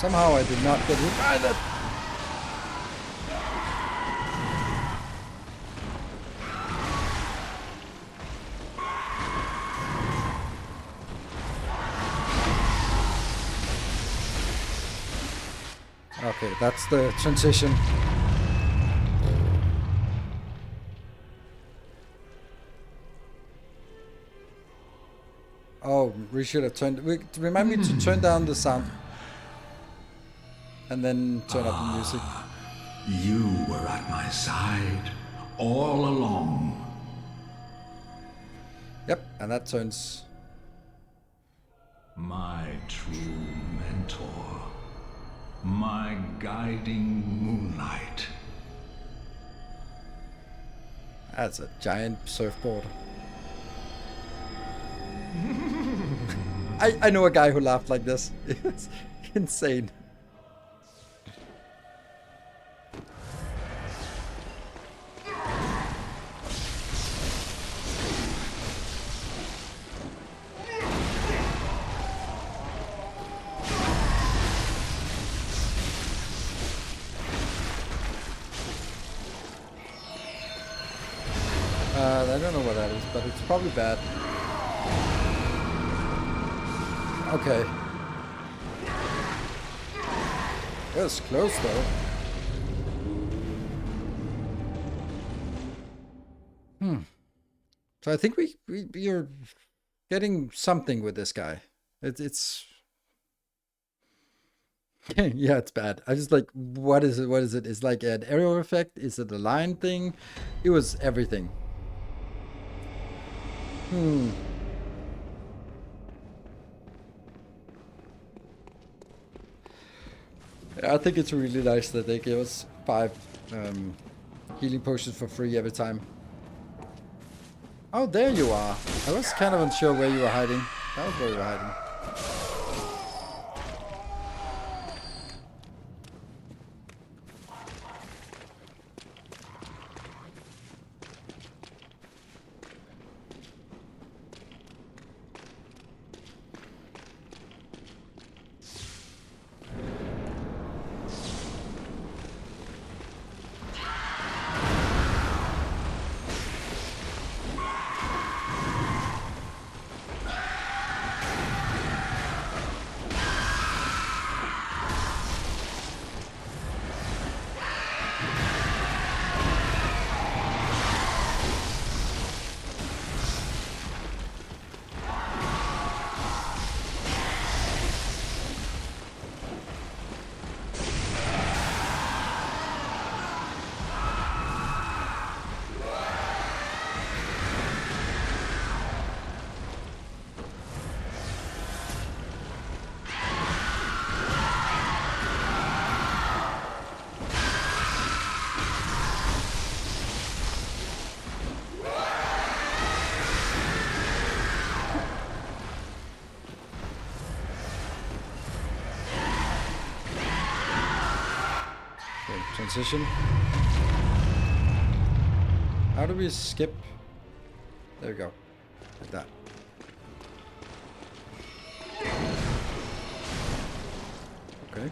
Somehow I did not get hit by that. Okay, that's the transition. Oh, we should have turned... Remind me to turn down the sound. And then turn up the music. You were at my side all along. Yep, and that turns... My true mentor. My guiding moonlight. That's a giant surfboard. I know a guy who laughed like this. It's insane. I don't know what that is, but it's probably bad. Okay. It was close though. So I think we are getting something with this guy. It's yeah, it's bad. I just like, what is it? What is it? Is like an aerial effect? Is it a line thing? It was everything. I think it's really nice that they give us 5 healing potions for free every time. Oh, there you are. I was kind of unsure where you were hiding. That was where you were hiding. Transition. How do we skip? There we go. Like that. Okay.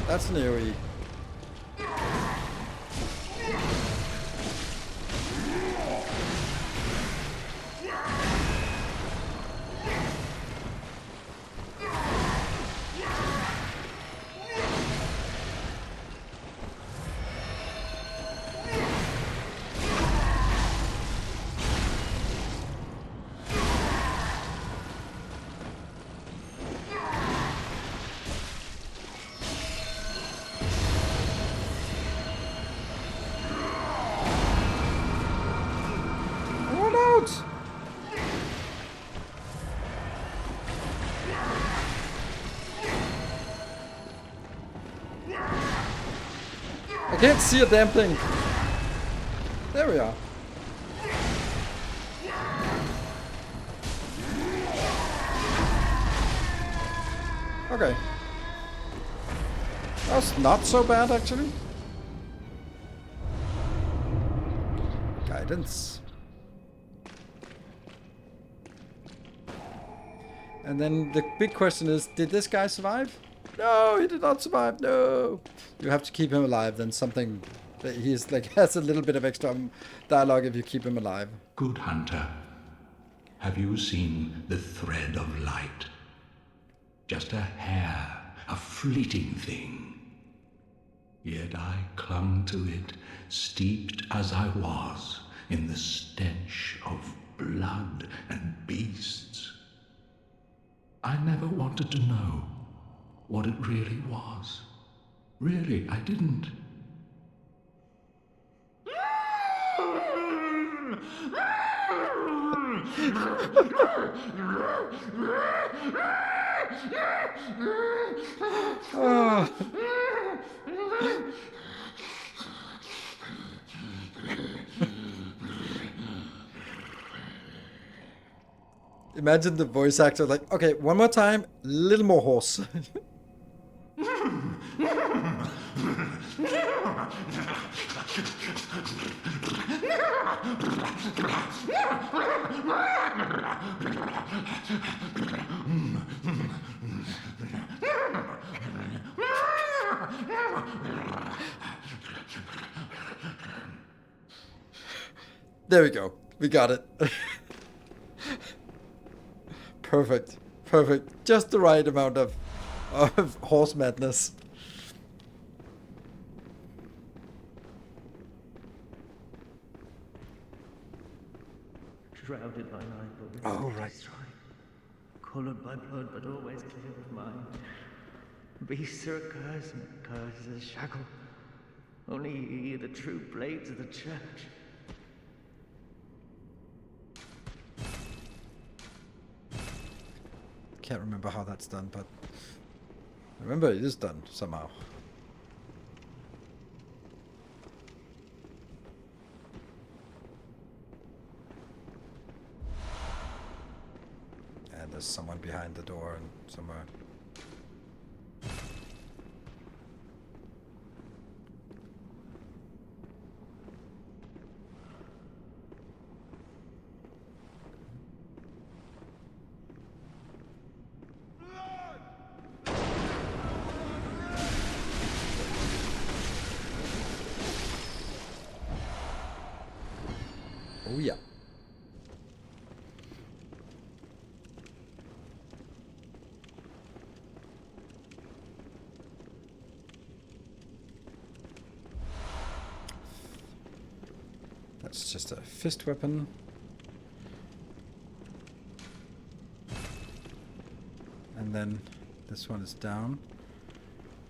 That's an AoE. I can't see a damn thing. There we are. Okay. That's not so bad, actually. Guidance. And then the big question is, did this guy survive? No, he did not survive. No. You have to keep him alive. Then something that he's like has a little bit of extra dialogue if you keep him alive. Good hunter, have you seen the thread of light? Just a hair, a fleeting thing. Yet I clung to it, steeped as I was in the stench of blood and beasts. I never wanted to know what it really was. Really, I didn't. Oh. Imagine the voice actor like, okay, one more time, little more horse. There we go. We got it. Perfect. Perfect. Just the right amount of horse madness. Shrouded by night, but with Oh, right. strife. Colored by blood, but always clear of mind. Beasts are a curse, and a curse is a shackle. Only ye, the true blades of the church. Can't remember how that's done, but I remember it is done somehow. And there's someone behind the door and somewhere. Oh yeah. That's just a fist weapon. And then this one is down.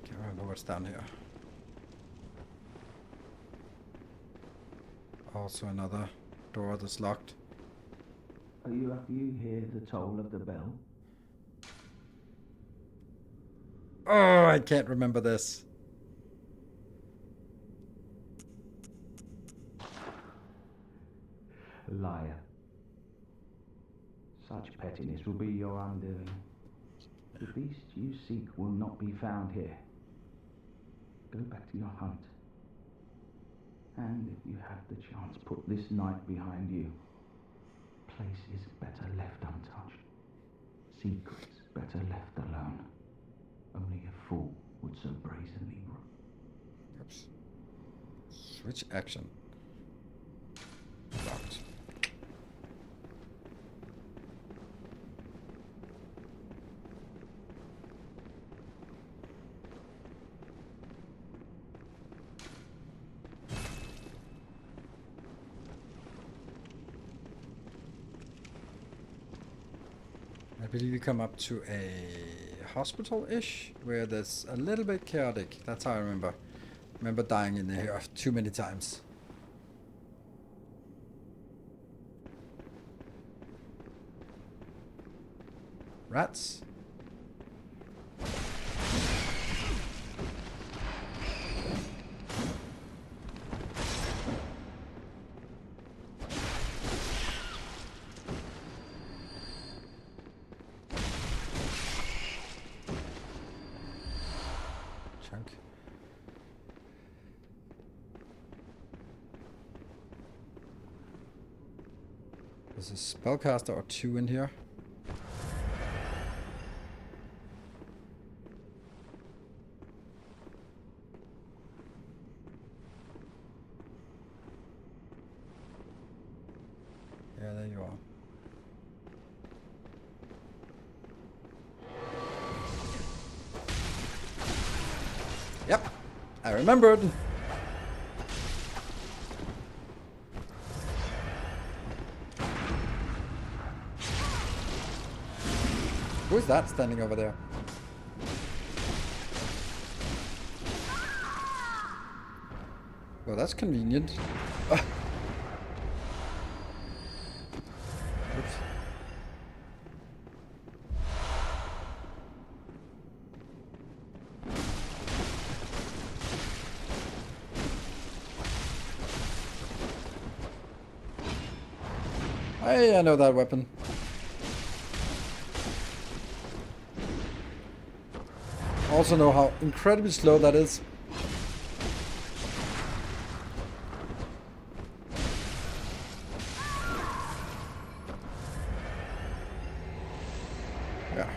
Can't remember what's down here. Also another door that's locked. Are you after you hear the toll of the bell? Oh, I can't remember this. Liar. Such pettiness will be your undoing. The beast you seek will not be found here. Go back to your hunt. And if you have the chance, put this night behind you. Places better left untouched. Secrets better left alone. Only a fool would so brazenly run. Oops. Switch action. Locked. I believe we come up to a hospital-ish, where there's a little bit chaotic. That's how I remember. Remember dying in there too many times. Rats. Chunk. There's a spellcaster or two in here. Yeah, there you are. Yep, I remembered. Who's that standing over there? Well, that's convenient. Oops. Hey, I know that weapon. also know how incredibly slow that is. Yeah.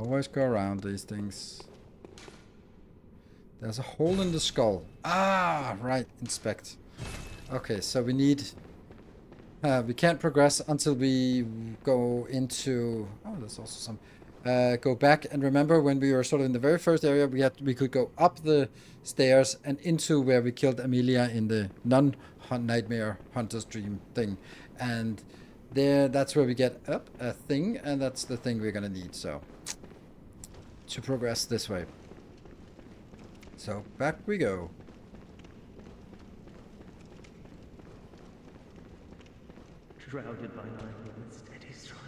Always go around these things. There's a hole in the skull. Ah, right. Inspect. Okay, so we need... we can't progress until we go into... Oh, there's also some... go back and remember when we were sort of in the very first area, we could go up the stairs and into where we killed Amelia in the non-nightmare hunter's dream thing. And there, that's where we get up a thing, and that's the thing we're gonna need, so... to progress this way. So, back we go. Shrouded by night with a steady stride.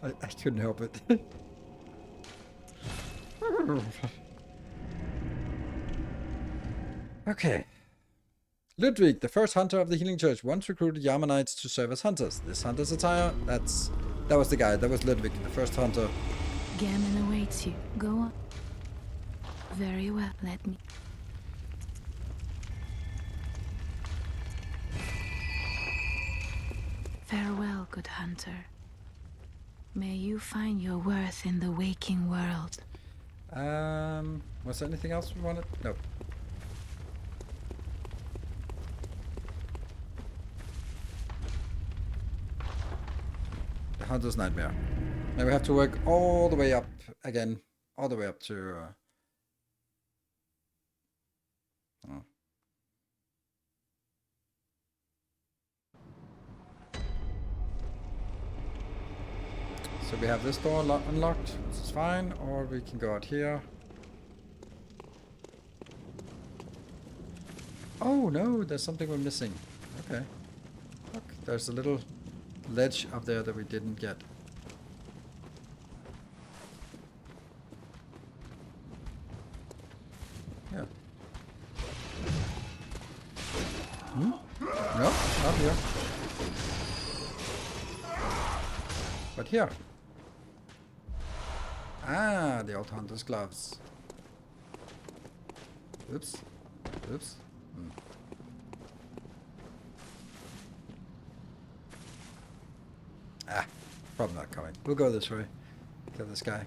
I couldn't help it. Okay. Ludwig, the first hunter of the Healing Church, once recruited Yarmanites to serve as hunters. This hunter's attire, that was the guy. That was Ludwig, the first hunter. Gammon awaits you. Go on. Very well, let me. Farewell, good hunter. May you find your worth in the waking world. Was there anything else we wanted? No. The Hunter's Nightmare. Now we have to work all the way up again. All the way up to... oh. So we have this door unlocked, which is fine, or we can go out here. Oh no, there's something we're missing. Okay. Look, there's a little ledge up there that we didn't get. Yeah. Hmm? No, not here. But here. Ah, the old hunter's gloves. Oops. Oops. Hmm. Ah, probably not coming. We'll go this way. Kill this guy.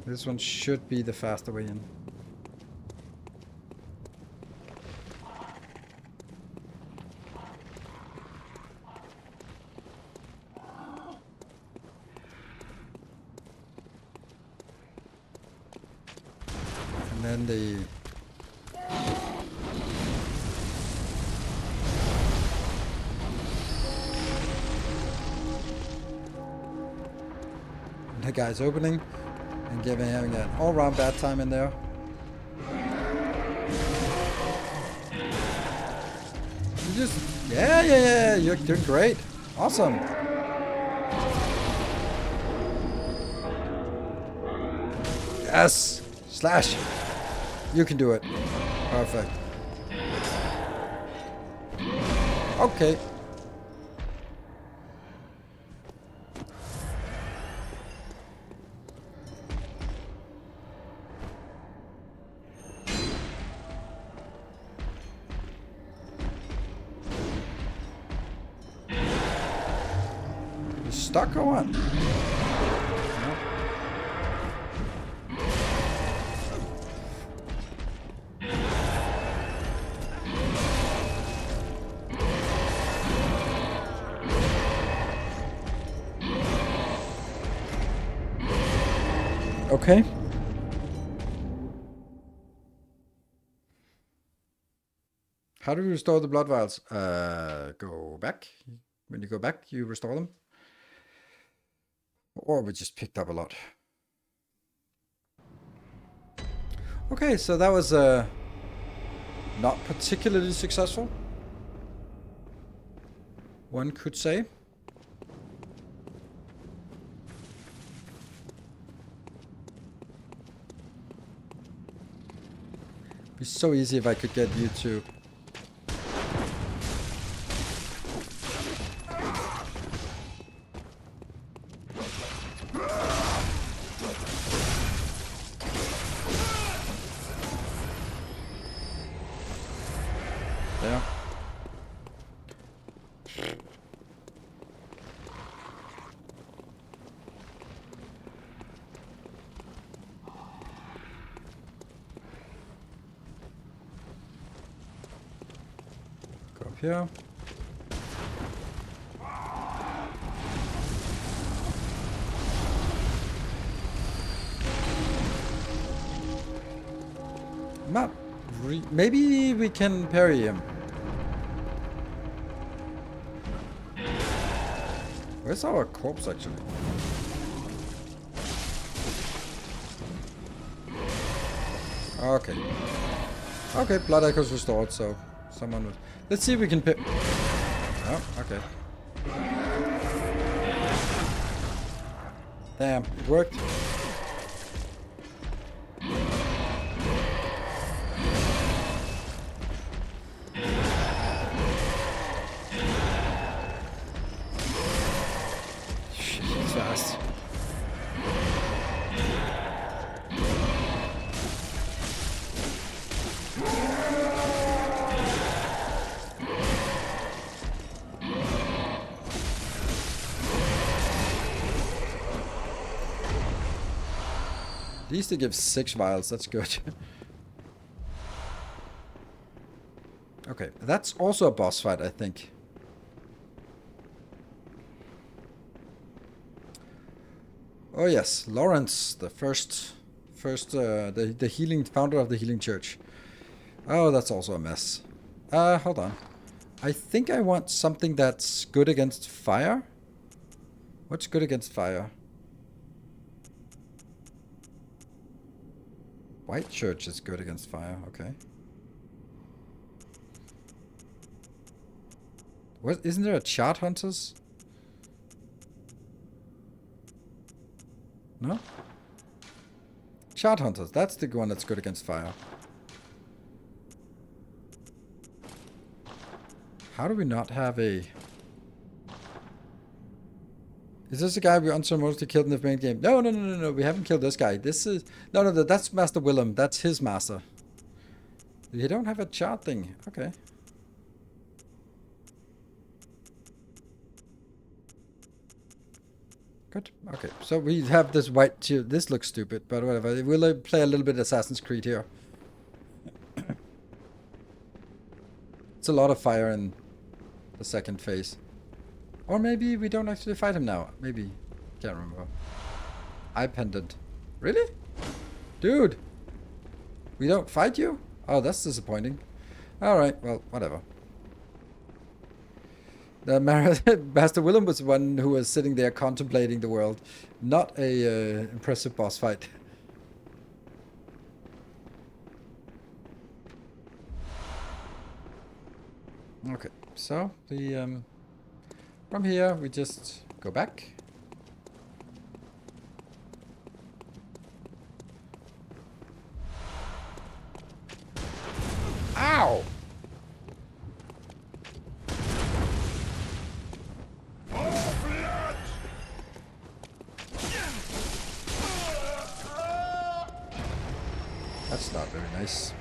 This one should be the faster way in. And then the... the guy's opening. And having an all-round bad time in there. You just... yeah, you're doing great. Awesome. Yes! Slash! You can do it. Perfect. Okay. Stuck or what? Okay. How do you restore the blood vials? Go back. When you go back, you restore them. Or we just picked up a lot. Okay, so that was not particularly successful, one could say. It'd be so easy if I could get you to... There. Go up here. Map. Maybe we can parry him. Where's our corpse actually? Okay. Okay, blood echoes restored, so someone was... Let's see if we can pick... Oh, okay. Damn, it worked. Shit, it's fast. At least it gives 6 vials, that's good. Okay, that's also a boss fight, I think. Oh yes, Lawrence, the the healing founder of the healing church. Oh, that's also a mess. Hold on. I think I want something that's good against fire. What's good against fire? White church is good against fire, okay. What, isn't there a chart hunters? No? Chart hunters, that's the one that's good against fire. How do we not have a... Is this a guy we unceremoniously killed in the main game? No, no, no, no, no, we haven't killed this guy. This is... No, no, that's Master Willem. That's his master. You don't have a chart thing. Okay. Good. Okay, so we have this white... This looks stupid, but whatever. We'll play a little bit Assassin's Creed here. It's a lot of fire in the second phase. Or maybe we don't actually fight him now. Maybe. Can't remember. Eye pendant. Really? Dude! We don't fight you? Oh, that's disappointing. Alright, well, whatever. The Master Willem was the one who was sitting there contemplating the world. Not a impressive boss fight. Okay, so the from here we just go back. Ow! That's not very nice.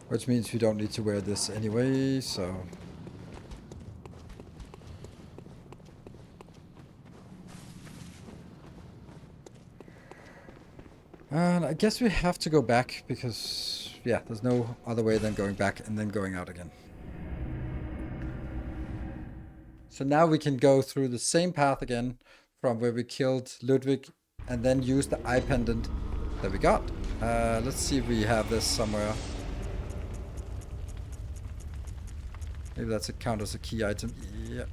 Which means we don't need to wear this anyway, so... And I guess we have to go back because, yeah, there's no other way than going back and then going out again. So now we can go through the same path again from where we killed Ludwig and then use the eye pendant that we got. Let's see if we have this somewhere. Maybe that's a count as a key item. Yeah.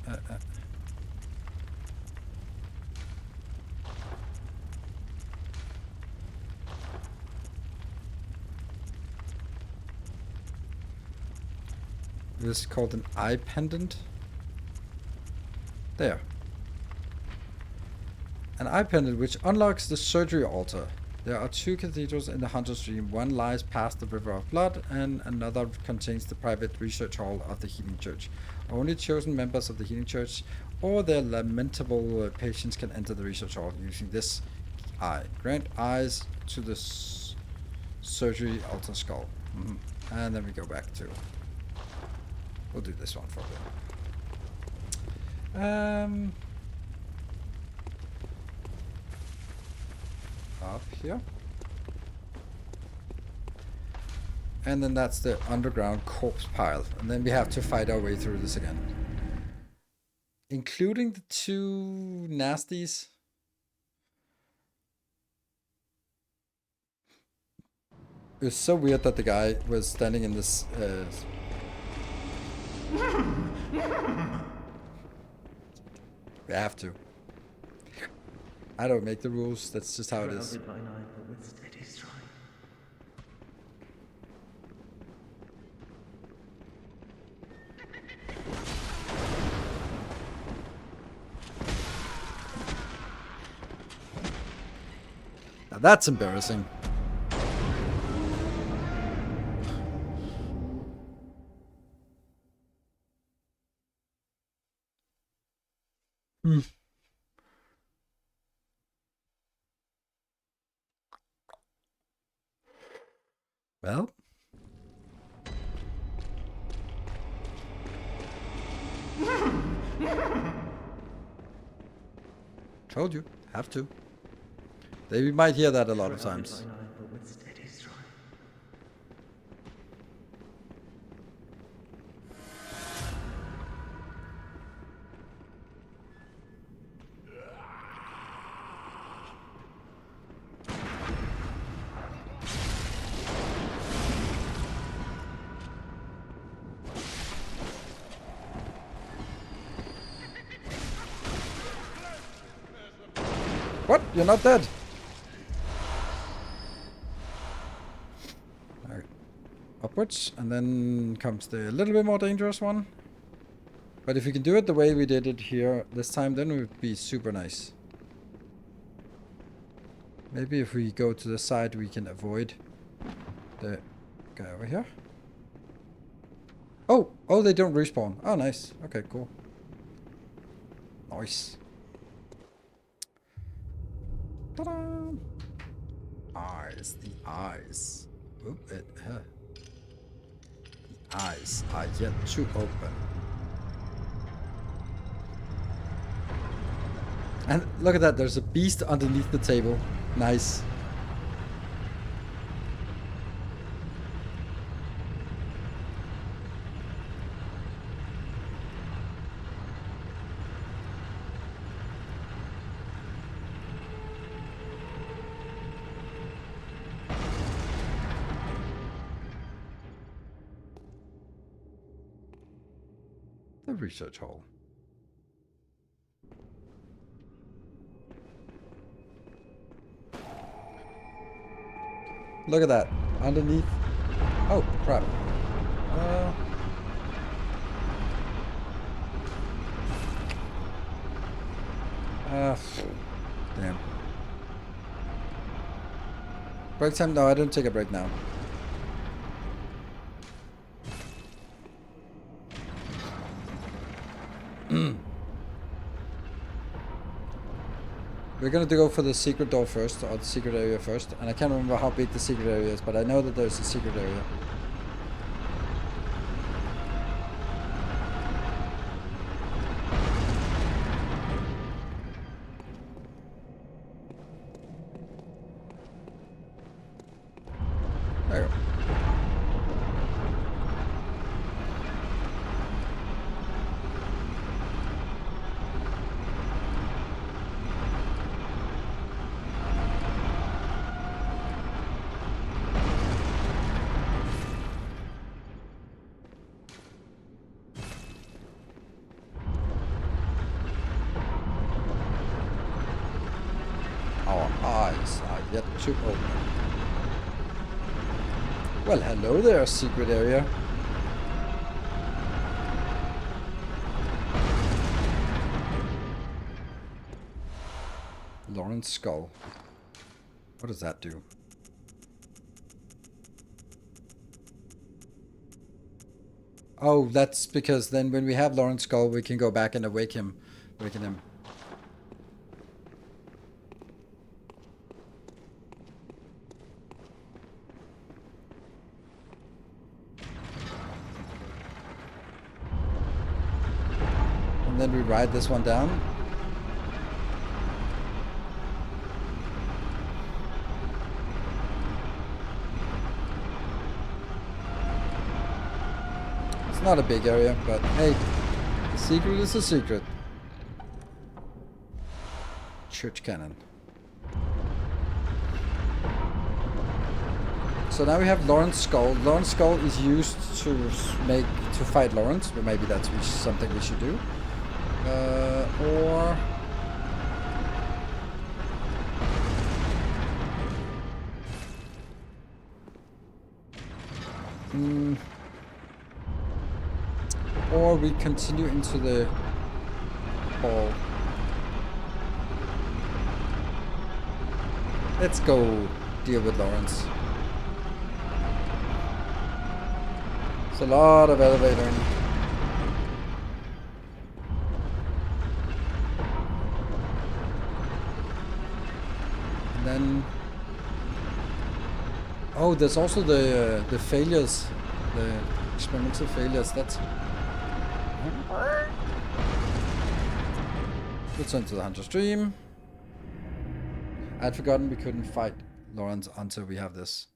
This is called an eye pendant. There. An eye pendant which unlocks the surgery altar. There are 2 cathedrals in the Hunter's Dream. One lies past the River of Blood, and another contains the private research hall of the Healing Church. Only chosen members of the Healing Church or their lamentable patients can enter the research hall using this eye. Grant eyes to the surgery altar skull. And then we go back to... We'll do this one for a bit. Up here. And then that's the underground corpse pile. And then we have to fight our way through this again. Including the 2 nasties. It was so weird that the guy was standing in this... We have to. I don't make the rules, that's just how it is. Now that's embarrassing. Well. Told you, have to. They might hear that a lot of times. What? You're not dead. Alright. Upwards, and then comes the little bit more dangerous one. But if you can do it the way we did it here this time, then it would be super nice. Maybe if we go to the side, we can avoid the guy over here. Oh! Oh, they don't respawn. Oh, nice. Okay, cool. Nice. Ta-da! Eyes, the eyes. Oop, the eyes are yet to open. And look at that, there's a beast underneath the table. Nice. The research hall. Look at that. Underneath. Oh, crap. Damn. Break time? No, I don't take a break now. We're gonna go for the secret door first, or the secret area first. And I can't remember how big the secret area is, but I know that there's a secret area. There you go. Our eyes are yet to open. Well, hello there, secret area. Lauren's skull. What does that do? Oh, that's because then when we have Lauren's skull, we can go back and awaken him. And then we ride this one down. It's not a big area, but hey, the secret is a secret. Church cannon. So now we have Lauren's skull. Lauren's skull is used to fight Lawrence, but maybe that's something we should do. Or we continue into the hall. Let's go deal with Lawrence. It's a lot of elevator. And then, oh, there's also the failures, the experimental failures. That's. Return to the Hunter stream. I'd forgotten we couldn't fight Lawrence until we have this.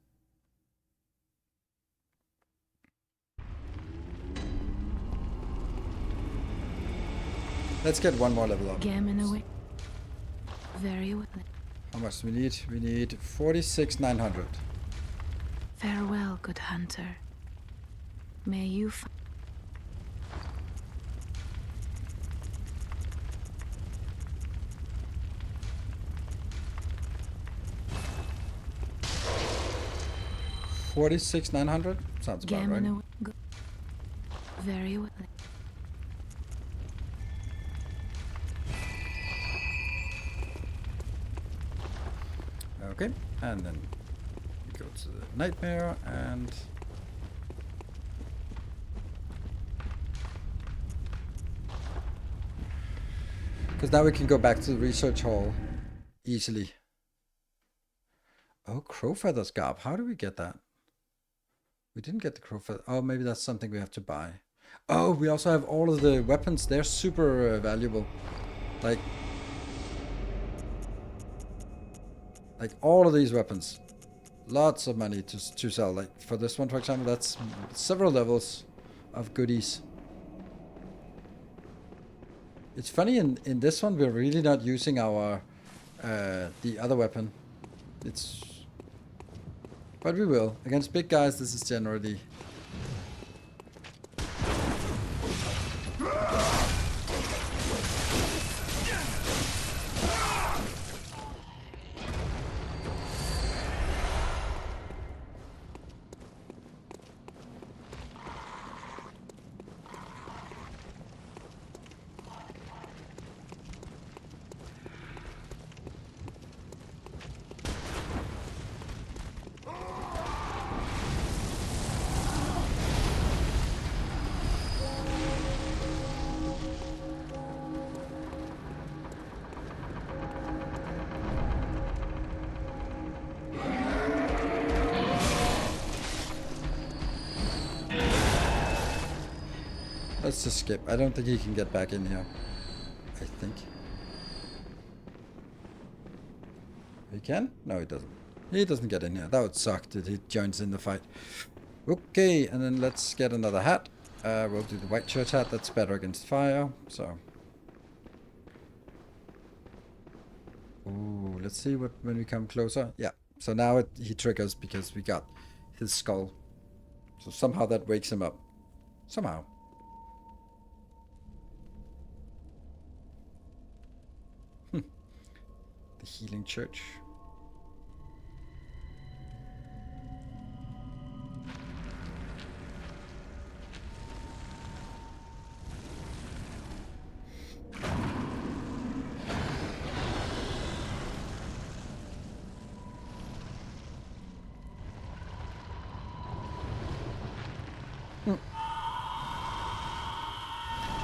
Let's get one more level up. Gammon away. Very well. How much do we need? We need 46,900. Farewell, good hunter. May you find 46,900? Sounds about right. Gammon away. Very well. Okay, and then we go to the nightmare and because now we can go back to the research hall easily. Oh, crow feathers garb. How do we get that? We didn't get the crow feather. Oh, maybe that's something we have to buy. Oh, we also have all of the weapons. They're super valuable. Like all of these weapons. Lots of money to sell. Like for this one, for example, that's several levels of goodies. It's funny in this one we're really not using our the other weapon. But we will. Against big guys, this is generally let's just skip. I don't think he can get back in here. I think. He can? No, he doesn't. He doesn't get in here. That would suck that he joins in the fight. Okay, and then let's get another hat. We'll do the white church hat. That's better against fire. So. Ooh, let's see what when we come closer. Yeah. So now he triggers because we got his skull. So somehow that wakes him up. Somehow. The healing church.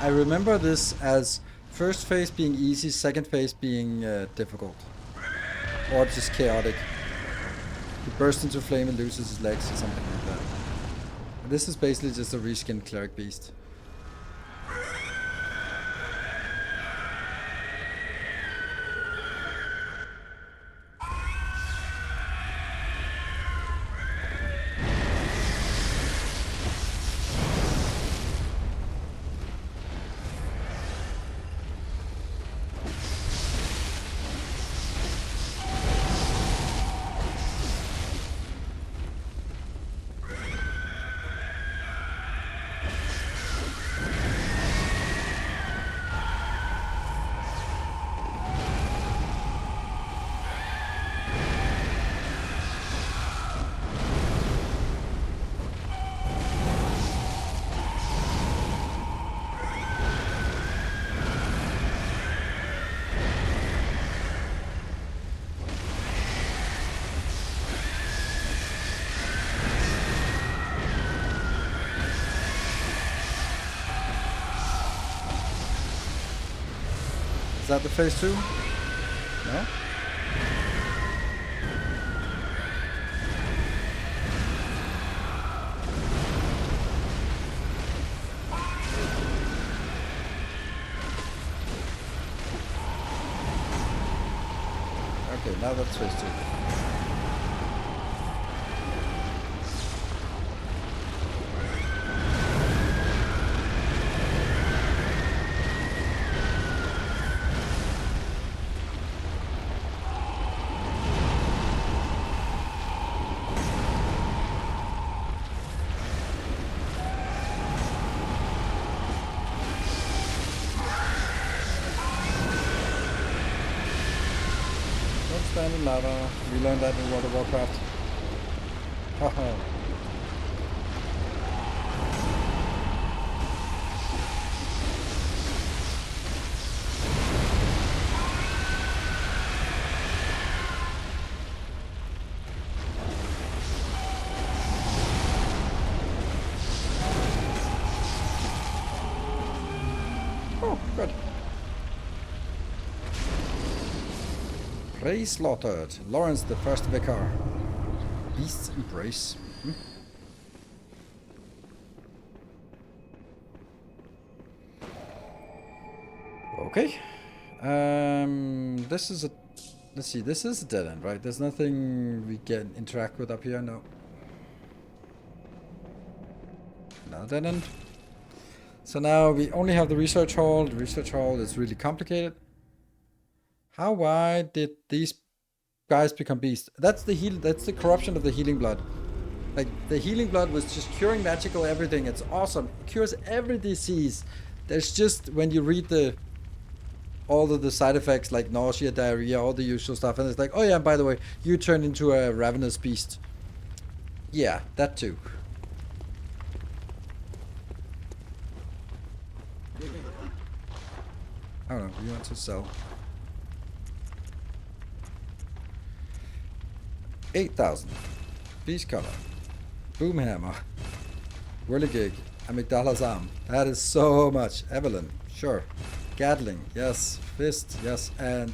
I remember this as first phase being easy, second phase being difficult. Or just chaotic. He bursts into flame and loses his legs or something like that. This is basically just a reskinned cleric beast. Is that the phase 2? No? Okay, now that's phase 2. Standing lava. We learned that in World of Warcraft. Haha. Oh, good. Prey slaughtered. Lawrence, the first vicar. Beast's embrace. Okay. This is a. Let's see. This is a dead end, right? There's nothing we can interact with up here. No. Another dead end. So now we only have the research hall. The research hall is really complicated. How wide did these guys become beasts? That's the corruption of the healing blood. Like the healing blood was just curing magical everything. It's awesome. It cures every disease. There's just when you read all of the side effects like nausea, diarrhea, all the usual stuff, and it's like, oh yeah, by the way, you turn into a ravenous beast. Yeah, that too. I don't know, you want to sell. 8,000. Beast color. Boomhammer. Whirligig. Amygdala's arm. That is so much. Evelyn. Sure. Gatling. Yes. Fist. Yes. And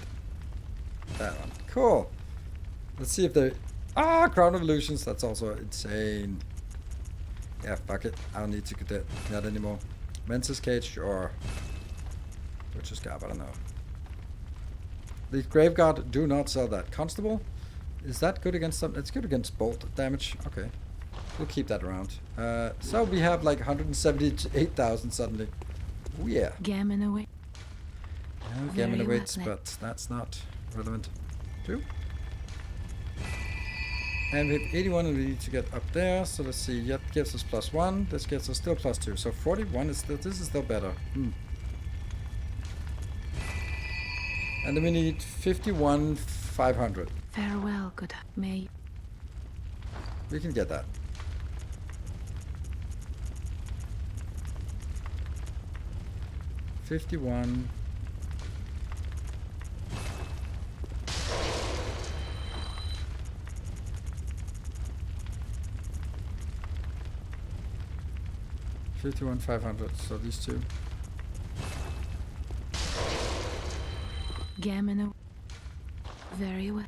that one. Cool. Let's see if they... Crown of Illusions. That's also insane. Yeah, fuck it. I don't need to get that anymore. Menses Cage. Sure. Butcher's Scarf. I don't know. The Graveguard. Do not sell that. Constable. Is that good against something? It's good against bolt damage. Okay. We'll keep that around. So we have like 178,000 suddenly. Oh yeah. Gammon away. No, Very Gammon well awaits, then. but that's not relevant. Two. And we have 81 and we need to get up there. So let's see. That gives us +1. This gives us still +2. So 41 is still, this is still better. And then we need 51,500. Farewell, good. May We can get that. $51. $51,500. So these two. gammon away. Very well.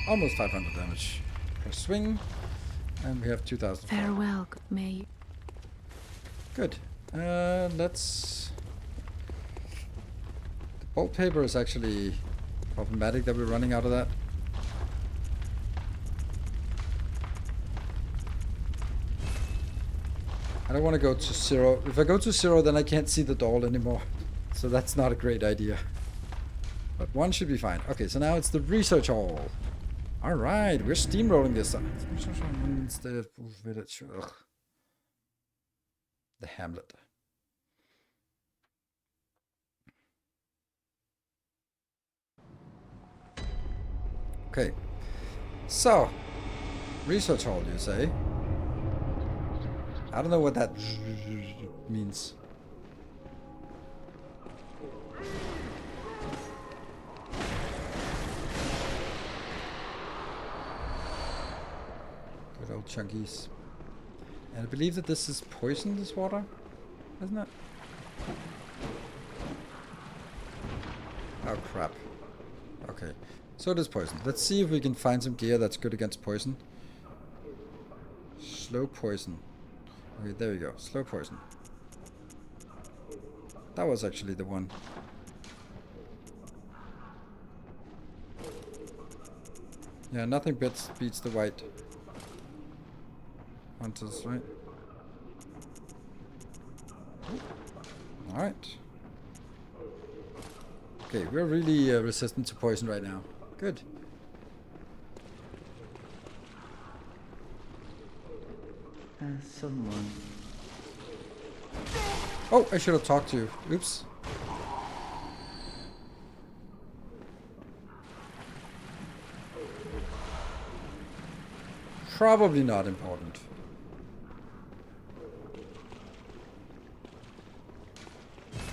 Almost 500 damage per swing. And we have 2,000. Farewell, may. Good. Let's... The bolt paper is actually problematic that we're running out of that. I don't want to go to 0. If I go to 0, then I can't see the doll anymore. So that's not a great idea. But 1 should be fine. Okay, so now it's the research hall. Alright, we're steamrolling this. Research hall instead of village. Ugh. The hamlet. Okay. So, research hall, you say? I don't know what that means. Good old chunkies. And I believe that this is poison, this water, isn't it? Oh crap. Okay. So it is poison. Let's see if we can find some gear that's good against poison. Slow poison. Okay, there we go. Slow poison. That was actually the one. Yeah, nothing beats the white hunters, right? Alright. Okay, we're really resistant to poison right now. Good. Someone. Oh, I should have talked to you. Oops. Probably not important.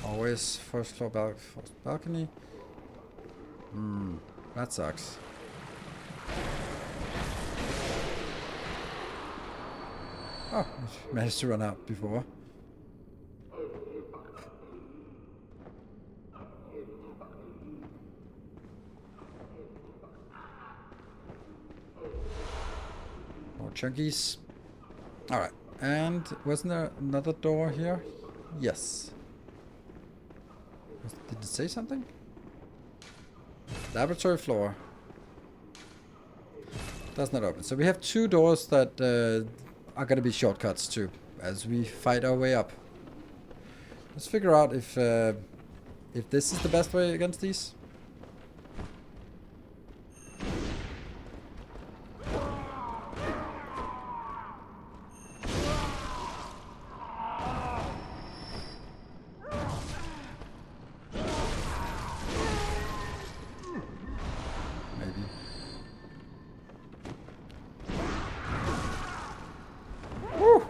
Always first floor balcony. That sucks. Oh, we managed to run out before. More chunkies. Alright, and wasn't there another door here? Yes. Did it say something? Laboratory floor. Does not open. So we have 2 doors that are going to be shortcuts too, as we fight our way up. Let's figure out if this is the best way against these. Maybe. Woo!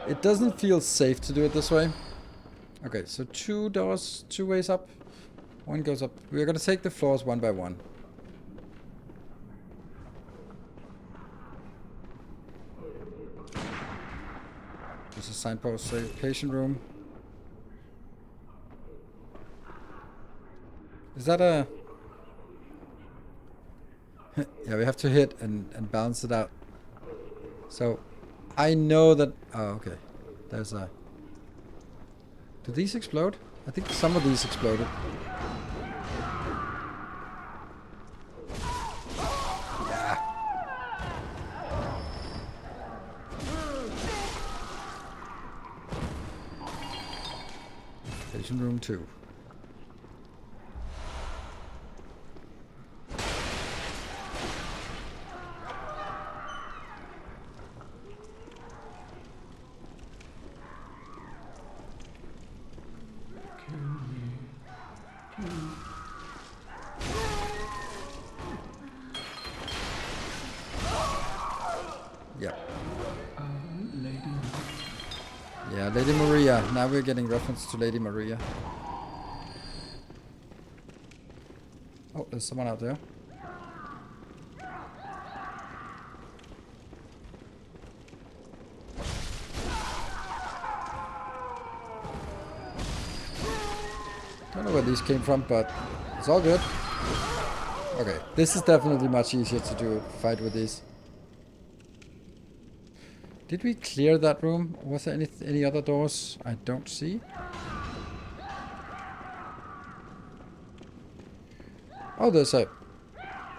It doesn't feel safe to do it this way. Okay, so 2 doors, 2 ways up. 1 goes up. We're gonna take the floors one by one. There's a signpost, say patient room. Is that a... Yeah, we have to hit and balance it out. So, I know that... Oh, okay. There's a... Do these explode? I think some of these exploded. Yeah. Patient room 2. Yeah. Yeah, Lady Maria. Now we're getting reference to Lady Maria. Oh, there's someone out there. Don't know where these came from, but it's all good. Okay, this is definitely much easier to do a fight with these. Did we clear that room? Was there any other doors I don't see? Oh, there's a...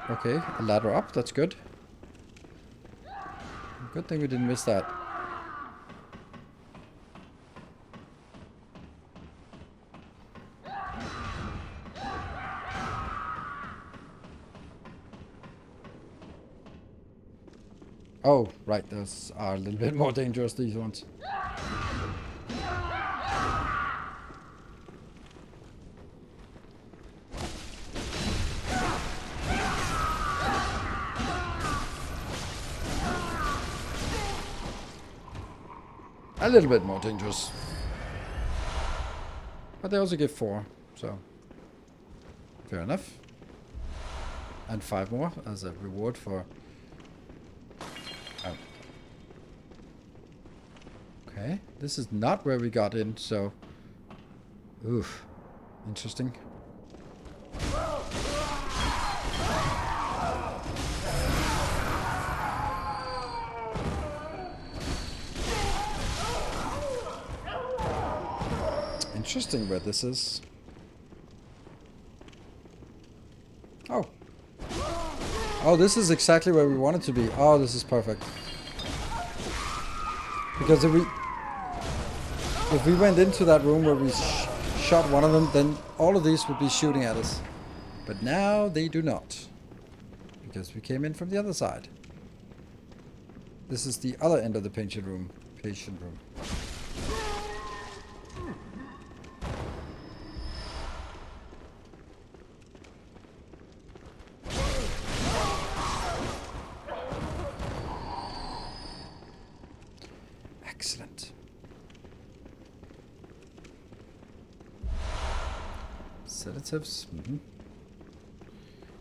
Okay, a ladder up. That's good. Good thing we didn't miss that. Oh, right. Those are a little bit more dangerous, these ones. A little bit more dangerous. But they also give 4, so... Fair enough. And 5 more as a reward for... Oh. Okay, this is not where we got in, so... Oof. Interesting. Interesting where this is. Oh. Oh, this is exactly where we want it to be. Oh, this is perfect. Because if we went into that room where we shot one of them, then all of these would be shooting at us. But now they do not. Because we came in from the other side. This is the other end of the patient room. Excellent. Sedatives.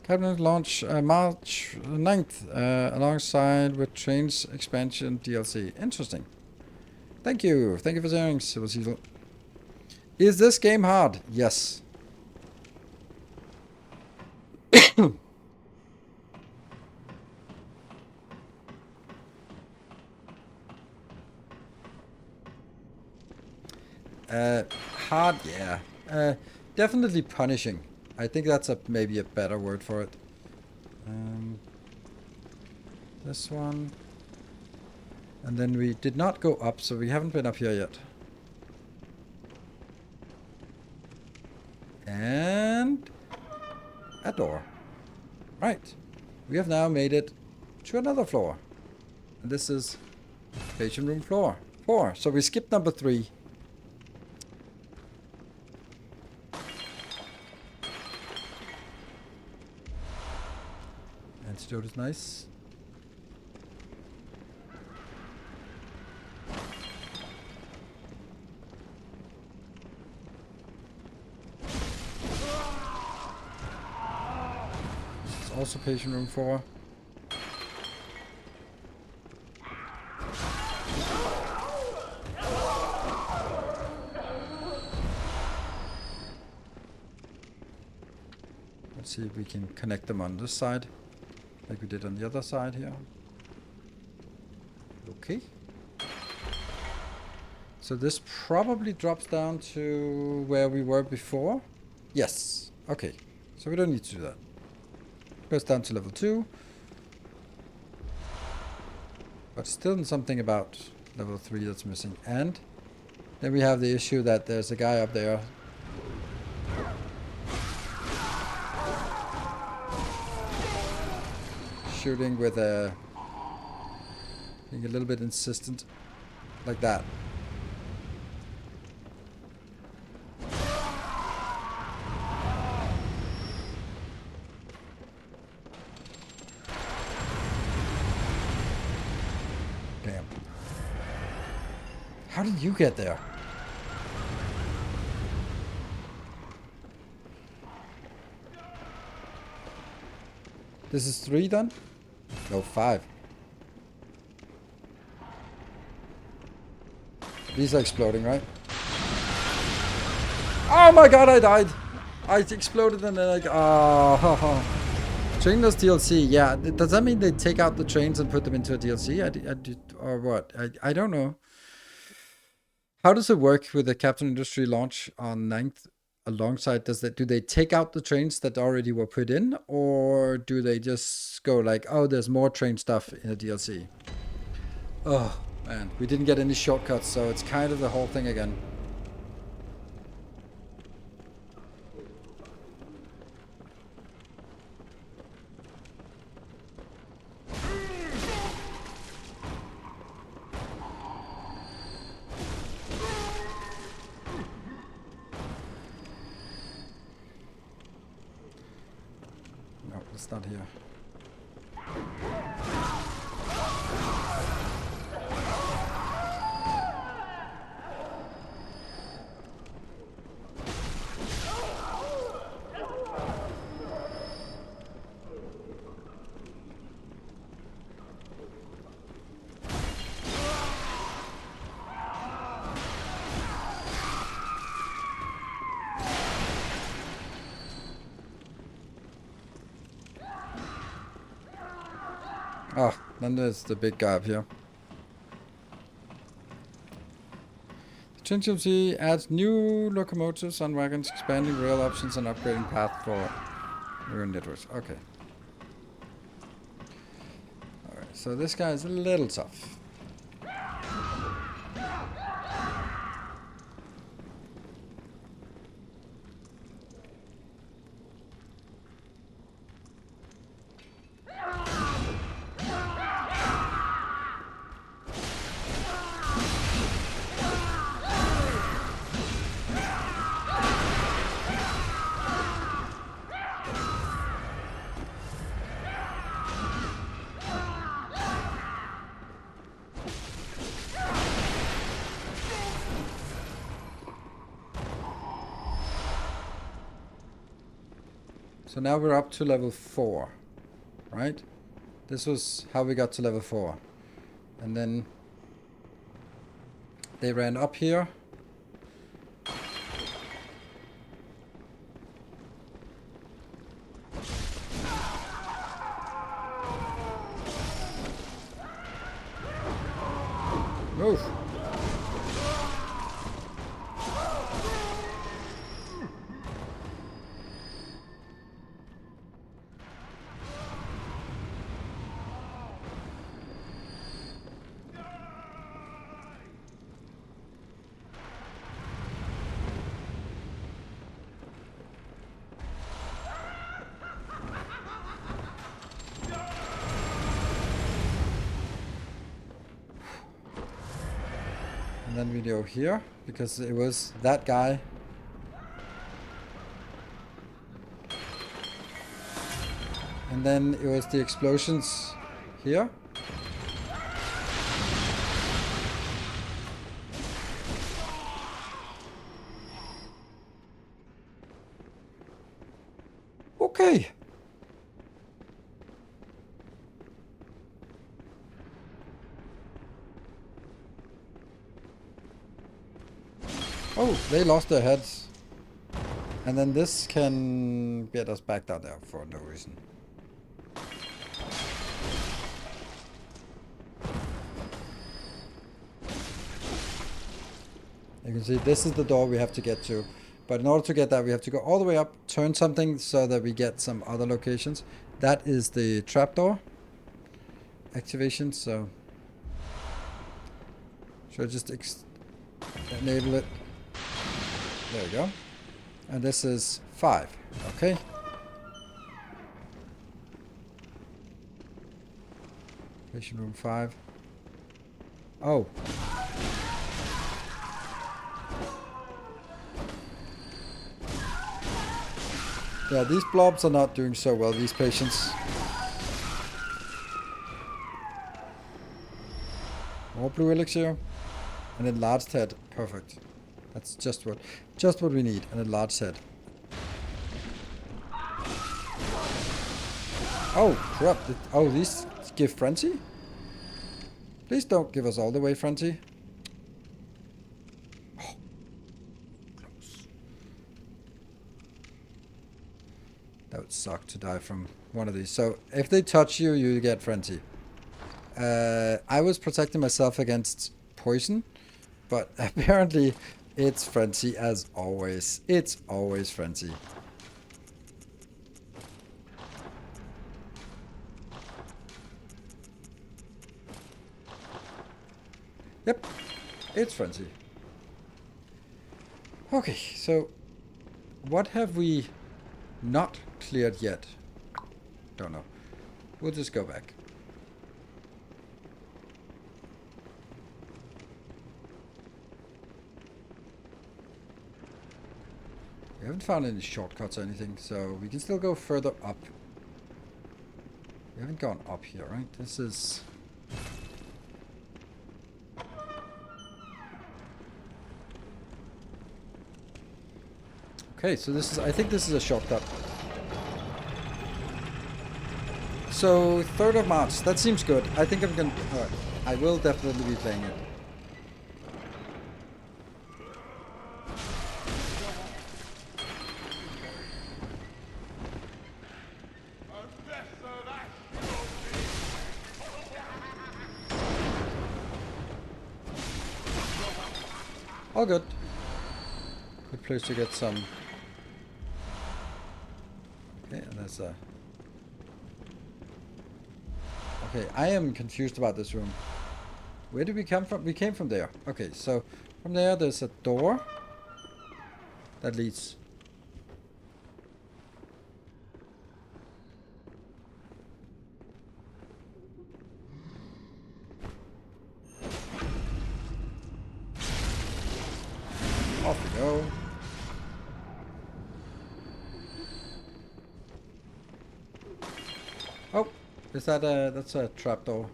Cabinet launch March 9th alongside with Trains expansion DLC. Interesting. Thank you. Thank you for sharing, Silver. Is this game hard? Yes. Hard, yeah. Definitely punishing. I think that's maybe a better word for it. This one. And then we did not go up, so we haven't been up here yet. And a door. Right. We have now made it to another floor. And this is patient room floor 4. So we skipped number 3. Antidote is nice. This is also patient room 4. Let's see if we can connect them on this side. Like we did on the other side here. Okay. So this probably drops down to where we were before. Yes. Okay. So we don't need to do that. Goes down to level 2. But still something about level 3 that's missing. And then we have the issue that there's a guy up there. Shooting with a... being a little bit insistent. Like that. Damn. How did you get there? This is 3 done? No, 5. These are exploding, right? Oh my god, I died! I exploded and then oh. Trainers DLC, yeah. Does that mean they take out the trains and put them into a DLC? Or what? I don't know. How does it work with the Captain Industry launch on 9th alongside? Do they take out the trains that already were put in? Or do they just go like, oh, there's more train stuff in the DLC? Oh, man. We didn't get any shortcuts, so it's kind of the whole thing again. No, it's not here. Oh, then there's the big guy up here. The Train DLC adds new locomotives on wagons, expanding rail options and upgrading path for your networks. Okay. Alright, so this guy is a little tough. So now we're up to level 4, right? This was how we got to level 4. And then they ran up here. Move! And then we go here, because it was that guy. And then it was the explosions here. Okay. Oh, they lost their heads. And then this can get us back down there for no reason. You can see this is the door we have to get to. But in order to get that, we have to go all the way up, turn something so that we get some other locations. That is the trapdoor activation, so... Should I just enable it? There we go. And this is 5. Okay. Patient room 5. Oh. Yeah, these blobs are not doing so well, these patients. More blue elixir. An enlarged head. Perfect. That's just what we need. An enlarged head. Oh, crap. Oh, these give frenzy? Please don't give us all the way frenzy. Oh, close. That would suck to die from one of these. So, if they touch you, you get frenzy. I was protecting myself against poison, but apparently it's frenzy as always. It's always frenzy. Yep, it's frenzy. Okay, so what have we not cleared yet? Don't know. We'll just go back. We haven't found any shortcuts or anything, so we can still go further up. We haven't gone up here, right? This is... Okay, so this is... I think this is a shortcut. So, 3rd of March. That seems good. I think I'm gonna... Alright. I will definitely be playing it. All good. Good place to get some. Okay, and there's a... Okay, I am confused about this room. Where did we come from? We came from there. Okay, so from there there's a door that leads... Off we go. Oh, is that a... That's a trapdoor.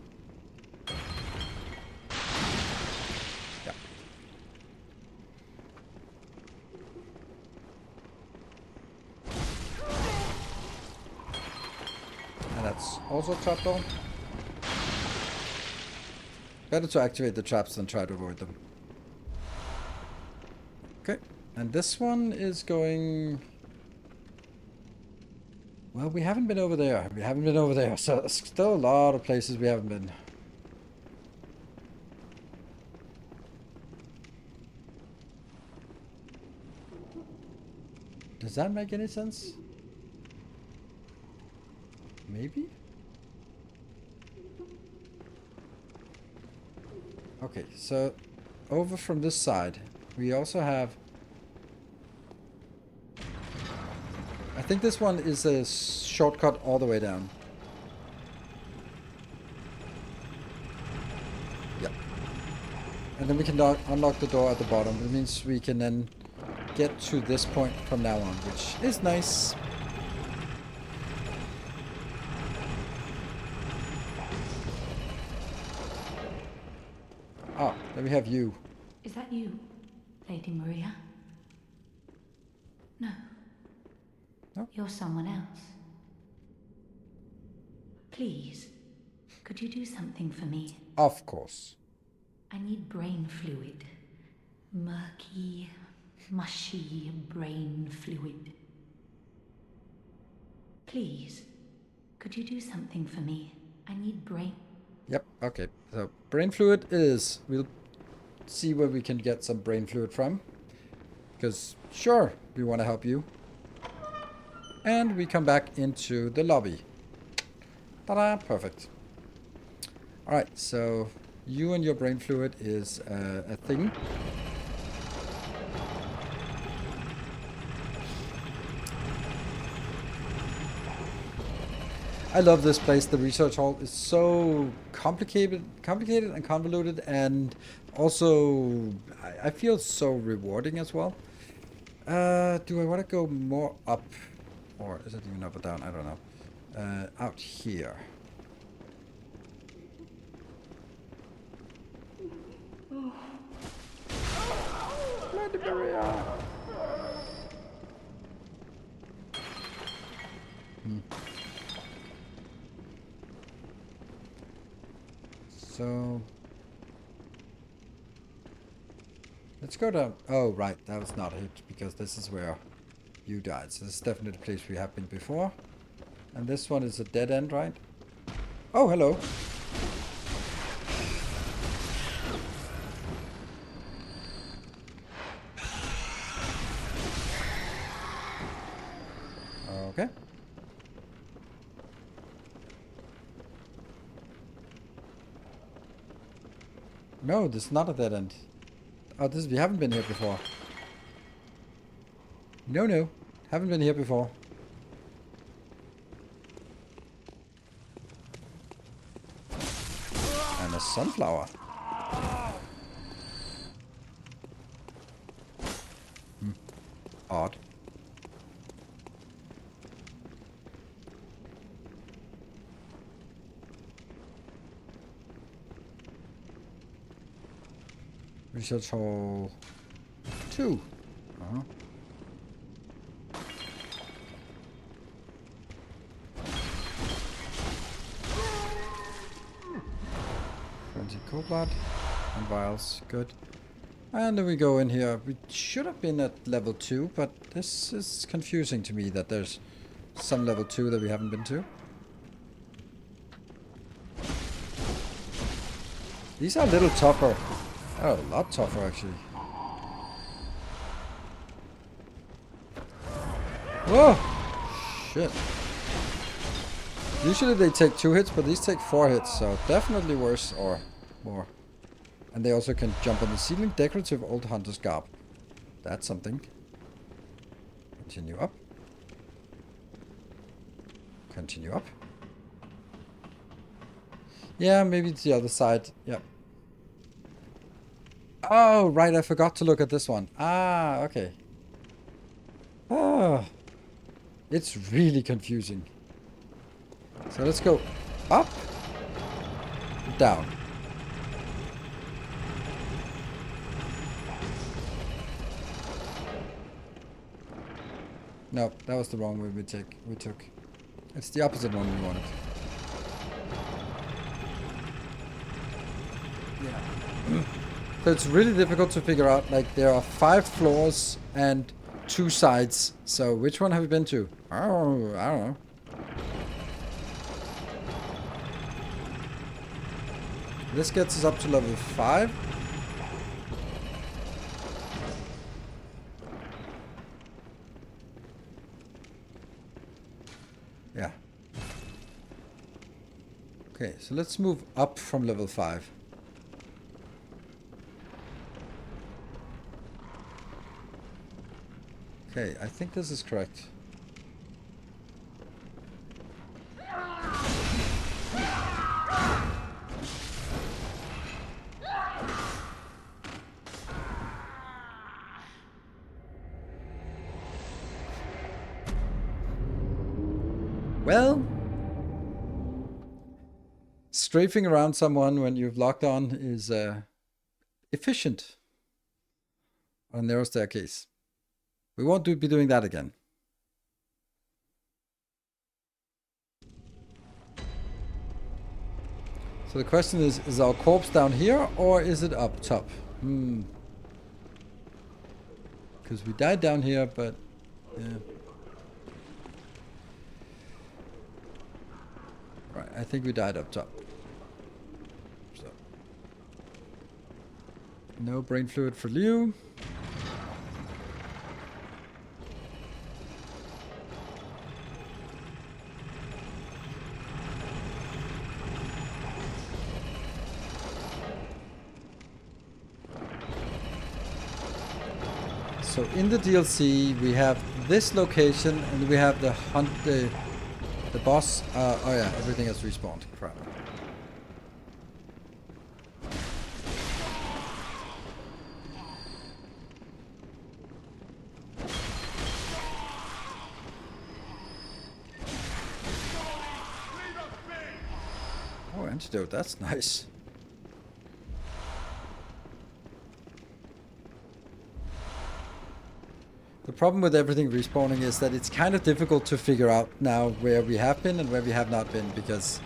Yeah. And that's also a trapdoor. Better to activate the traps than try to avoid them. Okay, and this one is going... Well, we haven't been over there. We haven't been over there, so there's still a lot of places we haven't been. Does that make any sense? Maybe? Okay, so over from this side, we also have... I think this one is a shortcut all the way down. Yep. And then we can unlock the door at the bottom. It means we can then get to this point from now on, which is nice. Ah, then we have you. Is that you, Lady Maria? No. No? You're someone else. Please, could you do something for me? Of course. I need brain fluid. Murky, mushy brain fluid. Please, could you do something for me? I need brain... Yep, okay. So brain fluid is... see where we can get some brain fluid from. Because, sure, we want to help you. And we come back into the lobby. Ta-da! Perfect. Alright, so you and your brain fluid is a thing. I love this place. The research hall is so complicated and convoluted, and also I feel so rewarding as well. Do I want to go more up, or is it even up or down? I don't know. Out here. Bloody barrier. So let's go down. Oh, right. That was not it, because this is where you died. So this is definitely the place we have been before. And this one is a dead end, right? Oh, hello. Okay. No, this is not a dead end. Oh, this we haven't been here before. No. Haven't been here before. And a sunflower. Odd. Research hall 2. Uh-huh. Frenzy cold blood and vials. Good. And then we go in here. We should have been at level 2, but this is confusing to me that there's some level 2 that we haven't been to. These are a little tougher. Oh, a lot tougher, actually. Whoa! Shit. Usually they take 2 hits, but these take 4 hits, so definitely worse or more. And they also can jump on the ceiling. Decorative old hunter's garb. That's something. Continue up. Continue up. Yeah, maybe it's the other side. Yep. Oh, right, I forgot to look at this one. Ah, okay. Oh, it's really confusing. So let's go up, down. No, that was the wrong way we took. It's the opposite one we wanted. Yeah. So it's really difficult to figure out. Like, there are 5 floors and 2 sides. So which one have we been to? Oh, I don't know. This gets us up to level 5. Yeah. Okay, so let's move up from level 5. Okay, I think this is correct. Well, strafing around someone when you've locked on is efficient on a narrow staircase. We won't be doing that again. So the question is our corpse down here or is it up top? Because we died down here, but yeah. Right, I think we died up top. So No brain fluid for Liu. So in the DLC we have this location and we have the hunt, the boss. Oh yeah, everything has respawned. Crap. Oh, antidote, that's nice. The problem with everything respawning is that it's kind of difficult to figure out now where we have been and where we have not been, because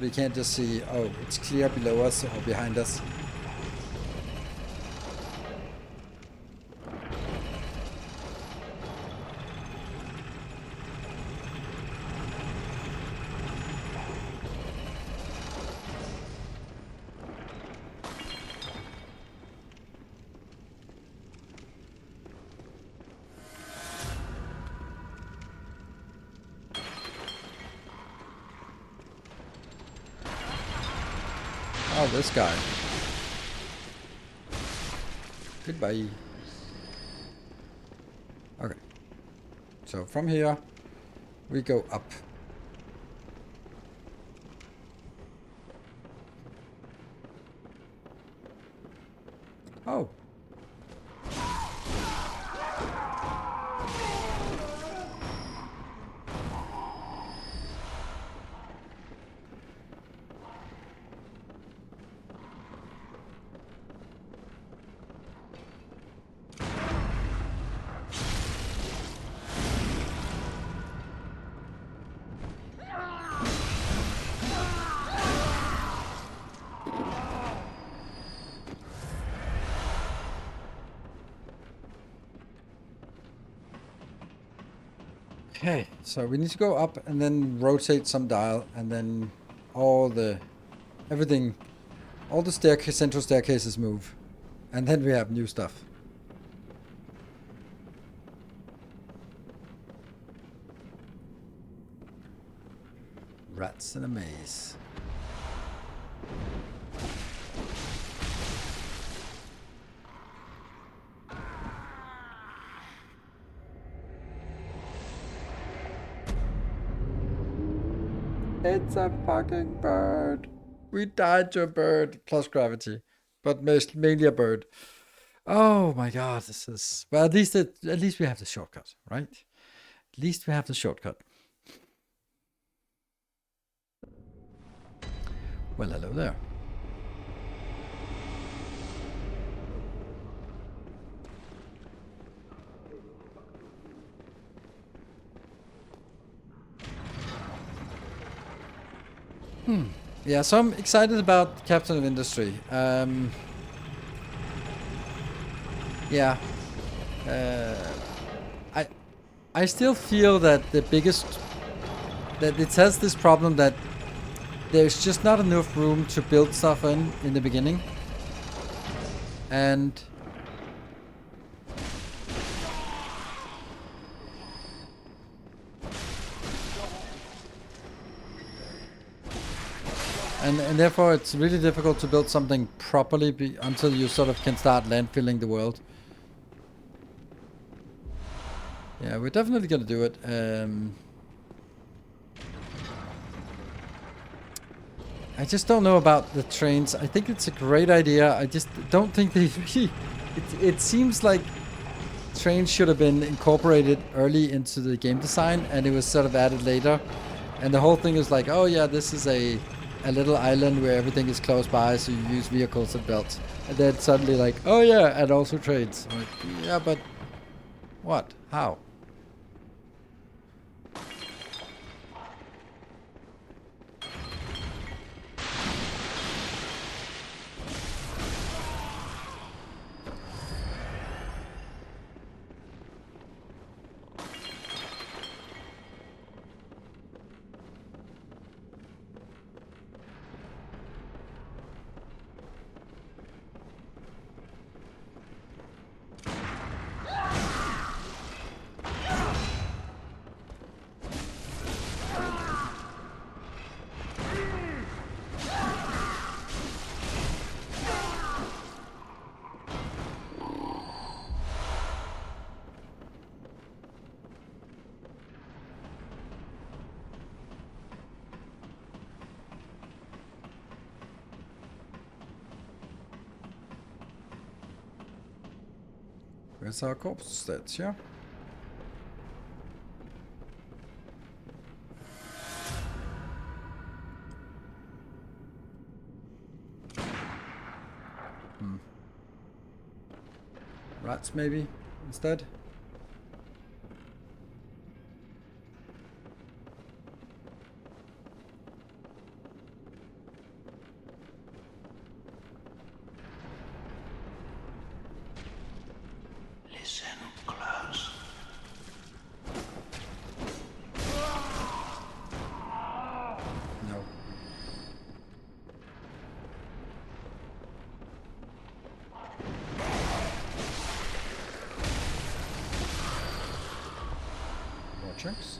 we can't just see, oh, it's clear below us or behind us. Oh, this guy. Goodbye. Okay. So from here, we go up. Oh. Okay, so we need to go up and then rotate some dial, and then everything, all the central staircases move, and then we have new stuff. Rats in a maze. It's a fucking bird. We died to a bird plus gravity, but mainly a bird. Oh my god, this is, well, at least we have the shortcut, right? At least we have the shortcut. Well, hello there. Yeah, so I'm excited about Captain of Industry. Yeah. I still feel that that it has this problem that there's just not enough room to build stuff in the beginning. And therefore it's really difficult to build something properly until you sort of can start landfilling the world. Yeah, we're definitely gonna do it. I just don't know about the trains. I think it's a great idea. I just don't think they really... It seems like trains should have been incorporated early into the game design, and it was sort of added later. And the whole thing is like, oh yeah, this is a little island where everything is close by, so you use vehicles and belts. And then suddenly like, oh yeah, and also trains. I'm like, yeah, but what? How? Where's our corpse stats? Yeah. Rats maybe instead. Listen close. No. More chunks.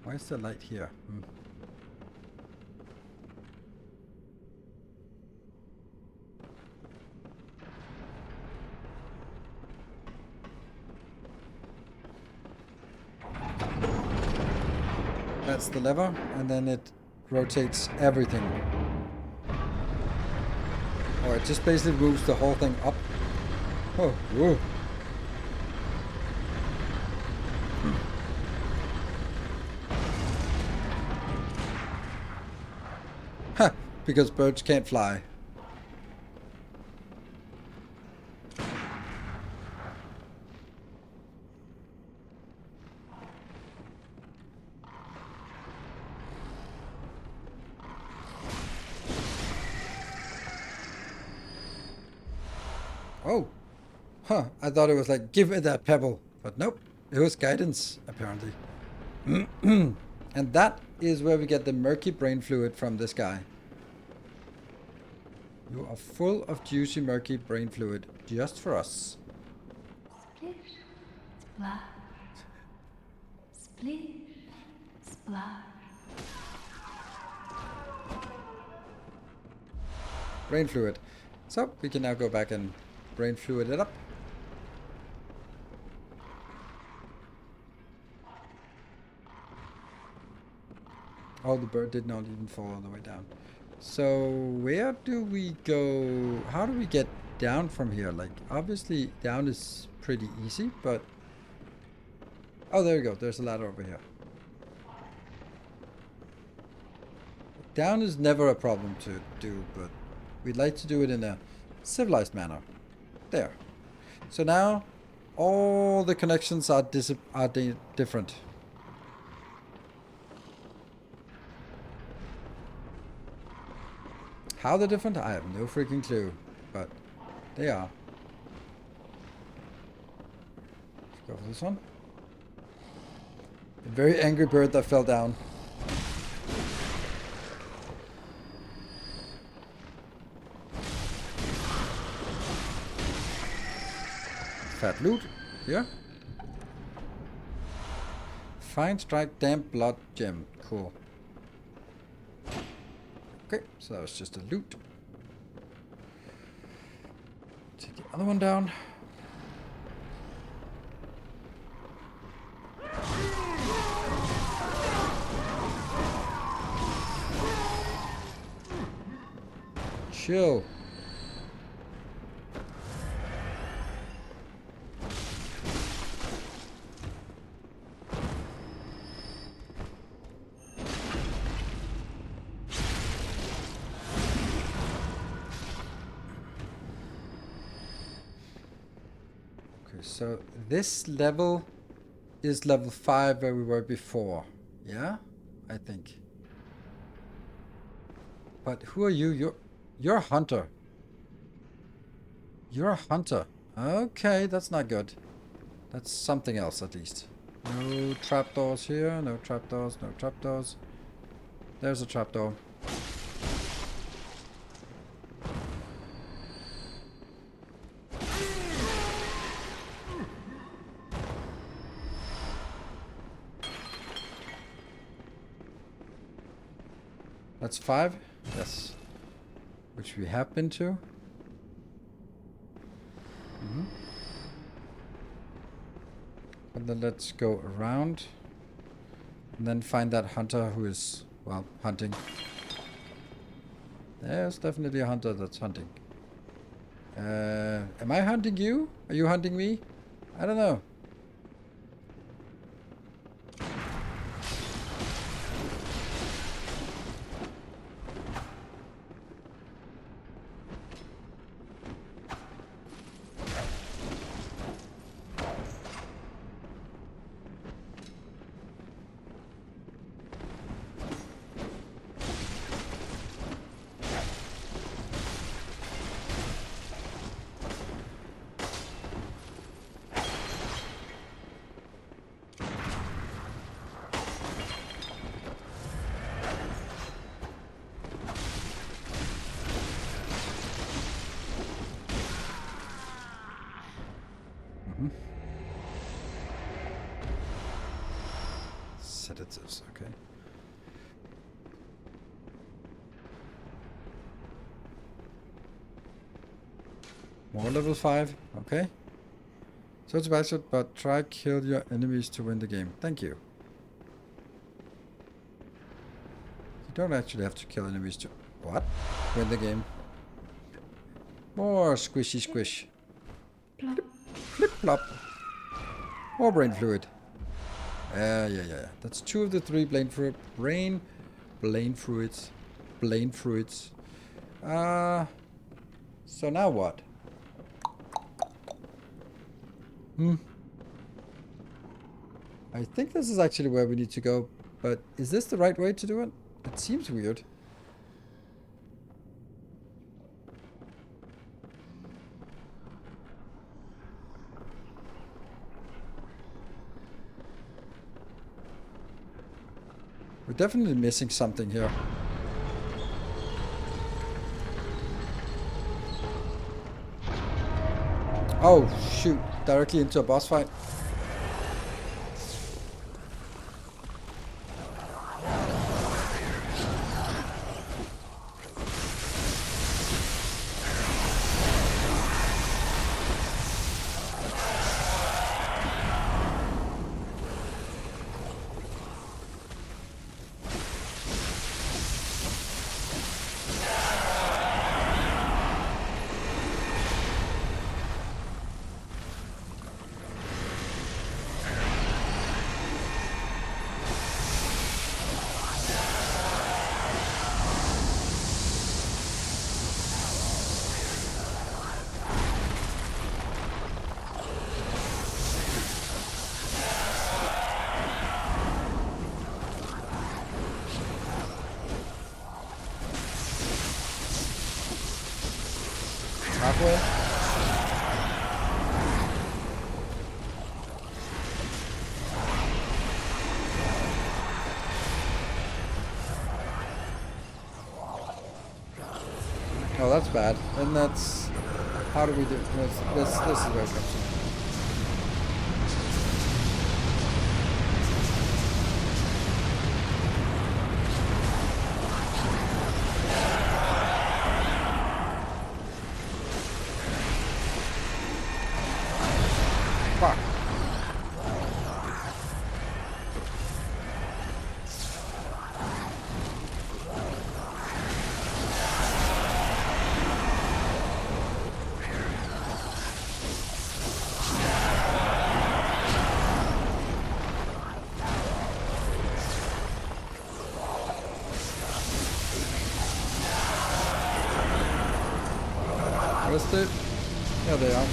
Why is the light here? That's the lever, and then it rotates everything. Or it just basically moves the whole thing up. Oh, whoa. Ha! Because birds can't fly. Oh. Huh. I thought it was like, give me that pebble. But nope. It was guidance, apparently. And that is where we get the murky brain fluid from this guy. You are full of juicy, murky brain fluid just for us. Splish, splash. Splish, splash. Brain fluid. So we can now go back and brain fluid it up. Oh, the bird did not even fall all the way down. So where do we go? How do we get down from here? Like, obviously down is pretty easy, but... Oh, there you go. There's a ladder over here. Down is never a problem to do, but we'd like to do it in a civilized manner. There. So now all the connections are different. How they're different, I have no freaking clue, but they are. Let's go for this one. A very angry bird that fell down. Fat loot here. Fine strike damp blood gem. Cool. Okay, so that was just a loot. Take the other one down. Chill. So this level is level 5 where we were before. Yeah? I think. But who are you? You're a hunter. You're a hunter. Okay, that's not good. That's something else at least. No trapdoors here. No trapdoors. No trapdoors. There's a trapdoor. That's 5? Yes. Which we have been to. And then let's go around. And then find that hunter who is, well, hunting. There's definitely a hunter that's hunting. Am I hunting you? Are you hunting me? I don't know. Sedatives, okay. More level 5, okay. So it's bad, but try kill your enemies to win the game. Thank you. You don't actually have to kill enemies to... What? Win the game. More squishy squish. Flip, flip flop. More brain fluid. Yeah. That's 2 of the 3 brain fluids. Brain fluids. So now what? I think this is actually where we need to go, but is this the right way to do it? It seems weird. We're definitely missing something here. Oh, shoot. Directly into a boss fight. Halfway. Oh, that's bad. And that's... How do we do... This is where it comes from. Fuck. Missed it? Yeah, they are.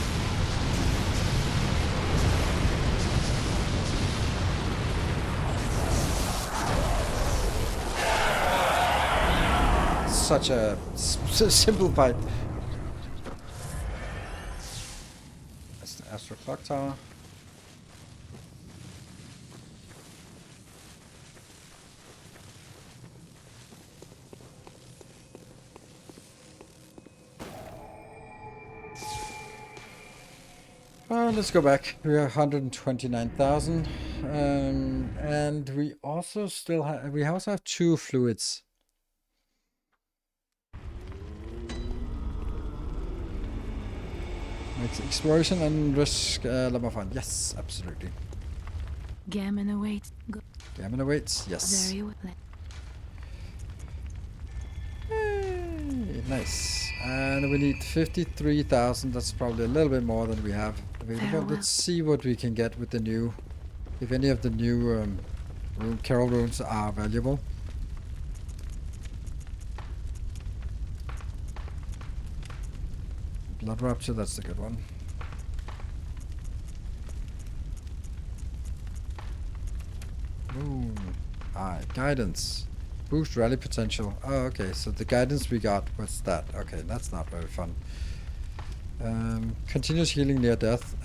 Such a simple fight. That's the Astral Clock Tower. Let's go back. We are 129,000, and we also still have. We also have 2 fluids. Makes exploration and risk level fun. Yes, absolutely. Gammon awaits. Gammon awaits. Yes. Very well. Nice. And we need 53,000. That's probably a little bit more than we have available. Farewell. Let's see what we can get with the new... If any of the new Carol runes are valuable. Blood Rapture, that's the good one. Ooh. Guidance. Boost rally potential. Oh, okay. So the guidance we got was that. Okay, that's not very fun. Continuous healing near death.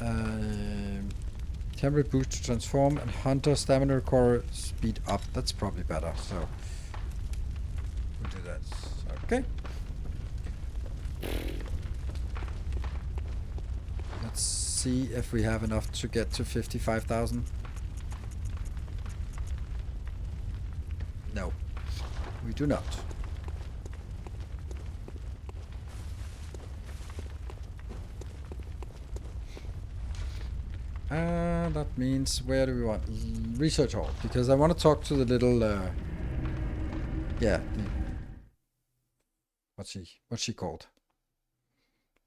Temporary boost to transform and hunter stamina recovery speed up. That's probably better. So we'll do that. Okay. Let's see if we have enough to get to 55,000. No, we do not. That means where do we want? Research hall, because I want to talk to the little, yeah, what's she called?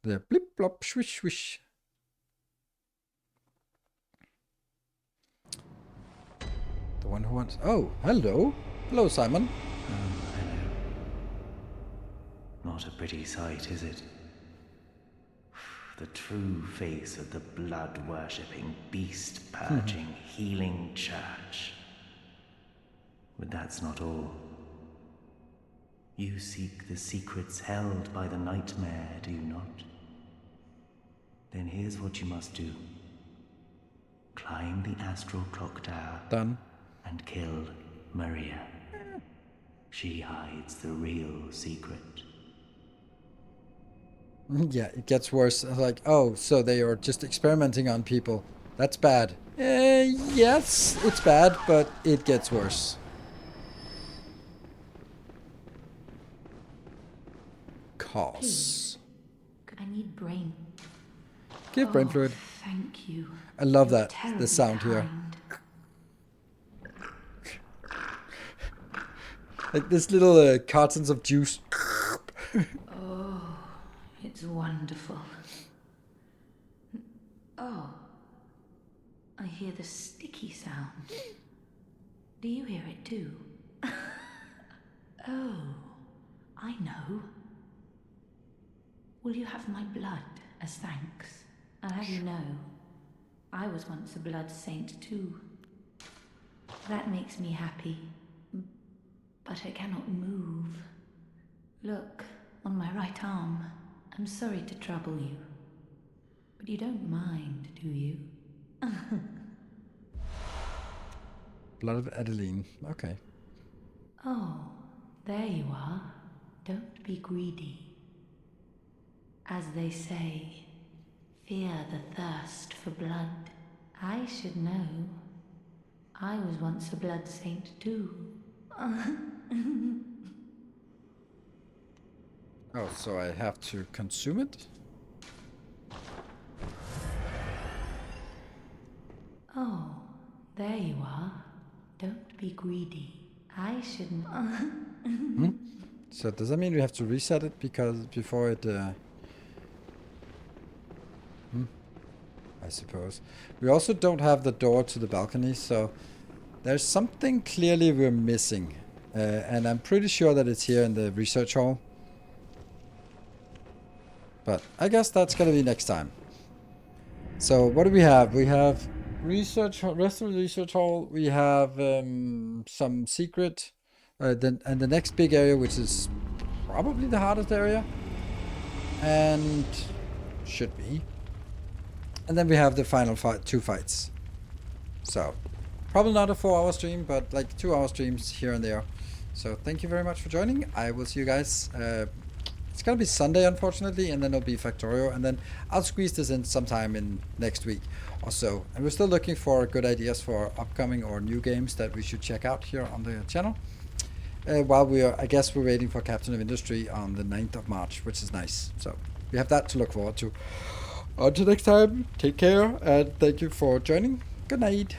The blip blop swish swish. The one who wants. Oh, hello. Hello, Simon. Hello. Not a pretty sight, is it? The true face of the blood-worshipping, beast-purging, healing church. But that's not all. You seek the secrets held by the nightmare, do you not? Then here's what you must do. Climb the astral clock tower. Done. And kill Maria. She hides the real secret. Yeah, it gets worse. Like, oh, so they are just experimenting on people. That's bad. Yes, it's bad, but it gets worse. Cause. I need brain. Give brain fluid. Thank you. I love You're that. terribly The sound here. kind. Like this little cartons of juice. It's wonderful. Oh, I hear the sticky sound. Do you hear it too? Oh, I know. Will you have my blood as thanks? I'll have you know, I was once a blood saint too. That makes me happy, but I cannot move. Look, on my right arm. I'm sorry to trouble you, but you don't mind, do you? Blood of Adeline. Okay. Oh, there you are. Don't be greedy. As they say, fear the thirst for blood. I should know. I was once a blood saint too. Oh, so I have to consume it? Oh, there you are. Don't be greedy. I shouldn't. So does that mean we have to reset it because before it... I suppose. We also don't have the door to the balcony, so there's something clearly we're missing. And I'm pretty sure that it's here in the research hall. But I guess that's gonna be next time. So what do we have? We have research, rest of the research hall. We have some secret, and the next big area, which is probably the hardest area, and should be. And then we have the final two fights. So probably not a 4-hour stream, but like 2-hour streams here and there. So thank you very much for joining. I will see you guys. It's gonna be Sunday, unfortunately, and then it'll be Factorio, and then I'll squeeze this in sometime in next week or so. And we're still looking for good ideas for upcoming or new games that we should check out here on the channel. While I guess we're waiting for Captain of Industry on the 9th of March, which is nice. So we have that to look forward to. Until next time, take care, and thank you for joining. Good night.